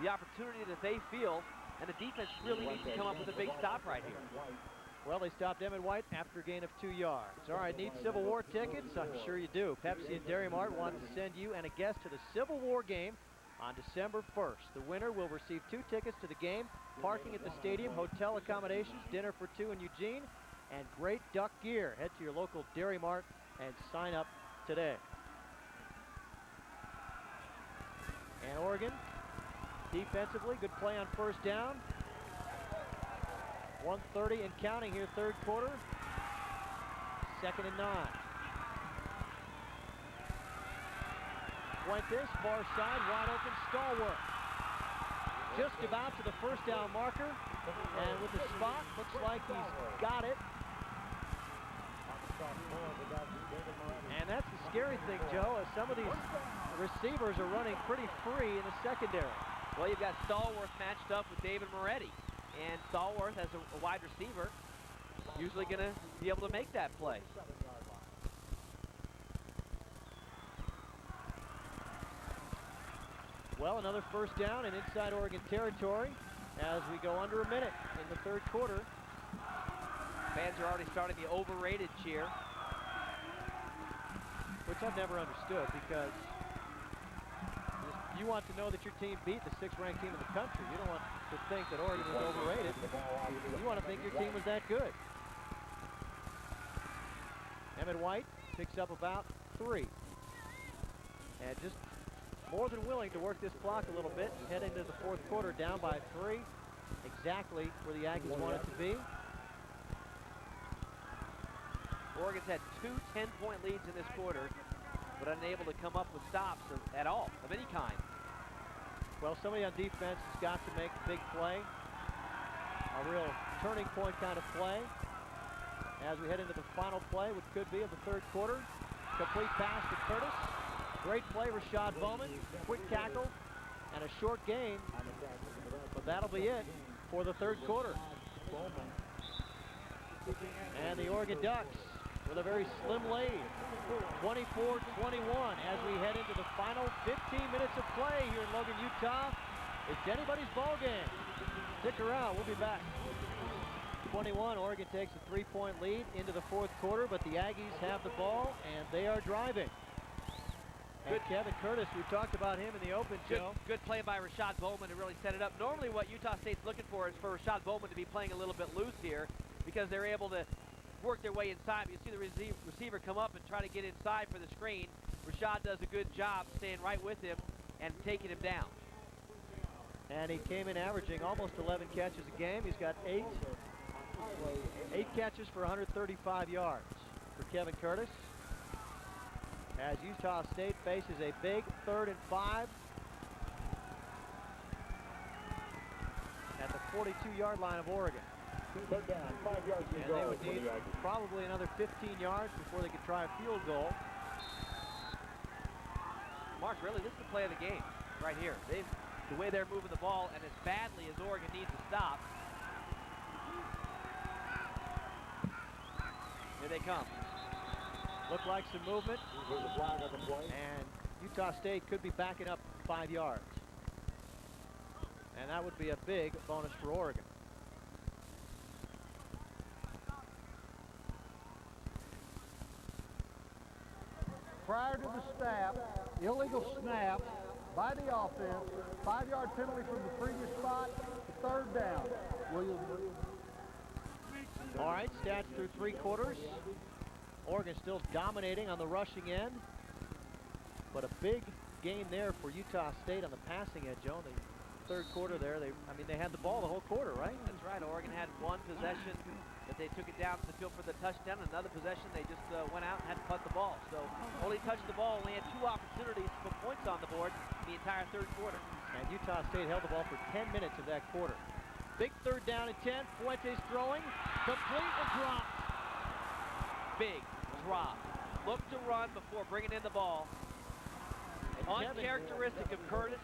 the opportunity that they feel, and the defense really needs to come up with a big stop right here. Well, they stopped Emmett White after a gain of 2 yards. All right, need Civil War tickets? I'm sure you do. Pepsi and Dairy Mart wants to send you and a guest to the Civil War game on December 1st. The winner will receive 2 tickets to the game, parking at the stadium, hotel accommodations, dinner for 2 in Eugene, and great duck gear. Head to your local Dairy Mart and sign up today. And Oregon, defensively, good play on first down. 1:30 and counting here, third quarter. 2nd and 9. Fuentes, far side, wide open, Stallworth. Just about to the first down marker. And with the spot, looks like he's got it. And that's the scary thing, Joe, as some of these receivers are running pretty free in the secondary. Well, you've got Stallworth matched up with David Moretti. And Stallworth, as a wide receiver, usually going to be able to make that play. Well, another first down in inside Oregon territory as we go under a minute in the third quarter. Fans are already starting the overrated cheer. Which I've never understood, because you want to know that your team beat the 6th-ranked team in the country. You don't want to think that Oregon was overrated. You want to think your team was that good. Emmett White picks up about 3. And just more than willing to work this clock a little bit, head into the fourth quarter down by 3. Exactly where the Aggies wanted to be. Oregon's had 2 10-point leads in this quarter, but unable to come up with stops at all, of any kind. Well, somebody on defense has got to make a big play. A real turning point kind of play. As we head into the final play, which could be of the third quarter. Complete pass to Curtis. Great play, Rashad Bowman. Quick tackle and a short gain. But that'll be it for the third quarter. And the Oregon Ducks with a very slim lead, 24-21, as we head into the final 15 minutes of play here in Logan, Utah. It's anybody's ball game. Stick around, we'll be back. 21, Oregon takes a 3-point lead into the fourth quarter, but the Aggies have the ball and they are driving. And Kevin Curtis, we talked about him in the open, Joe. Good play by Rashad Bowman to really set it up. Normally what Utah State's looking for is for Rashad Bowman to be playing a little bit loose here, because they're able to work their way inside. You see the receiver come up and try to get inside for the screen. Rashad does a good job staying right with him and taking him down. And he came in averaging almost 11 catches a game. He's got 8 catches for 135 yards for Kevin Curtis. As Utah State faces a big 3rd and 5 at the 42-yard line of Oregon. Third down, 5 yards to And go. they would need probably another 15 yards before they could try a field goal. Mark, really, this is the play of the game right here. The way they're moving the ball, and as badly as Oregon needs to stop. Here they come. Look like some movement. And Utah State could be backing up 5 yards. And that would be a big bonus for Oregon. Prior to the snap, illegal snap by the offense, 5-yard penalty from the previous spot, 3rd down. Williams. All right, stats through 3 quarters. Oregon still dominating on the rushing end, but a big game there for Utah State on the passing edge, Joe. The third quarter there, they had the ball the whole quarter, right? That's right. Oregon had one possession that they took it down to the field for the touchdown. Another possession, they just went out and had to punt the ball. So only touched the ball, only had 2 opportunities to put points on the board the entire third quarter. And Utah State held the ball for 10 minutes of that quarter. Big 3rd down and 10. Fuentes throwing, complete and dropped. Big drop. Look to run before bringing in the ball. Uncharacteristic of Curtis,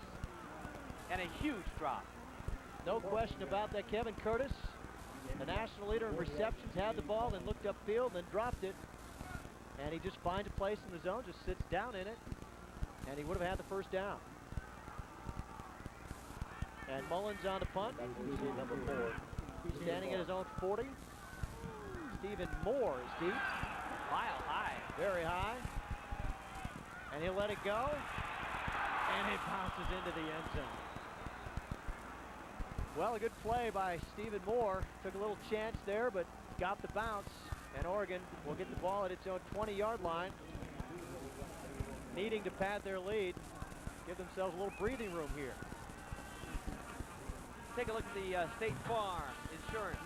and a huge drop. No question about that. Kevin Curtis, the national leader in receptions, had the ball and looked upfield and dropped it. And he just finds a place in the zone, just sits down in it, and he would have had the first down. And Mullins on the punt. Number 4. He's standing at his own 40. Stephen Moore is deep. Mile high. Very high. And he'll let it go. And it bounces into the end zone. Well, a good play by Stephen Moore. Took a little chance there, but got the bounce. And Oregon will get the ball at its own 20-yard line. Needing to pad their lead. Give themselves a little breathing room here. Take a look at the State Farm Insurance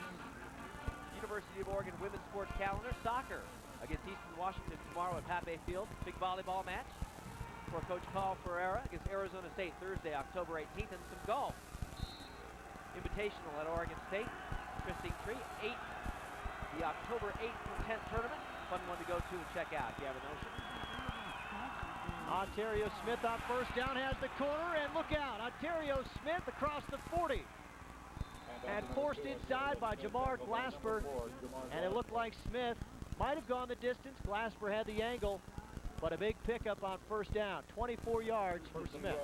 University of Oregon women's sports calendar. Soccer against Eastern Washington tomorrow at Pape Field. Big volleyball match for Coach Paul Ferreira against Arizona State Thursday, October 18th. And some golf. Invitational at Oregon State. Christine Tree, the October 8th through 10th tournament. Fun one to go to and check out if you have a notion. Ontario Smith on first down, has the corner, and look out. Ontario Smith across the 40. And forced inside by Jamar Glasper. And it looked like Smith might have gone the distance. Glasper had the angle. but a big pickup on first down. 24 yards for Smith.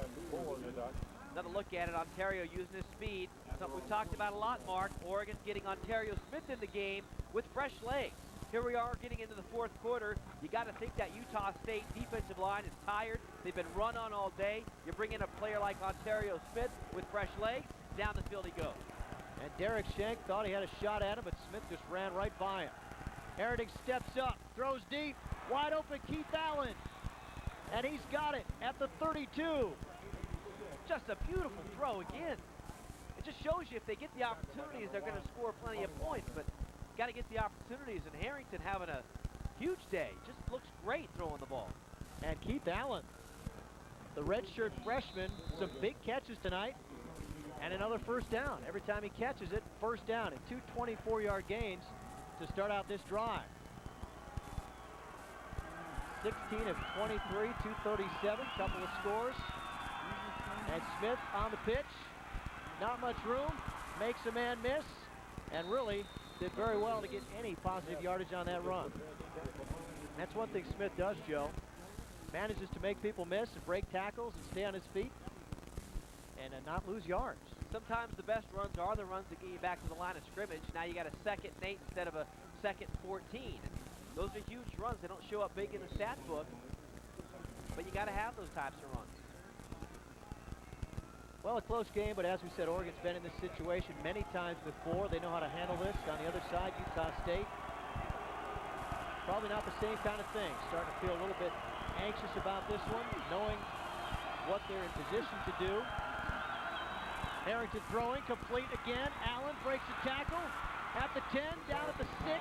Another look at it, Ontario using his speed. Something we've talked about a lot, Mark. Oregon getting Ontario Smith in the game with fresh legs. Here we are getting into the fourth quarter. You got to think that Utah State defensive line is tired. They've been run on all day. You bring in a player like Ontario Smith with fresh legs. Down the field he goes. And Derek Schenk thought he had a shot at him, but Smith just ran right by him. Heritage steps up, throws deep, wide open Keith Allen. And he's got it at the 32. Just a beautiful throw again. It just shows you if they get the opportunities, they're going to score plenty of points, but got to get the opportunities. And Harrington having a huge day. Just looks great throwing the ball. And Keith Allen, the redshirt freshman, some big catches tonight. And another first down. Every time he catches it, first down. And 2 24-yard gains to start out this drive. 16 of 23, 237, couple of scores. And Smith on the pitch. Not much room. Makes a man miss. And really did very well to get any positive yardage on that run. That's one thing Smith does, Joe. Manages to make people miss and break tackles and stay on his feet and not lose yards. Sometimes the best runs are the runs that get you back to the line of scrimmage. Now you got a 2nd and 8 instead of a 2nd and 14. Those are huge runs. They don't show up big in the stat book, but you got to have those types of runs. Well, a close game, but as we said, Oregon's been in this situation many times before. They know how to handle this. On the other side, Utah State, probably not the same kind of thing. Starting to feel a little bit anxious about this one, knowing what they're in position to do. Harrington throwing, complete again. Allen breaks the tackle at the 10, down at the 6.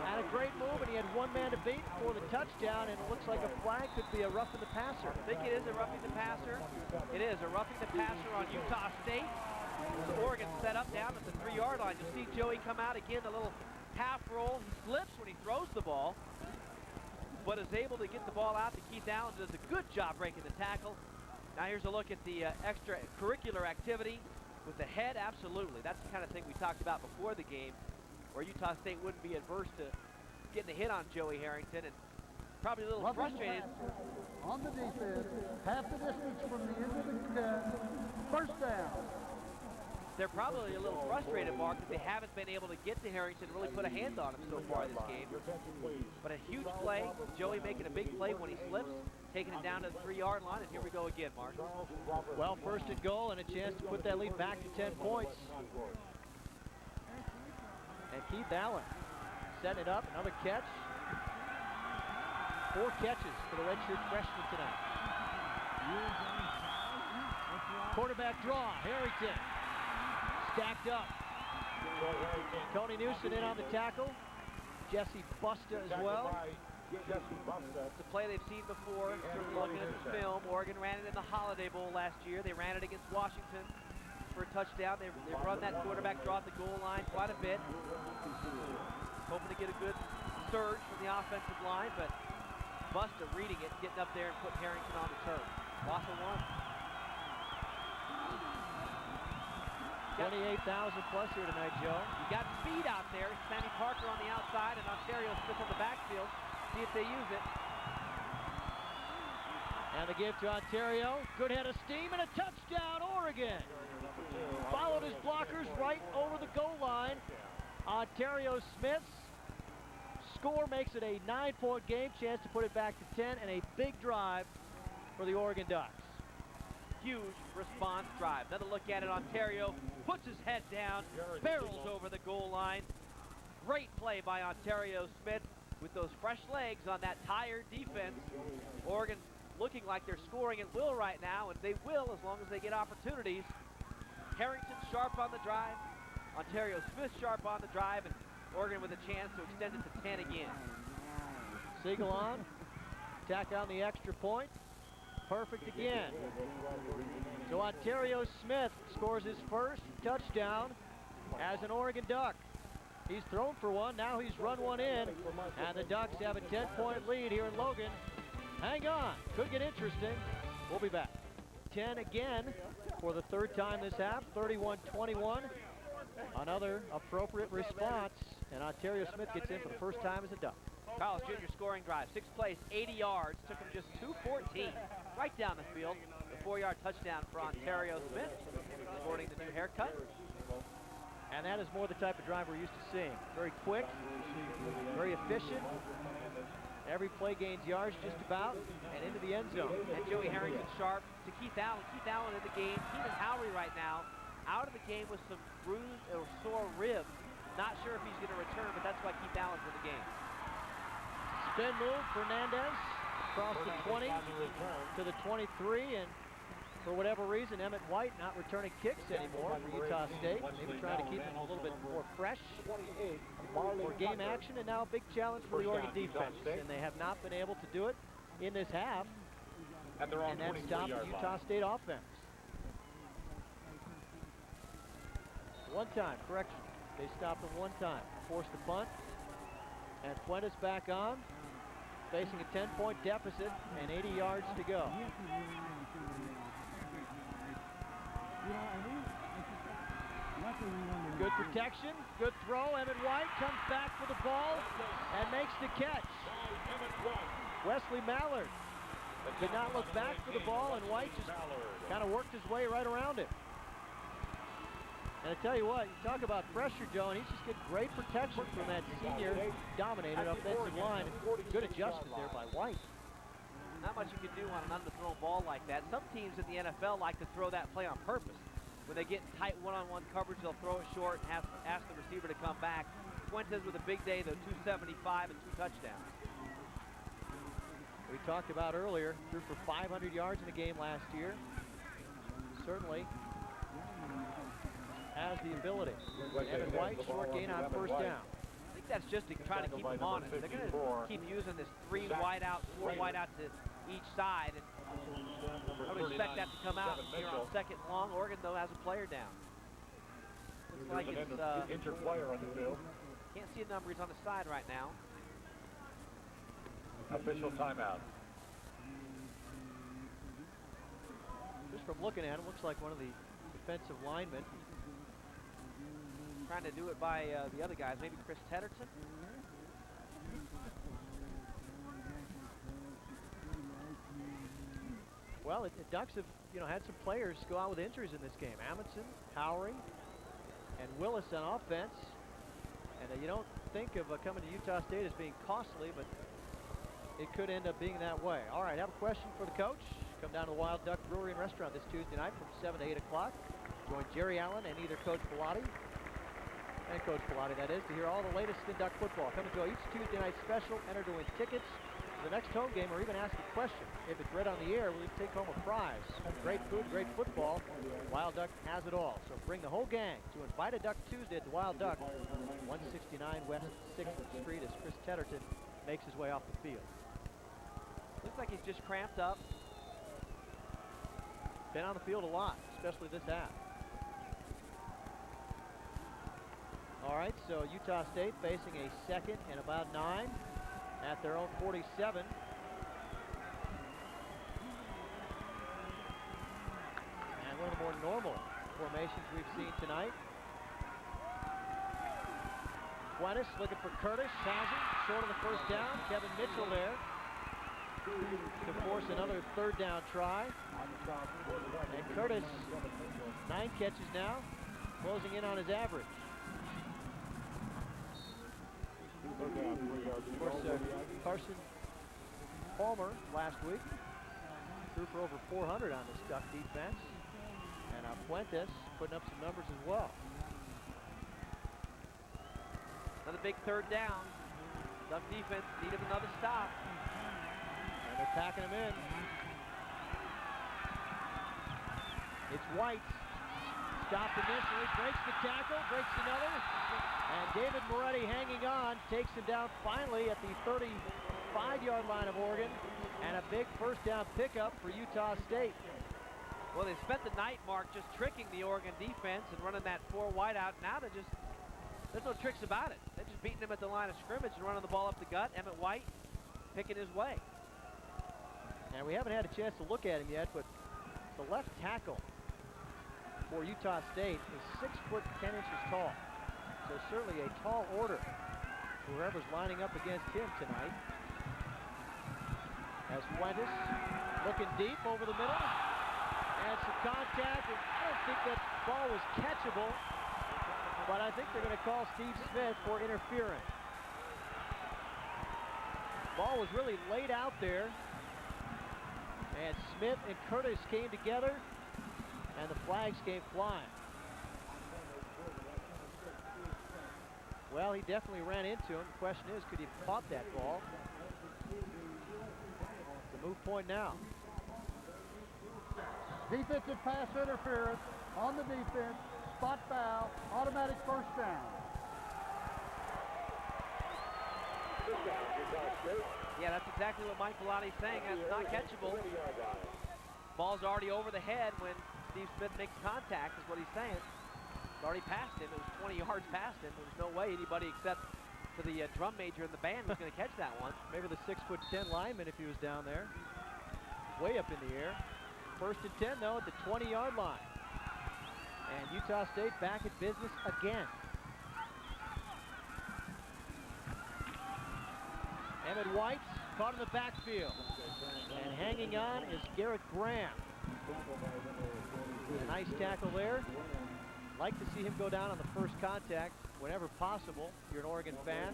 Had a great move, and he had one man to beat for the touchdown, and it looks like a flag could be a roughing the passer. I think it is a roughing the passer. It is a roughing the passer on Utah State. So Oregon set up down at the 3-yard line. You'll see Joey come out again, a little half roll. He slips when he throws the ball, but is able to get the ball out to Keith Allen. Does a good job breaking the tackle. Now here's a look at the extracurricular activity with the head. Absolutely. That's the kind of thing we talked about before the game, where Utah State wouldn't be adverse to getting a hit on Joey Harrington, and probably a little frustrated. On the defense, half the distance from the end of the 10, first down. They're probably a little frustrated, Mark, that they haven't been able to get to Harrington and really put a hand on him so far this game. But a huge play. Joey making a big play when he slips, taking it down to the 3-yard line, and here we go again, Mark. Well, first and goal and a chance to put that lead back to 10 points. And Keith Allen setting it up, another catch. 4 catches for the redshirt freshman tonight. Quarterback draw, Harrington. Stacked up. Tony Newsom in on the tackle. Jesse Busta as well. It's a play they've seen before. Certainly looking at the film. Oregon ran it in the Holiday Bowl last year. They ran it against Washington for a touchdown. They've run that quarterback draw at the goal line quite a bit. Hoping to get a good surge from the offensive line, but Busta reading it, getting up there and putting Harrington on the turf. Loss of 1. 28,000 plus here tonight, Joe. You got speed out there. Sammy Parker on the outside and Ontario Smith on the backfield. See if they use it. And the give to Ontario. Good head of steam and a touchdown, Oregon. Followed his blockers right over the goal line. Ontario Smith's score makes it a 9-point game. Chance to put it back to 10 and a big drive for the Oregon Ducks. Huge response drive. Another look at it. Ontario puts his head down, barrels over the goal line. Great play by Ontario Smith with those fresh legs on that tired defense. Oregon looking like they're scoring at will right now, and they will as long as they get opportunities. Harrington sharp on the drive. Ontario Smith sharp on the drive, and Oregon with a chance to extend it to 10 again. Siegel on. Tack on the extra point. Perfect again. So Ontario Smith scores his first touchdown as an Oregon Duck. He's thrown for one, now he's run one in, and the Ducks have a 10-point lead here in Logan. Hang on, could get interesting. We'll be back. 10 again for the 3rd time this half, 31-21. Another appropriate response, and Ontario Smith gets in for the first time as a Duck. Carlos Jr. scoring drive. 6 plays, 80 yards. Took him just 2:14 right down the field. The 4-yard touchdown for Ontario Smith, sporting the new haircut. And that is more the type of drive we're used to seeing. Very quick, very efficient. Every play gains yards just about, and into the end zone. And Joey Harrington sharp to Keith Allen. Keith Allen in the game. Keenan Howry right now out of the game with some bruised or sore ribs. Not sure if he's going to return, but that's why Keith Allen's in the game. Spin move, Fernandez across the 20 to the 23, and for whatever reason, Emmett White not returning kicks anymore for Utah State. Maybe trying to keep him a little bit more fresh for game action, and now a big challenge for the Oregon defense. And they have not been able to do it in this half, and that stopped the Utah State offense. One time, correction. They stopped him one time, forced the punt, and Fuentes back on, facing a 10-point deficit and 80 yards to go. Good protection, good throw. Emmett White comes back for the ball and makes the catch. Wesley Mallard did not look back for the ball, and White just kind of worked his way right around it. And I tell you what, you talk about pressure, Joe, and he's just getting great protection from that senior dominated offensive line. Good adjustment there by White. Not much you can do on an underthrown ball like that. Some teams in the NFL like to throw that play on purpose. When they get in tight one-on-one coverage, they'll throw it short and ask the receiver to come back. Fuentes with a big day, though, 275 and 2 touchdowns. We talked about earlier, threw for 500 yards in a game last year. Certainly has the ability. Emmett White, short gain on first down. I think that's just to try to keep them honest. They're going to keep using this 3 wideout, 4 wideout to each side. And I would expect that to come out here on 2nd and long. Oregon, though, has a player down. Looks like it's injured player on the field. Can't see a number. He's on the side right now. Official timeout. Just from looking at him, looks like one of the defensive linemen. Trying to do it by the other guys, maybe Chris Tedderton. Well, the Ducks have, had some players go out with injuries in this game. Amundsen, Howry, and Willis on offense. And you don't think of coming to Utah State as being costly, but it could end up being that way. All right, I have a question for the coach. Come down to the Wild Duck Brewery and Restaurant this Tuesday night from 7 to 8 o'clock. Join Jerry Allen and either Coach Pilati, and Coach Pilati, that is, to hear all the latest in Duck football. Come enjoy each Tuesday night special, enter to win tickets to the next home game, or even ask a question. If it's read on the air, we'll take home a prize. Great food, great football. Wild Duck has it all. So bring the whole gang to Invite a Duck Tuesday at the Wild Duck, 169 West 6th Street, as Chris Tedderton makes his way off the field. Looks like he's just cramped up. Been on the field a lot, especially this half. All right, so Utah State facing a 2nd and about 9 at their own 47. And one of the more normal formations we've seen tonight. Fuentes looking for Curtis, has him, short of the first down. Kevin Mitchell there to force another 3rd down try. And Curtis, 9 catches now, closing in on his average. Of course, Carson Palmer last week threw for over 400 on this Duck defense. And Fuentes putting up some numbers as well. Another big 3rd down. Duck defense needed another stop. And they're packing him in. It's White. Stopped initially, breaks the tackle, breaks another. And David Moretti hanging on, takes him down finally at the 35-yard line of Oregon. And a big first down pickup for Utah State. Well, they spent the night, Mark, just tricking the Oregon defense and running that 4 wideout. Now there's no tricks about it. They're just beating them at the line of scrimmage and running the ball up the gut. Emmett White picking his way. And we haven't had a chance to look at him yet, but the left tackle for Utah State is 6 foot 10 inches tall. So certainly a tall order whoever's lining up against him tonight. As Fuentes looking deep over the middle. And some contact. And I don't think that ball was catchable. But I think they're going to call Steve Smith for interference. Ball was really laid out there. And Smith and Curtis came together. And the flags came flying. Well, he definitely ran into him. The question is, could he have caught that ball? It's a move point now. Defensive pass interference on the defense. Spot foul. Automatic first down. Yeah, that's exactly what Mike Velotti's saying. That's not catchable. Ball's already over the head when Steve Smith makes contact, is what he's saying. It's already past him. It was 20 yards past him. There was no way anybody except for the drum major in the band was going to catch that one. Maybe the 6'10" lineman if he was down there. Way up in the air. First and 10 though at the 20-yard line. And Utah State back at business again. Emmett White caught in the backfield. And hanging on is Garrett Graham. A nice tackle there. Like to see him go down on the first contact whenever possible. If you're an Oregon fan.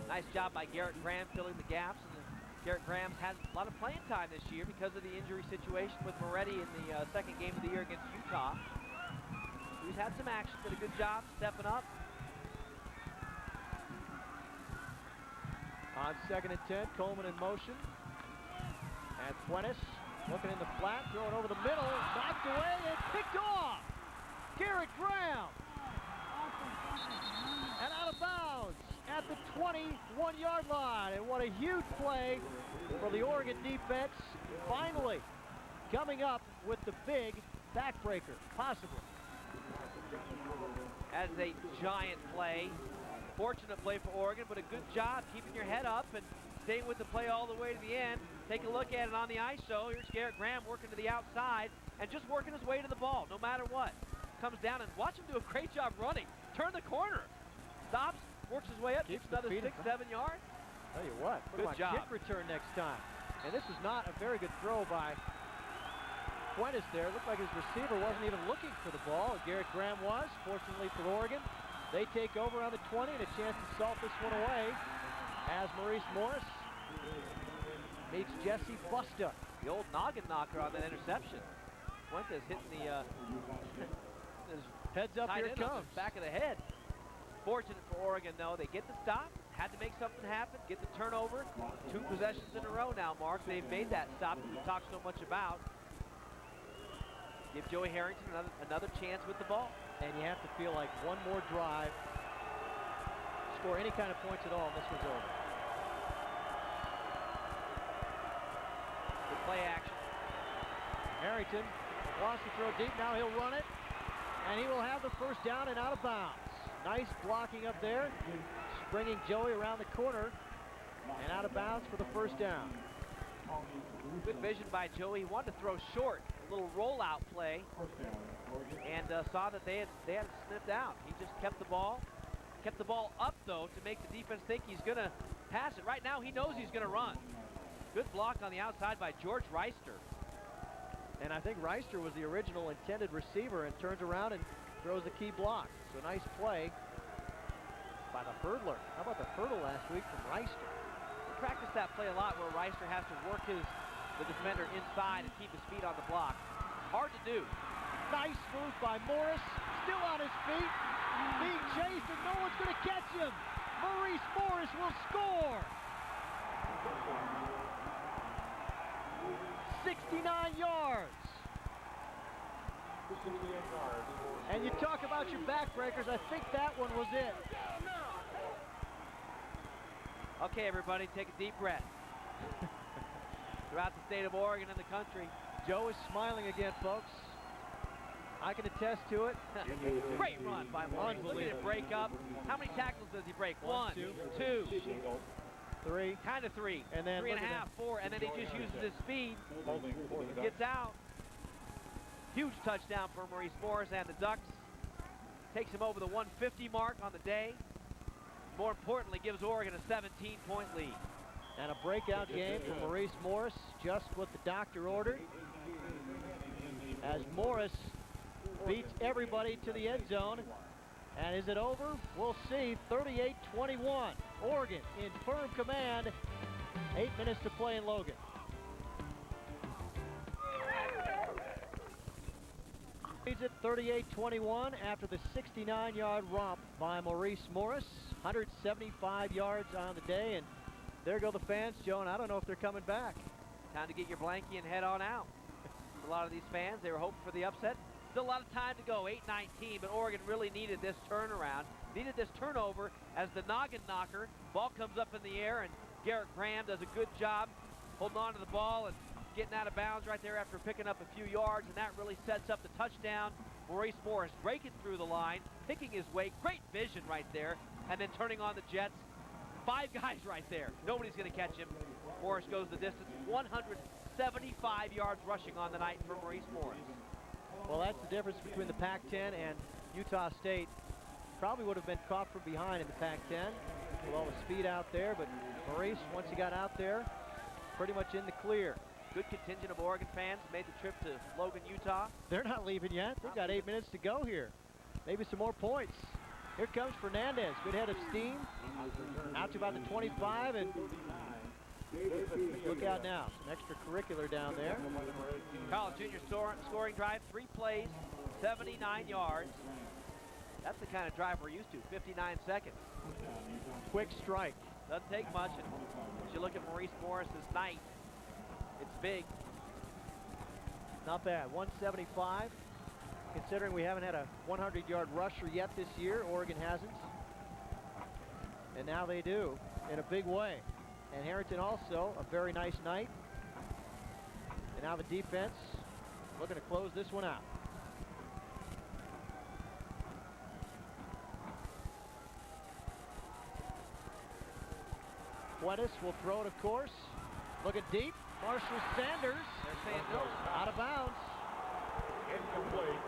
Nice job by Garrett Graham filling the gaps. And Garrett Graham's had a lot of playing time this year because of the injury situation with Moretti in the second game of the year against Utah. He's had some action, did a good job stepping up. On second and 10, Coleman in motion. And Fuentes looking in the flat, throwing over the middle, knocked away and picked off. Garrett Graham. And out of bounds at the 21-yard line. And what a huge play for the Oregon defense. Finally coming up with the big backbreaker, possibly. That is a giant play. Fortunate play for Oregon, but a good job keeping your head up and staying with the play all the way to the end. Take a look at it on the ISO. Here's Garrett Graham working to the outside and just working his way to the ball, no matter what. Comes down and watch him do a great job running. Turn the corner. Stops, works his way up, keeps another 6-7 yards. Tell you what, good job. Kick return next time. And this is not a very good throw by Fuentes there. Looked like his receiver wasn't even looking for the ball. Garrett Graham was, fortunately for Oregon. They take over on the 20 and a chance to salt this one away as Maurice Morris meets Jesse Busta. The old noggin knocker on that interception. Fuentes hitting the heads up, here it comes. Back of the head. Fortunate for Oregon, though. They get the stop, had to make something happen, get the turnover. 2 possessions in a row now, Mark. They've made that stop that we talked so much about. Give Joey Harrington another chance with the ball. And you have to feel like one more drive, score any kind of points at all, and this one's over. Good play action. Harrington wants to throw deep, now he'll run it, and he will have the first down and out of bounds. Nice blocking up there, springing Joey around the corner, and out of bounds for the first down. Good vision by Joey. He wanted to throw short, a little rollout play, and saw that they had it sniffed out. He just kept the ball up though to make the defense think he's going to pass it. Right now he knows he's going to run. Good block on the outside by George Reister. And I think Reister was the original intended receiver and turns around and throws the key block. So nice play by the hurdler. How about the hurdle last week from Reister? We practiced that play a lot where Reister has to work the defender inside and keep his feet on the block. Hard to do. Nice move by Morris, still on his feet, being chased and no one's going to catch him. Maurice Morris will score. 69 yards. And you talk about your backbreakers, I think that one was it. Okay, everybody, take a deep breath. Throughout the state of Oregon and the country. Joe is smiling again, folks. I can attest to it. Great run by Morris. Look at it break up. How many tackles does he break? 1, 2, 3. Kind of 3. And then 3.5, 4, and then he just uses his speed. Gets out. Huge touchdown for Maurice Morris and the Ducks. takes him over the 150 mark on the day. More importantly, gives Oregon a 17-point lead. And a breakout game for Maurice Morris, just what the doctor ordered. As Morris beats everybody to the end zone. And is it over? We'll see. 38-21. Oregon in firm command. 8 minutes to play in Logan. Leads it 38-21 after the 69-yard romp by Maurice Morris. 175 yards on the day, and there go the fans, Joe, and I don't know if they're coming back. Time to get your blankie and head on out. A lot of these fans, they were hoping for the upset. Still a lot of time to go, 8-19, but Oregon really needed this turnaround, needed this turnover as the noggin knocker. Ball comes up in the air, and Garrett Graham does a good job holding on to the ball and getting out of bounds right there after picking up a few yards, and that really sets up the touchdown. Maurice Morris breaking through the line, picking his way, great vision right there, and then turning on the jets. 5 guys right there. Nobody's going to catch him. Morris goes the distance. 175 yards rushing on the night for Maurice Morris. Well, that's the difference between the Pac-10 and Utah State. Probably would have been caught from behind in the Pac-10 with all the speed out there, but Maurice, once he got out there, pretty much in the clear. Good contingent of Oregon fans made the trip to Logan, Utah. They're not leaving yet. They've got 8 minutes to go here. Maybe some more points. Here comes Fernandez. Good head of steam. Out to about the 25, and look out now. Some extracurricular down there. College junior scoring drive, 3 plays, 79 yards. That's the kind of drive we're used to, 59 seconds. Quick strike. Doesn't take much, and as you look at Maurice Morris's night, it's big. Not bad, 175. Considering we haven't had a 100-yard rusher yet this year, Oregon hasn't. And now they do, in a big way. And Harrington also, a very nice night. And now the defense looking to close this one out. Fuentes will throw it, of course. Looking deep. Marshall Sanders. They're saying no. Out of bounds. Incomplete.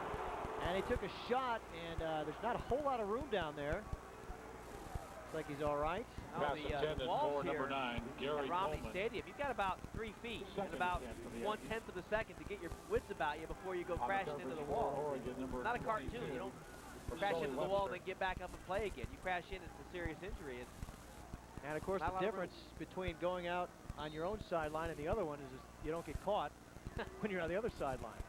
And he took a shot, and there's not a whole lot of room down there. Looks like he's all right. Pass intended for number 9, Gary at Romney Coleman. Stadium, you've got about 3 feet and about 1/10 of a second to get your wits about you before you go crashing into the wall. Not a cartoon. You don't crash into the wall and then get back up and play again. You crash in, it's a serious injury. And of course, the difference between going out on your own sideline and the other one is you don't get caught when you're on the other sideline.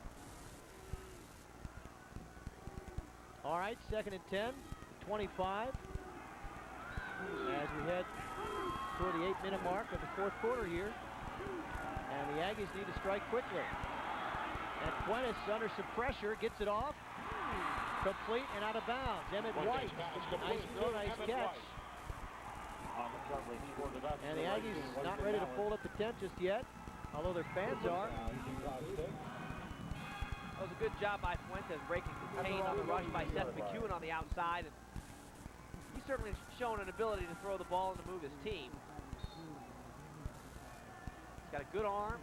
All right, 2nd and 10, 25. As we head toward the 8-minute mark of the 4th quarter here. And the Aggies need to strike quickly. And Fuentes, under some pressure, gets it off. Complete and out of bounds. Emmett White, nice throw, nice catch. And the Aggies not ready to fold up the tent just yet, although their fans are. That was a good job by Fuentes breaking contain on the rush by Seth McEwen on the outside. And he's certainly shown an ability to throw the ball and to move his team. He's got a good arm,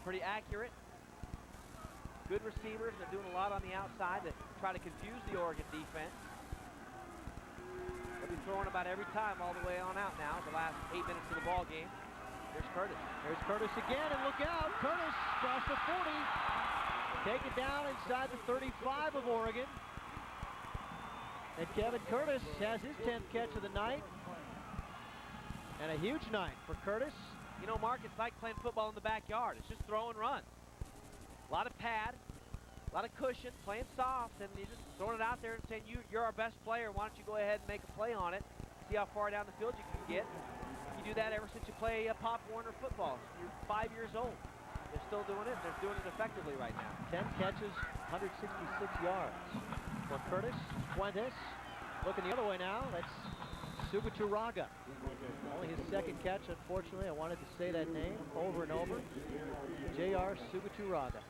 pretty accurate. Good receivers. They're doing a lot on the outside to try to confuse the Oregon defense. They'll be throwing about every time all the way on out now, the last 8 minutes of the ball game. There's Curtis. There's Curtis again, and look out. Curtis across the 40. Taken down inside the 35 of Oregon. And Kevin Curtis has his 10th catch of the night. And a huge night for Curtis. You know, Mark, it's like playing football in the backyard. It's just throw and run. A lot of pad, a lot of cushion, playing soft, and you're just throwing it out there and saying, you're our best player. Why don't you go ahead and make a play on it? See how far down the field you can get. You do that ever since you play Pop Warner football. You're 5 years old. They're still doing it. They're doing it effectively right now. 10 catches, 166 yards for Curtis. Fuentes looking the other way now. That's Sugaturaga. Only his 2nd catch, unfortunately. I wanted to say that name over and over. J.R. Sugaturaga.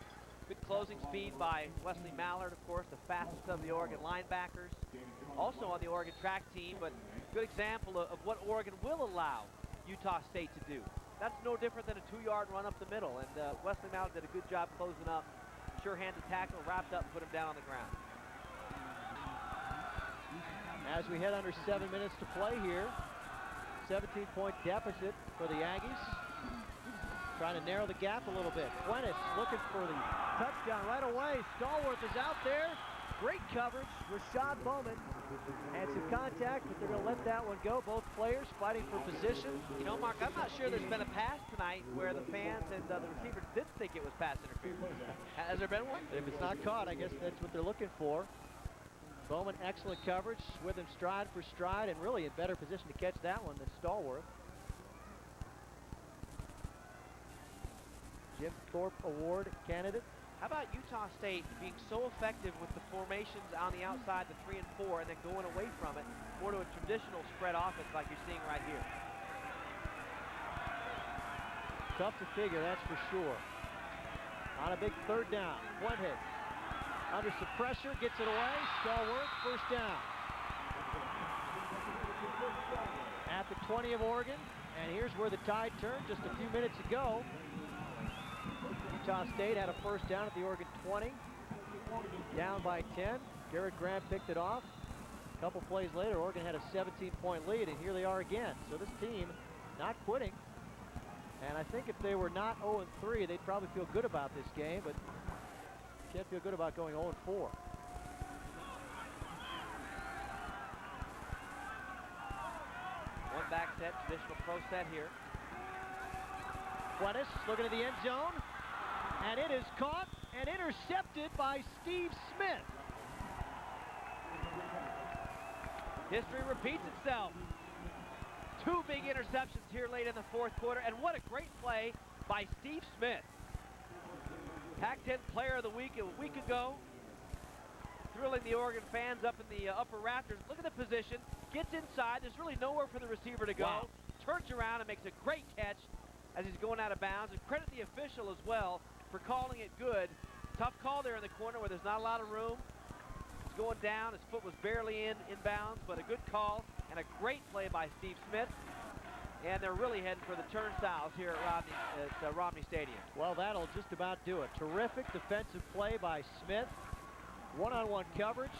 Good closing speed by Wesley Mallard, of course, the fastest of the Oregon linebackers. Also on the Oregon track team, but good example of what Oregon will allow Utah State to do. That's no different than a 2-yard run up the middle, and Wesley Mallard did a good job closing up. Sure-handed tackle, wrapped up, and put him down on the ground. as we head under 7 minutes to play here. 17-point deficit for the Aggies. Trying to narrow the gap a little bit. Fuentes looking for the touchdown right away. Stallworth is out there. Great coverage. Rashad Bowman had some contact, but they're going to let that one go. Both players fighting for position. You know, Mark, I'm not sure there's been a pass tonight where the fans and the receivers didn't think it was pass interference. Has there been one? If it's not caught, I guess that's what they're looking for. Bowman, excellent coverage with him stride for stride and really in better position to catch that one than Stallworth. Jim Thorpe Award candidate. How about Utah State being so effective with the formations on the outside, the 3 and 4, and then going away from it more to a traditional spread offense like you're seeing right here? Tough to figure, that's for sure. On a big third down, Fuentes under some pressure, gets it away. Stallworth, first down. At the 20 of Oregon, and here's where the tide turned just a few minutes ago. Utah State had a first down at the Oregon 20, down by 10. Garrett Graham picked it off. A couple plays later, Oregon had a 17-point lead, and here they are again. So this team not quitting. And I think if they were not 0-3, they'd probably feel good about this game, but can't feel good about going 0-4. One back set, traditional pro set here. Fuentes looking at the end zone, and it is caught and intercepted by Steve Smith. History repeats itself. Two big interceptions here late in the fourth quarter, and what a great play by Steve Smith. Pac-10 Player of the Week a week ago, thrilling the Oregon fans up in the upper rafters. Look at the position, gets inside, there's really nowhere for the receiver to go. Wow. Turns around and makes a great catch as he's going out of bounds, and credit the official as well for calling it good. Tough call there in the corner where there's not a lot of room. He's going down, his foot was barely in bounds, but a good call and a great play by Steve Smith. And they're really heading for the turnstiles here at Romney Stadium. Well, that'll just about do it. Terrific defensive play by Smith. One-on-one coverage.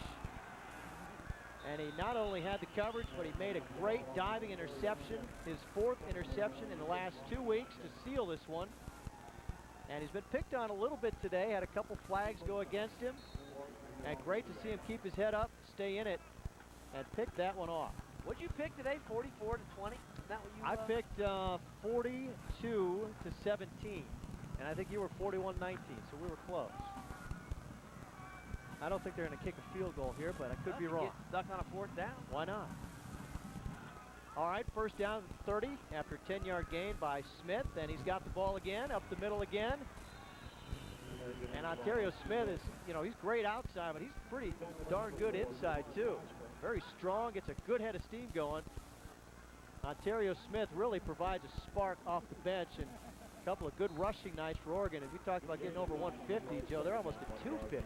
And he not only had the coverage, but he made a great diving interception. His fourth interception in the last 2 weeks to seal this one. And he's been picked on a little bit today. Had a couple flags go against him. And great to see him keep his head up, stay in it, and pick that one off. What'd you pick today, 44 to 20? Is that what you I picked 42 to 17, and I think you were 41-19, so we were close. I don't think they're going to kick a field goal here, but I could be wrong. Get stuck on a fourth down. Why not? All right, first down at 30 after a 10-yard gain by Smith, and he's got the ball again, up the middle again. And Ontario Smith is, you know, he's great outside, but he's pretty darn good inside, too. Very strong, gets a good head of steam going. Ontario Smith really provides a spark off the bench, and a couple of good rushing nights for Oregon. If we talked about getting over 150, Joe, they're almost at 250,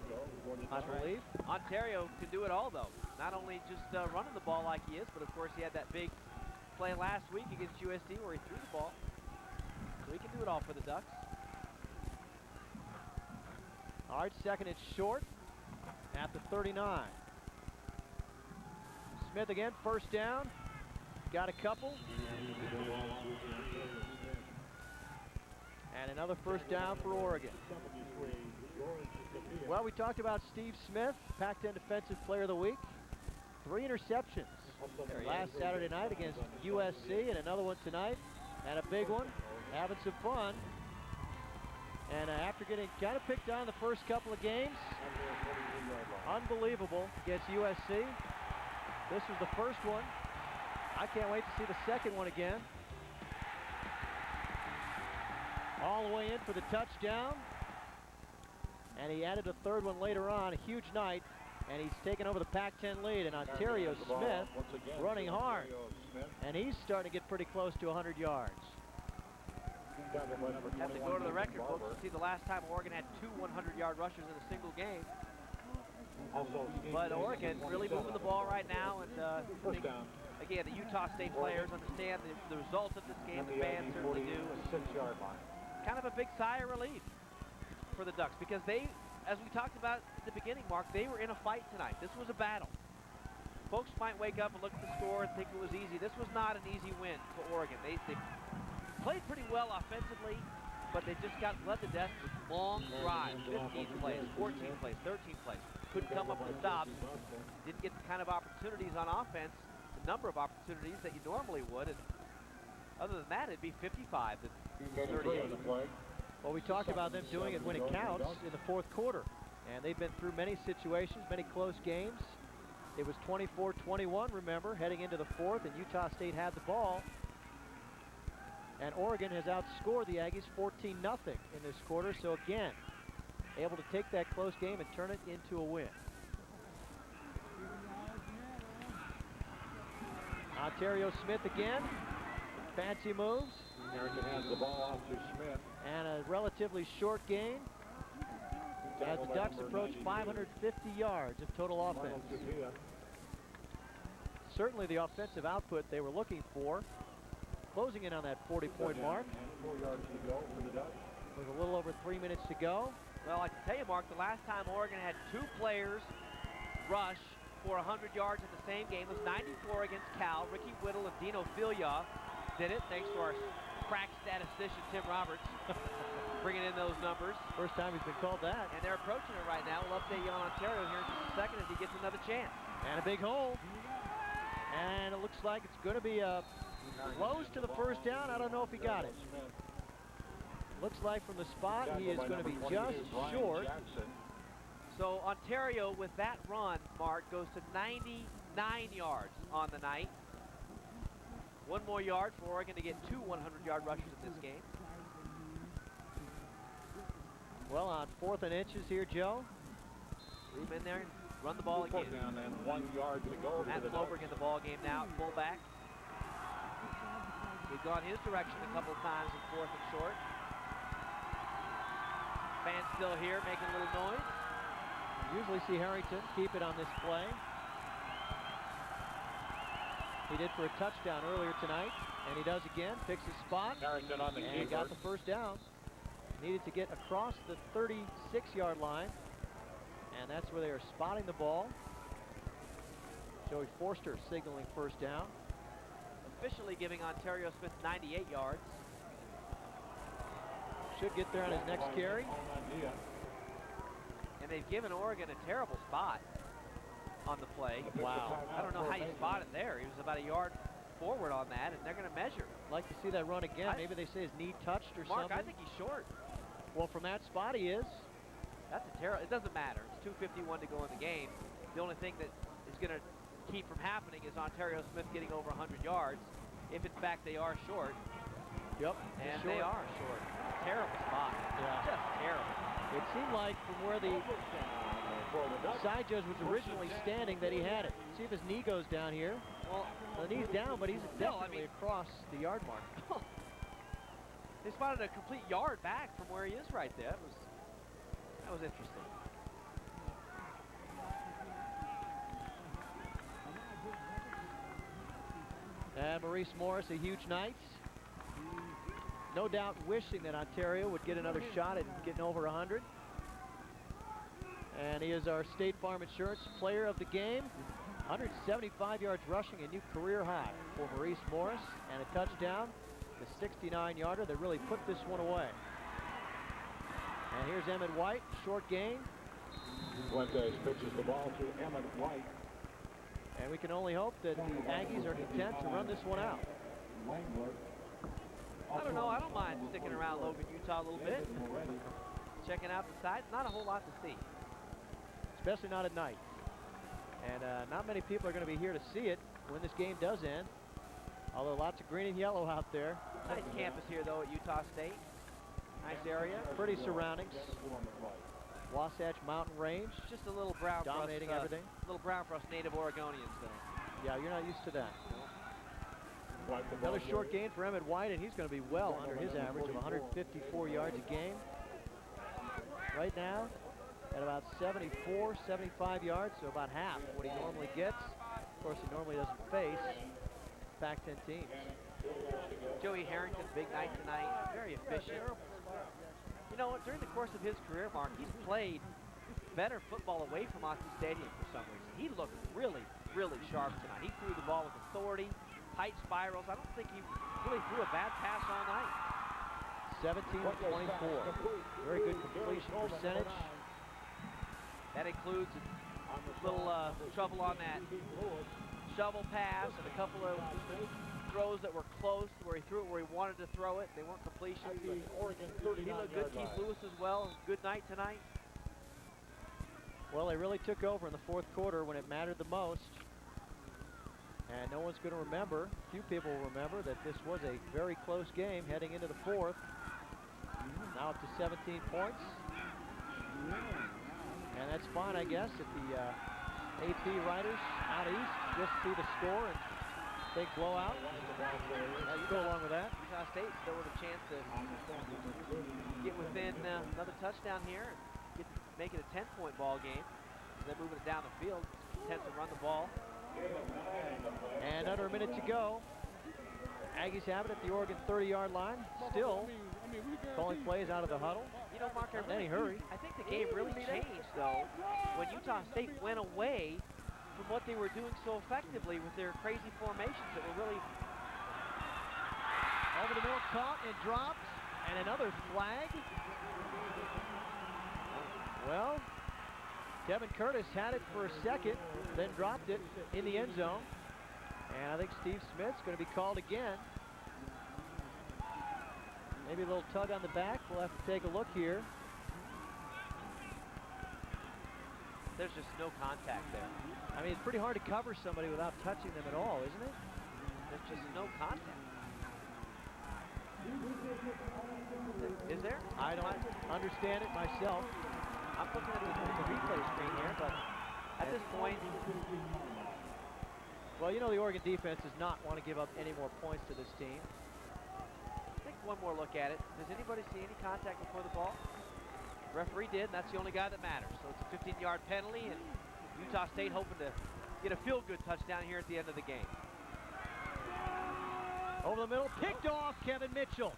I believe. Ontario can do it all, though. Not only just running the ball like he is, but of course he had that big play last week against USC where he threw the ball. So he can do it all for the Ducks. All right, second and short at the 39. Smith again, first down. Got a couple. And another first down for Oregon. Well, we talked about Steve Smith, Pac-10 Defensive Player of the Week. 3 interceptions last Saturday night against USC, and another one tonight, and a big one. Having some fun. And after getting kind of picked on the first couple of games, unbelievable against USC. This was the first one. I can't wait to see the second one again. All the way in for the touchdown. And he added a third one later on. A huge night. And he's taken over the Pac-10 lead. And Ontario Smith running hard. And he's starting to get pretty close to 100 yards. Have to go to the record, folks, to see the last time Oregon had 2 100-yard rushers in a single game. But Oregon really moving the ball right now, and again, the Utah State players understand the result of this game. The fans certainly do. Kind of a big sigh of relief for the Ducks because they, as we talked about at the beginning, Mark, they were in a fight tonight. This was a battle. folks might wake up and look at the score and think it was easy. This was not an easy win for Oregon. They played pretty well offensively, but they just got bled to death with long drives, 15 plays, 14 plays, 13 plays. Couldn't come up with stops. Didn't get the kind of opportunities on offense, the number of opportunities that you normally would. And other than that, it'd be 55 to 38. Well, we talked about them doing it when it counts in the fourth quarter. And they've been through many situations, many close games. It was 24-21, remember, heading into the fourth, and Utah State had the ball. And Oregon has outscored the Aggies 14-0 in this quarter. So again, able to take that close game and turn it into a win. Ontario Smith again. Fancy moves. Harrington has the ball off to Smith. And a relatively short gain as the Ducks approach 550 yards of total offense. Certainly the offensive output they were looking for, closing in on that 40-point mark. 4 yards to go for the Ducks. With a little over 3 minutes to go. Well, I can tell you, Mark, the last time Oregon had 2 players rush for 100 yards in the same game was 94 against Cal. Ricky Whittle and Dino Filia did it, thanks to our crack statistician, Tim Roberts, bringing in those numbers. First time he's been called that. And they're approaching it right now. We'll update you on Ontario here in just a second as he gets another chance. And a big hole. And it looks like it's going to be close to the first down. I don't know if he got it. Looks like from the spot he is going to be just short. So Ontario, with that run, Mark, goes to 99 yards on the night. 1 more yard for Oregon to get 2 100-yard rushes in this game. Well, on 4th and inches here, Joe. Leave in there and run the ball again. Down and 1 yard to go. Matt Floberg in the ball game now at fullback. We've gone his direction a couple of times in 4th and short. Fans still here making a little noise. Usually see Harrington keep it on this play. He did for a touchdown earlier tonight, and he does again. Picks his spot, Harrington on the and got the first down. Needed to get across the 36-yard line, and that's where they are spotting the ball. Joey Forster signaling first down. Officially giving Ontario Smith 98 yards. Should get there on his next carry. And they've given Oregon a terrible spot on the play. Wow. I don't know how you spot it there. He was about a yard forward on that, and they're going to measure. Like to see that run again. Maybe they say his knee touched or Mark, something. I think he's short. Well, from that spot he is. That's a terrible. It doesn't matter. It's 2:51 to go in the game. The only thing that is going to keep from happening is Ontario Smith getting over 100 yards. If in fact they are short. Yep. And they are short. Terrible spot. Yeah. Just terrible. It seemed like from where the side judge was originally standing that he had it. See if his knee goes down here. Well, the knee's down, but he's definitely across the yard mark. They spotted a complete yard back from where he is right there. That was interesting. And Maurice Morris, a huge night. No doubt wishing that Ontario would get another shot at getting over 100. And he is our State Farm Insurance player of the game. 175 yards rushing, a new career high for Maurice Morris, and a touchdown, the 69-yarder that really put this one away. And here's Emmett White, short gain. Fuentes pitches the ball to Emmett White. And we can only hope that the Aggies are content to run this one out. I don't know. I don't mind sticking around Logan, Utah a little bit. Checking out the sights. Not a whole lot to see. Especially not at night. And not many people are going to be here to see it when this game does end. Although lots of green and yellow out there. Nice campus here, though, at Utah State. Nice area. Pretty surroundings. Wasatch Mountain Range. Just a little brown dominating for us, everything. A little brown for us native Oregonians, though. Yeah, you're not used to that. Another short gain for Emmett White, and he's going to be well under his average of 154 yards a game. Right now, at about 74, 75 yards, so about half what he normally gets. Of course, he normally doesn't face Pac-10 teams. Joey Harrington, big night tonight, very efficient. You know, during the course of his career, Mark, he's played better football away from Austin Stadium for some reason. He looked really really sharp tonight. He threw the ball with authority, tight spirals. I don't think he really threw a bad pass all night. 17 of 24. Very good completion percentage. That includes a little trouble on that shovel pass and a couple of throws that were close to where he threw it where he wanted to throw it. They weren't completions. He looked good. Keith Lewis as well. Good night tonight. Well, they really took over in the fourth quarter when it mattered the most. And no one's going to remember, few people will remember, that this was a very close game heading into the fourth. Now up to 17 points. And that's fine, I guess, if the AP writers out east just see the score and big blowout. You go along with that. Utah State still with a chance to get within another touchdown here and make it a 10-point ball game. They're moving it down the field. Intent to run the ball. And under a minute to go. Aggies have it at the Oregon 30-yard line. Still calling plays out of the huddle. You know, Mark, In any hurry. I think the game really changed, though, when Utah State went away from what they were doing so effectively with their crazy formations that were really... Over the middle, caught and dropped, and another flag. Well, Kevin Curtis had it for a second, then dropped it in the end zone. And I think Steve Smith's going to be called again. Maybe a little tug on the back. We'll have to take a look here. There's just no contact there. I mean, it's pretty hard to cover somebody without touching them at all, isn't it? There's just no contact. Is there? I don't understand it myself. I'm looking at the replay screen here, but at this point... Well, you know the Oregon defense does not want to give up any more points to this team. Take one more look at it. Does anybody see any contact before the ball? The referee did, and that's the only guy that matters. So it's a 15-yard penalty, and Utah State hoping to get a feel-good touchdown here at the end of the game. Over the middle, picked off Kevin Mitchell.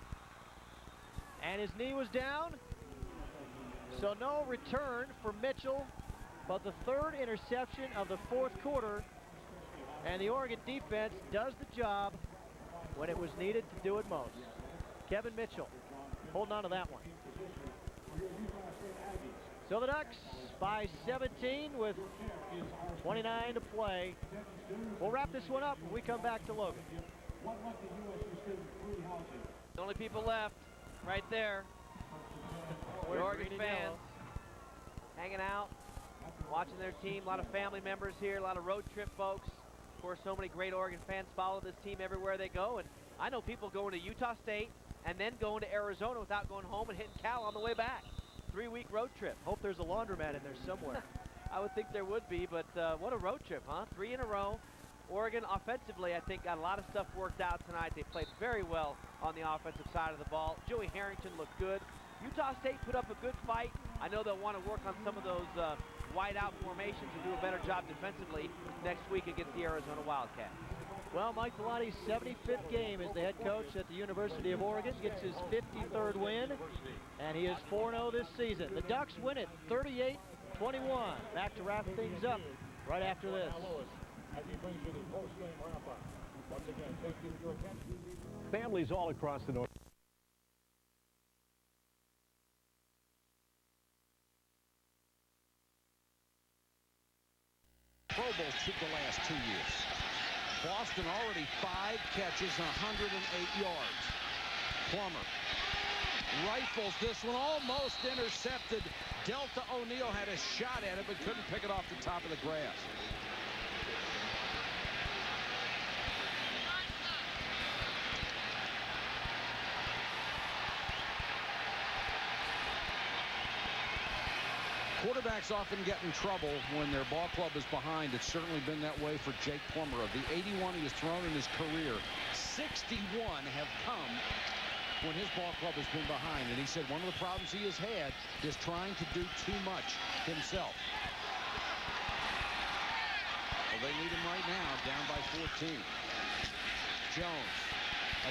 And his knee was down. So no return for Mitchell, but the third interception of the fourth quarter. And the Oregon defense does the job when it was needed to do it most. Kevin Mitchell holding on to that one. So the Ducks by 17 with 29 to play. We'll wrap this one up when we come back to Logan. The only people left right there. The Oregon fans hanging out, watching their team. A lot of family members here, a lot of road trip folks. Of course, so many great Oregon fans follow this team everywhere they go. And I know people going to Utah State and then going to Arizona without going home and hitting Cal on the way back. 3-week road trip. Hope there's a laundromat in there somewhere. I would think there would be, but what a road trip, huh? 3 in a row. Oregon offensively, I think, got a lot of stuff worked out tonight. They played very well on the offensive side of the ball. Joey Harrington looked good. Utah State put up a good fight. I know they'll want to work on some of those wide-out formations and do a better job defensively next week against the Arizona Wildcats. Well, Mike Velotti's 75th game as the head coach at the University of Oregon, gets his 53rd win, and he is 4-0 this season. The Ducks win it 38-21. Back to wrap things up right after this. Families all across the North. Pro Bowl the last 2 years. Boston already 5 catches, 108 yards. Plummer rifles this one, almost intercepted. Delta O'Neal had a shot at it, but couldn't pick it off the top of the grass. Quarterbacks often get in trouble when their ball club is behind. It's certainly been that way for Jake Plummer. Of the 81 he has thrown in his career, 61 have come when his ball club has been behind. And he said one of the problems he has had is trying to do too much himself. Well, they need him right now, down by 14. Jones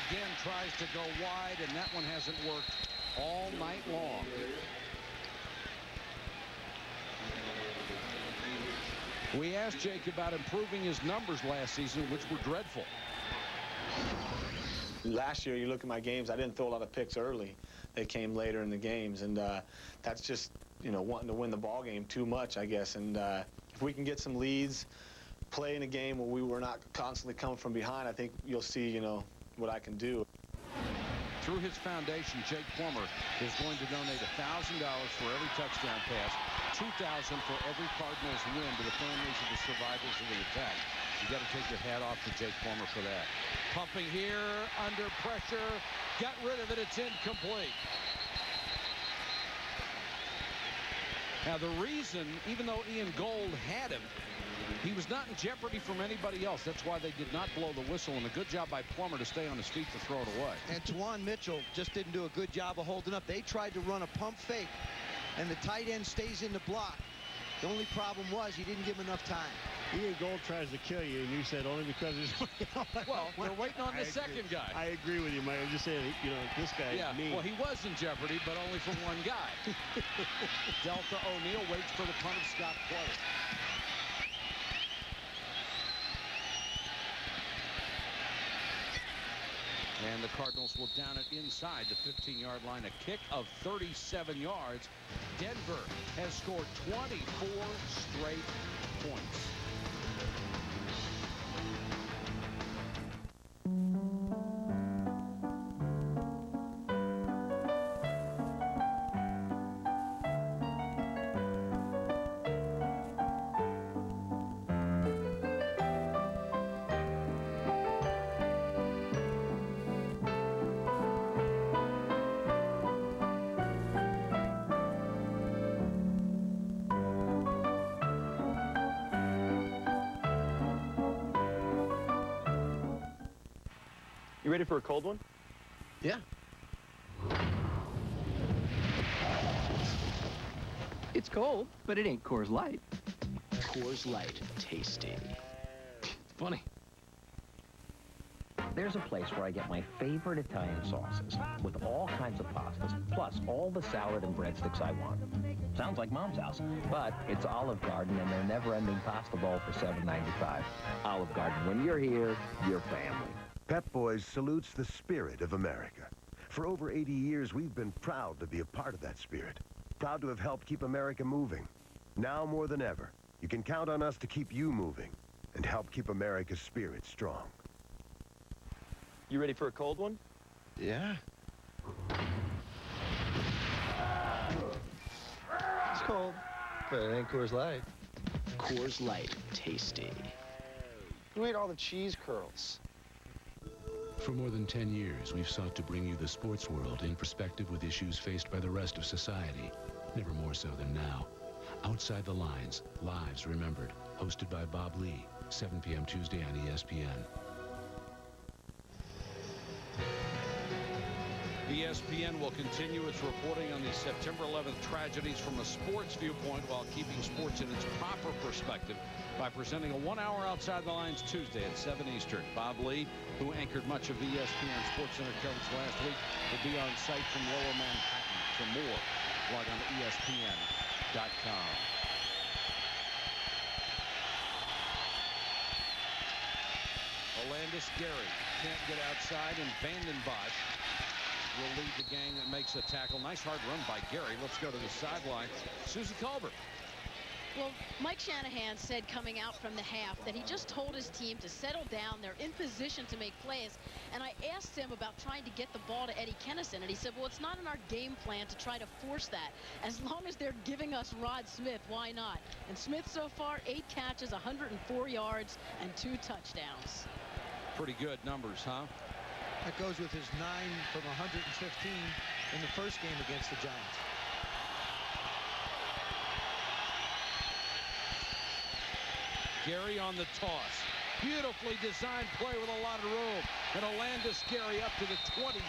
again tries to go wide, and that one hasn't worked all night long. We asked Jake about improving his numbers last season, which were dreadful. Last year, you look at my games, I didn't throw a lot of picks early. They came later in the games, and that's just, you know, wanting to win the ball game too much, I guess. And if we can get some leads, play in a game where we were not constantly coming from behind, I think you'll see, you know, what I can do. Through his foundation, Jake Plummer is going to donate $1,000 for every touchdown pass, $2,000 for every Cardinals win to the families of the survivors of the attack. You got to take your hat off to Jake Plummer for that. Pumping here, under pressure, got rid of it, it's incomplete. Now the reason, even though Ian Gold had him, he was not in jeopardy from anybody else. That's why they did not blow the whistle, and a good job by Plummer to stay on his feet to throw it away. And Twan Mitchell just didn't do a good job of holding up. They tried to run a pump fake, and the tight end stays in the block. The only problem was he didn't give him enough time. Ian Gold tries to kill you, and you said only because he's... Well, we're waiting on the second guy. I agree with you, Mike. I'm just saying, you know, this guy is mean. Well, he was in jeopardy, but only from one guy. Delta O'Neal waits for the punt of Scott Player. And the Cardinals will down it inside the 15-yard line. A kick of 37 yards. Denver has scored 24 straight points. You ready for a cold one? Yeah. It's cold, but it ain't Coors Light. Coors Light, tasty. Funny. There's a place where I get my favorite Italian sauces with all kinds of pastas, plus all the salad and breadsticks I want. Sounds like Mom's house, but it's Olive Garden and their never-ending pasta bowl for $7.95. Olive Garden, when you're here, you're family. Pep Boys salutes the spirit of America. For over 80 years, we've been proud to be a part of that spirit. Proud to have helped keep America moving. Now more than ever, you can count on us to keep you moving and help keep America's spirit strong. You ready for a cold one? Yeah. It's cold, but it ain't Coors Light. Coors Light, tasty. Who ate all the cheese curls? For more than 10 years, we've sought to bring you the sports world in perspective with issues faced by the rest of society. Never more so than now. Outside the Lines, Lives Remembered, hosted by Bob Lee, 7 p.m. Tuesday on ESPN. ESPN will continue its reporting on the September 11th tragedies from a sports viewpoint while keeping sports in its proper perspective by presenting a 1 hour Outside the Lines Tuesday at 7 Eastern. Bob Lee, who anchored much of the ESPN Sports Center coverage last week, will be on site from Lower Manhattan. For more, log on to ESPN.com. Olandis Gary can't get outside, and Vanden Bosch will lead the gang that makes a tackle. Nice hard run by Gary. Let's go to the sideline. Susie Colbert. Well, Mike Shanahan said coming out from the half that he just told his team to settle down. They're in position to make plays. And I asked him about trying to get the ball to Eddie Kennison, and he said, well, it's not in our game plan to try to force that. As long as they're giving us Rod Smith, why not? And Smith so far, 8 catches, 104 yards, and 2 touchdowns. Pretty good numbers, huh? That goes with his 9 from 115 in the first game against the Giants. Gary on the toss. Beautifully designed play with a lot of room. And Olandis Gary up to the 26.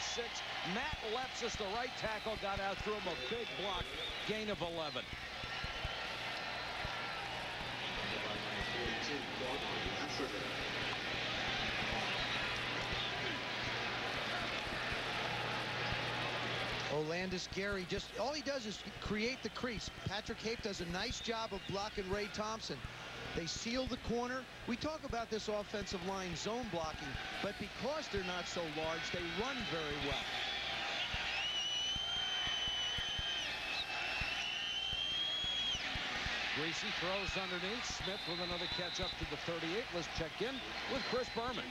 Matt Lepsis, the right tackle, got out through him. A big block. Gain of 11. Olandis Gary, just all he does is create the crease. Patrick Hape does a nice job of blocking Ray Thompson. They seal the corner. We talk about this offensive line zone blocking, but because they're not so large, they run very well. Greasy throws underneath. Smith with another catch up to the 38. Let's check in with Chris Berman.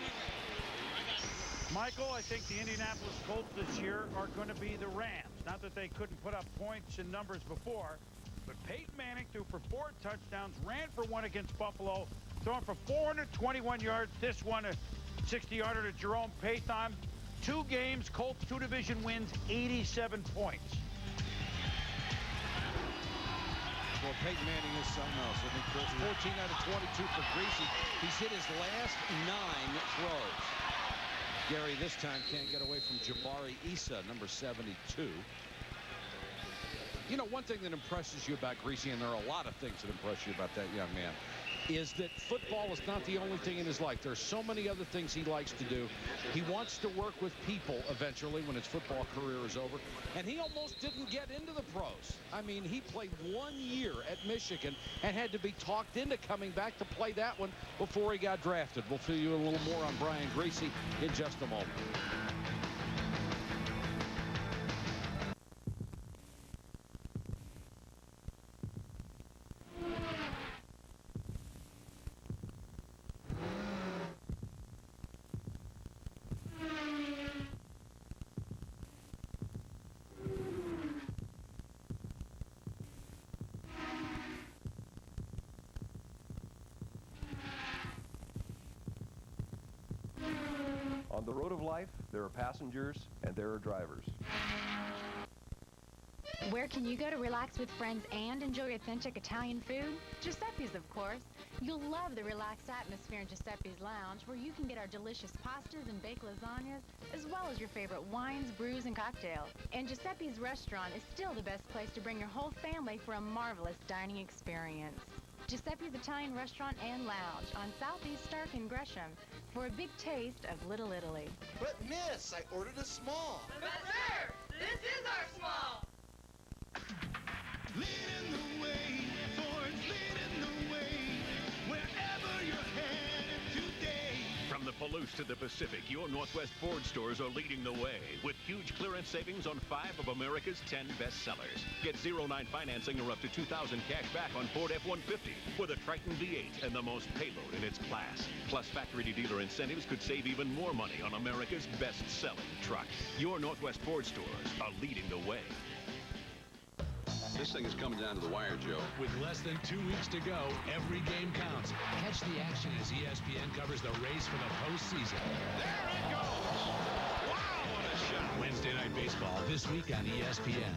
Michael, I think the Indianapolis Colts this year are going to be the Rams. Not that they couldn't put up points and numbers before, but Peyton Manning threw for 4 touchdowns, ran for 1 against Buffalo, throwing for 421 yards. This one, a 60-yarder to Jerome Pathon. 2 games, Colts 2 division wins, 87 points. Well, Peyton Manning is something else. I think Chris, 14 out of 22 for Greasy. He's hit his last 9 throws. Gary this time can't get away from Jabari Issa, number 72. You know, one thing that impresses you about Greasy, and there are a lot of things that impress you about that young man, is that football is not the only thing in his life. There's so many other things he likes to do. He wants to work with people eventually when his football career is over. And he almost didn't get into the pros. I mean, he played 1 year at Michigan and had to be talked into coming back to play that one before he got drafted. We'll fill you a little more on Brian Greasy in just a moment. On the road of life, there are passengers and there are drivers. Where can you go to relax with friends and enjoy authentic Italian food? Giuseppe's, of course. You'll love the relaxed atmosphere in Giuseppe's Lounge, where you can get our delicious pastas and baked lasagnas, as well as your favorite wines, brews, and cocktails. And Giuseppe's restaurant is still the best place to bring your whole family for a marvelous dining experience. Giuseppe's Italian Restaurant and Lounge on Southeast Stark in Gresham for a big taste of Little Italy. But miss, I ordered a small. But sir, this is our small. Leading the way, Ford's leading the way, wherever you're headed today. From the Palouse to the Pacific, your Northwest Ford stores are leading the way with huge clearance savings on 5 of America's 10 best sellers. Get 0.9 financing or up to $2,000 cash back on Ford F-150 with a Triton V8 and the most payload in its class. Plus, factory-to-dealer incentives could save even more money on America's best-selling truck. Your Northwest Ford stores are leading the way. This thing is coming down to the wire, Joe. With less than 2 weeks to go, every game counts. Catch the action as ESPN covers the race for the postseason. There it goes! Wow, what a shot! Wednesday Night Baseball this week on ESPN.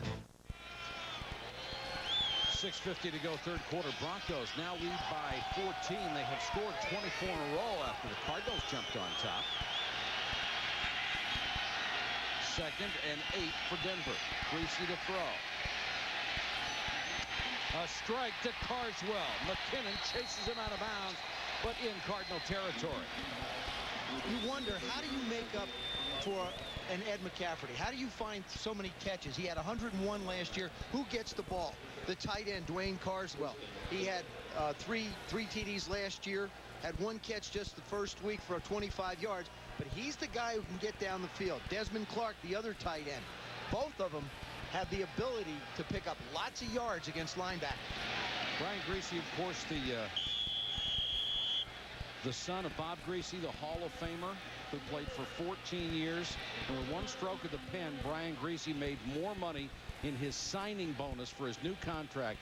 6:50 to go, third quarter. Broncos now lead by 14. They have scored 24 in a row after the Cardinals jumped on top. 2nd and 8 for Denver. Greasy to throw. A strike to Carswell. McKinnon chases him out of bounds, but in Cardinal territory. You wonder, how do you make up for an Ed McCafferty? How do you find so many catches? He had 101 last year. Who gets the ball? The tight end, Dwayne Carswell. He had three TDs last year, had 1 catch just the first week for 25 yards, but he's the guy who can get down the field. Desmond Clark, the other tight end. Both of them have the ability to pick up lots of yards against linebackers. Brian Greasy, of course, the son of Bob Greasy, the Hall of Famer, who played for 14 years. And with 1 stroke of the pen, Brian Greasy made more money in his signing bonus for his new contract